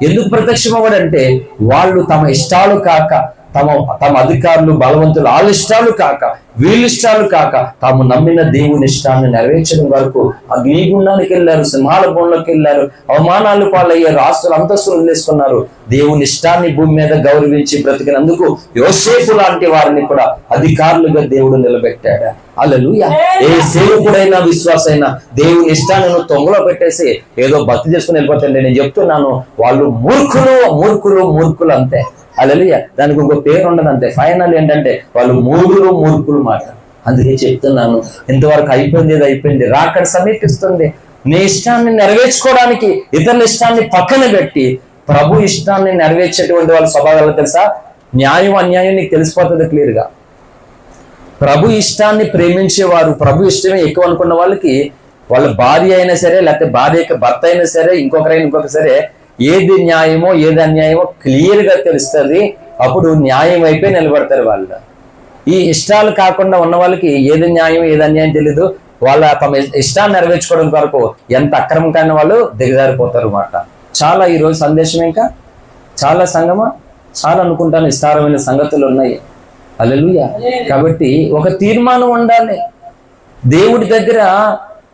ఎందుకు ప్రత్యక్షం అవ్వడంటే వాళ్ళు తమ ఇష్టాలు కాక, తమ అధికారులు బలవంతులు వాళ్ళ ఇష్టాలు కాక, వీళ్ళ ఇష్టాలు కాక, తాము నమ్మిన దేవుని ఇష్టాన్ని నెరవేర్చడం వరకు అగ్నిగుండానికి వెళ్ళారు, సింహాల బోన్లోకి వెళ్ళారు, అవమానాలు పాలయ్యారు, ఆస్తులు అంతస్తులు వదిలేసుకున్నారు. దేవుని ఇష్టాన్ని భూమి మీద గౌరవించి బ్రతికినందుకు యోసేపు లాంటి వారిని కూడా అధికారులుగా దేవుడు నిలబెట్టాడు. హల్లెలూయా. ఏ సేవకుడైనా విశ్వాసైనా దేవుని ఇష్టాన్ని నువ్వు తొంగలో పెట్టేసి ఏదో భక్తి చేసుకుని వెళ్ళిపోతాండి. నేను చెప్తున్నాను, వాళ్ళు మూర్ఖులు మూర్ఖులు మూర్ఖులు అంతే. హల్లెలూయా. దానికి ఇంకో పేరు ఉండదు అంతే. ఫైనల్ ఏంటంటే వాళ్ళు మూర్ఖులు మాట. అందుకే చెప్తున్నాను, ఇంతవరకు అయిపోయింది, రాకడ సమీపిస్తుంది. నీ ఇష్టాన్ని నెరవేర్చుకోవడానికి ఇతరుల ఇష్టాన్ని పక్కన పెట్టి ప్రభు ఇష్టాన్ని నెరవేర్చేటువంటి వాళ్ళ స్వభావాలు తెలుసా? న్యాయం అన్యాయం నీకు తెలిసిపోతుంది క్లియర్గా. ప్రభు ఇష్టాన్ని ప్రేమించేవారు, ప్రభు ఇష్టమే ఎక్కువ అనుకున్న వాళ్ళకి వాళ్ళ భార్య అయినా సరే, లేకపోతే భార్యకి భర్త అయినా సరే, ఇంకొక సరే, ఏది న్యాయమో ఏది అన్యాయమో క్లియర్ గా తెలుస్తుంది. అప్పుడు న్యాయం అయిపోయి నిలబడతారు వాళ్ళు. ఈ ఇష్టాలు కాకుండా ఉన్న వాళ్ళకి ఏది న్యాయం ఏది అన్యాయం తెలీదు. వాళ్ళ తమ ఇష్టాన్ని నెరవేర్చుకోవడం కొరకు ఎంత అక్రమం కానీ వాళ్ళు దిగజారిపోతారు అన్నమాట. చాలా ఈరోజు సందేశం ఇంకా చాలా సంగమా చాలా అనుకుంటాను, విస్తారమైన సంగతులు ఉన్నాయి. హల్లెలూయా. కాబట్టి ఒక తీర్మానం ఉండాలి. దేవుడి దగ్గర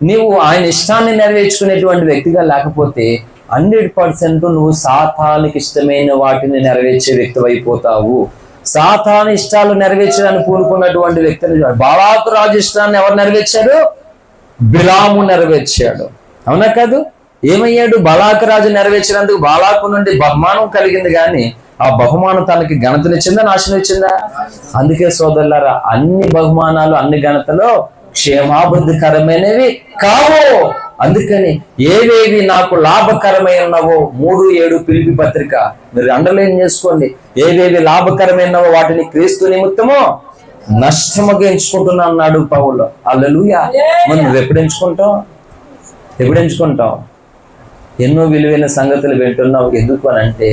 నీవు ఆయన ఇష్టాన్ని నెరవేర్చుకునేటువంటి వ్యక్తిగా లేకపోతే 100% నువ్వు సాతానికి ఇష్టమైన వాటిని నెరవేర్చే వ్యక్తి అయిపోతావు. సాతాను ఇష్టాలు నెరవేర్చడానికి పూనుకున్నటువంటి వ్యక్తులు. బాలాకు రాజు ఇష్టాన్ని ఎవరు నెరవేర్చారు? బిలాము నెరవేర్చాడు. అవునా కాదు? ఏమయ్యాడు? బాలాకు రాజు నెరవేర్చినందుకు బాలాకు నుండి బహుమానం కలిగింది, కానీ ఆ బహుమానం తనకి ఘనతనిచ్చిందా నాశనం ఇచ్చిందా? అందుకే సోదరులారా, అన్ని బహుమానాలు అన్ని ఘనతలో క్షేమాభివృద్ధికరమైనవి కావు. అందుకని ఏవేవి నాకు లాభకరమైనవో 3:7 ఫిలిప్పీ పత్రిక మీరు అండర్లైన్ చేసుకోండి. ఏవేవి లాభకరమైనవో వాటిని క్రీస్తు నిమిత్తము నష్టముగా ఎంచుకుంటున్నా అన్నాడు పౌలు. హల్లెలూయా. మరి నువ్వు ఎప్పుడు ఎంచుకుంటావు? ఎన్నో విలువైన సంగతులు వింటున్నావు. ఎందుకు అని అంటే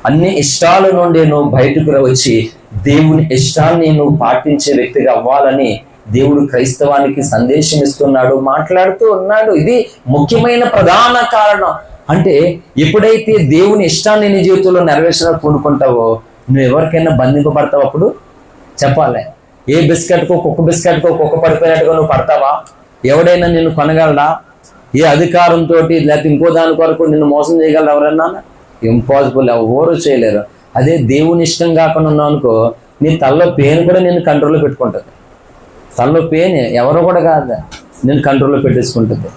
అన్ని ఇష్టాల నుండి నువ్వు బయటకు వచ్చి దేవుని ఇష్టాన్ని నువ్వు పాటించే వ్యక్తిగా అవ్వాలని దేవుడు క్రైస్తవానికి సందేశం ఇస్తున్నాడు, మాట్లాడుతూ ఉన్నాడు. ఇది ముఖ్యమైన ప్రధాన కారణం. అంటే ఎప్పుడైతే దేవుని ఇష్టాన్ని నీ జీవితంలో నెరవేర్చడానికి పూనుకుంటావో నువ్వు ఎవరికైనా బంధింపబడతావు. అప్పుడు చెప్పాలి, ఏ బిస్కెట్కో కుక్క పడిపోయినట్టుగా నువ్వు పడతావా? ఎవడైనా నిన్ను కొనగలడా? ఏ అధికారంతో లేకపోతే ఇంకో దాని కొరకు నిన్ను మోసం చేయగలరు ఎవరన్నా? ఇంపాసిబుల్, ఎవరు చేయలేరు. అదే దేవుని ఇష్టం కాకుండా ఉన్నావు అనుకో, నీ తల్లో పెయిన్ కూడా నేను కంట్రోల్లో పెట్టుకుంటుంది. తల్లో పెయిన్ ఎవరో కూడా కాదు, నేను కంట్రోల్లో పెట్టేసుకుంటుంది.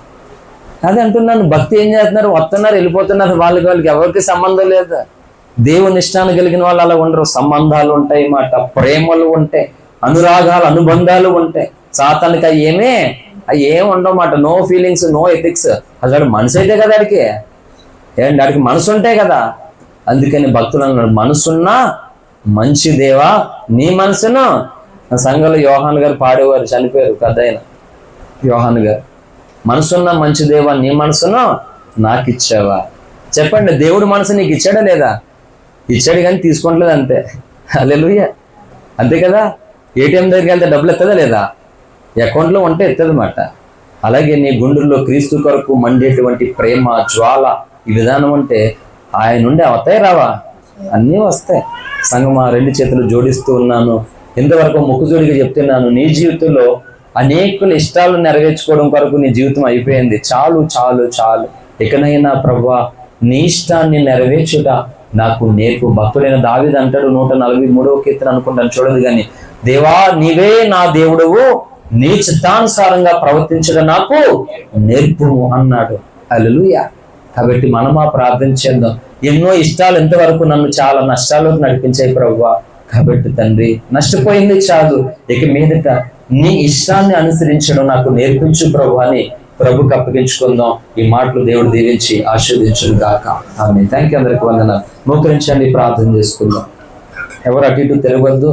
అదే అంటున్నాను, భక్తి ఏం చేస్తున్నారు? వస్తున్నారు, వెళ్ళిపోతున్నారు. వాళ్ళకి ఎవరికి సంబంధం లేదు. దేవుని ఇష్టాన్ని కలిగిన వాళ్ళు అలా ఉండరు. సంబంధాలు ఉంటాయి మాట, ప్రేమలు ఉంటాయి, అనురాగాలు, అనుబంధాలు ఉంటాయి. సాతానికి అవి ఏం ఉండవు మాట. No feelings, no ethics. అసలు మనసు అయితే కదా అడికి ఆడికి మనసు ఉంటాయి కదా. అందుకని భక్తులు అన్నాడు, మనసున్నా మంచి దేవా నీ మనసును. సంఘంలో యోహాన్ గారు పాడేవారు, చనిపోయారు పెద్ద ఆయన యోహాన్ గారు. మనసున్న మంచి దేవా నీ మనసును నాకు ఇచ్చావా? చెప్పండి, దేవుడు మనసు నీకు ఇచ్చాడా లేదా? ఇచ్చాడు కానీ తీసుకోవట్లేదు అంతే. హల్లెలూయా. అంతే కదా. ఏటీఎం దగ్గరికి వెళ్తే డబ్బులు ఎత్తదా లేదా? అకౌంట్లో ఉంటే ఎత్తదన్నమాట. అలాగే నీ గుండెల్లో క్రీస్తు కొరకు మండేటువంటి ప్రేమ జ్వాల ఈ విధానం ఉంటే ఆయన నుండి అవుతాయి రావా? అన్నీ వస్తాయి. సంగమా, 2 చేతులు జోడిస్తూ ఉన్నాను, ఇంతవరకు మొక్కుజోడిగా చెప్తున్నాను. నీ జీవితంలో అనేకుల ఇష్టాలు నెరవేర్చుకోవడం కొరకు నీ జీవితం అయిపోయింది. చాలు చాలు చాలు. ఇకనైనా ప్రభువా నీ ఇష్టాన్ని నెరవేర్చుట నాకు నేర్పు. భక్తుడైన దావీదు అంటాడు 143వ కీర్తన అనుకుంటాను, చూడదు కానీ, దేవా నీవే నా దేవుడవు, నీ చిత్తానుసారంగా ప్రవర్తించడం నాకు నేర్పుము అన్నాడు. హల్లెలూయా. కాబట్టి మనమా ప్రార్థన చేద్దాం. ఎన్నో ఇష్టాలు ఎంతవరకు నన్ను చాలా నష్టాలకు నడిపించాయి ప్రభువా. కాబట్టి తండ్రి, నష్టపోయింది చాలు, ఇక మీదట నీ ఇష్టాన్ని అనుసరించడం నాకు నేర్పించు ప్రభు అని ప్రభుకి అప్పగించుకుందాం. ఈ మాటలు దేవుడు దీవించి ఆశీర్వదించును గాక. ఆమేన్. థాంక్యూ. అందరికి వందనాలు. మోకరించండి, ప్రార్థన చేసుకుందాం. ఎవరు అటు ఇటు తిరగవద్దు,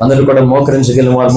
అందరూ కూడా మోకరించగలిగిన వారు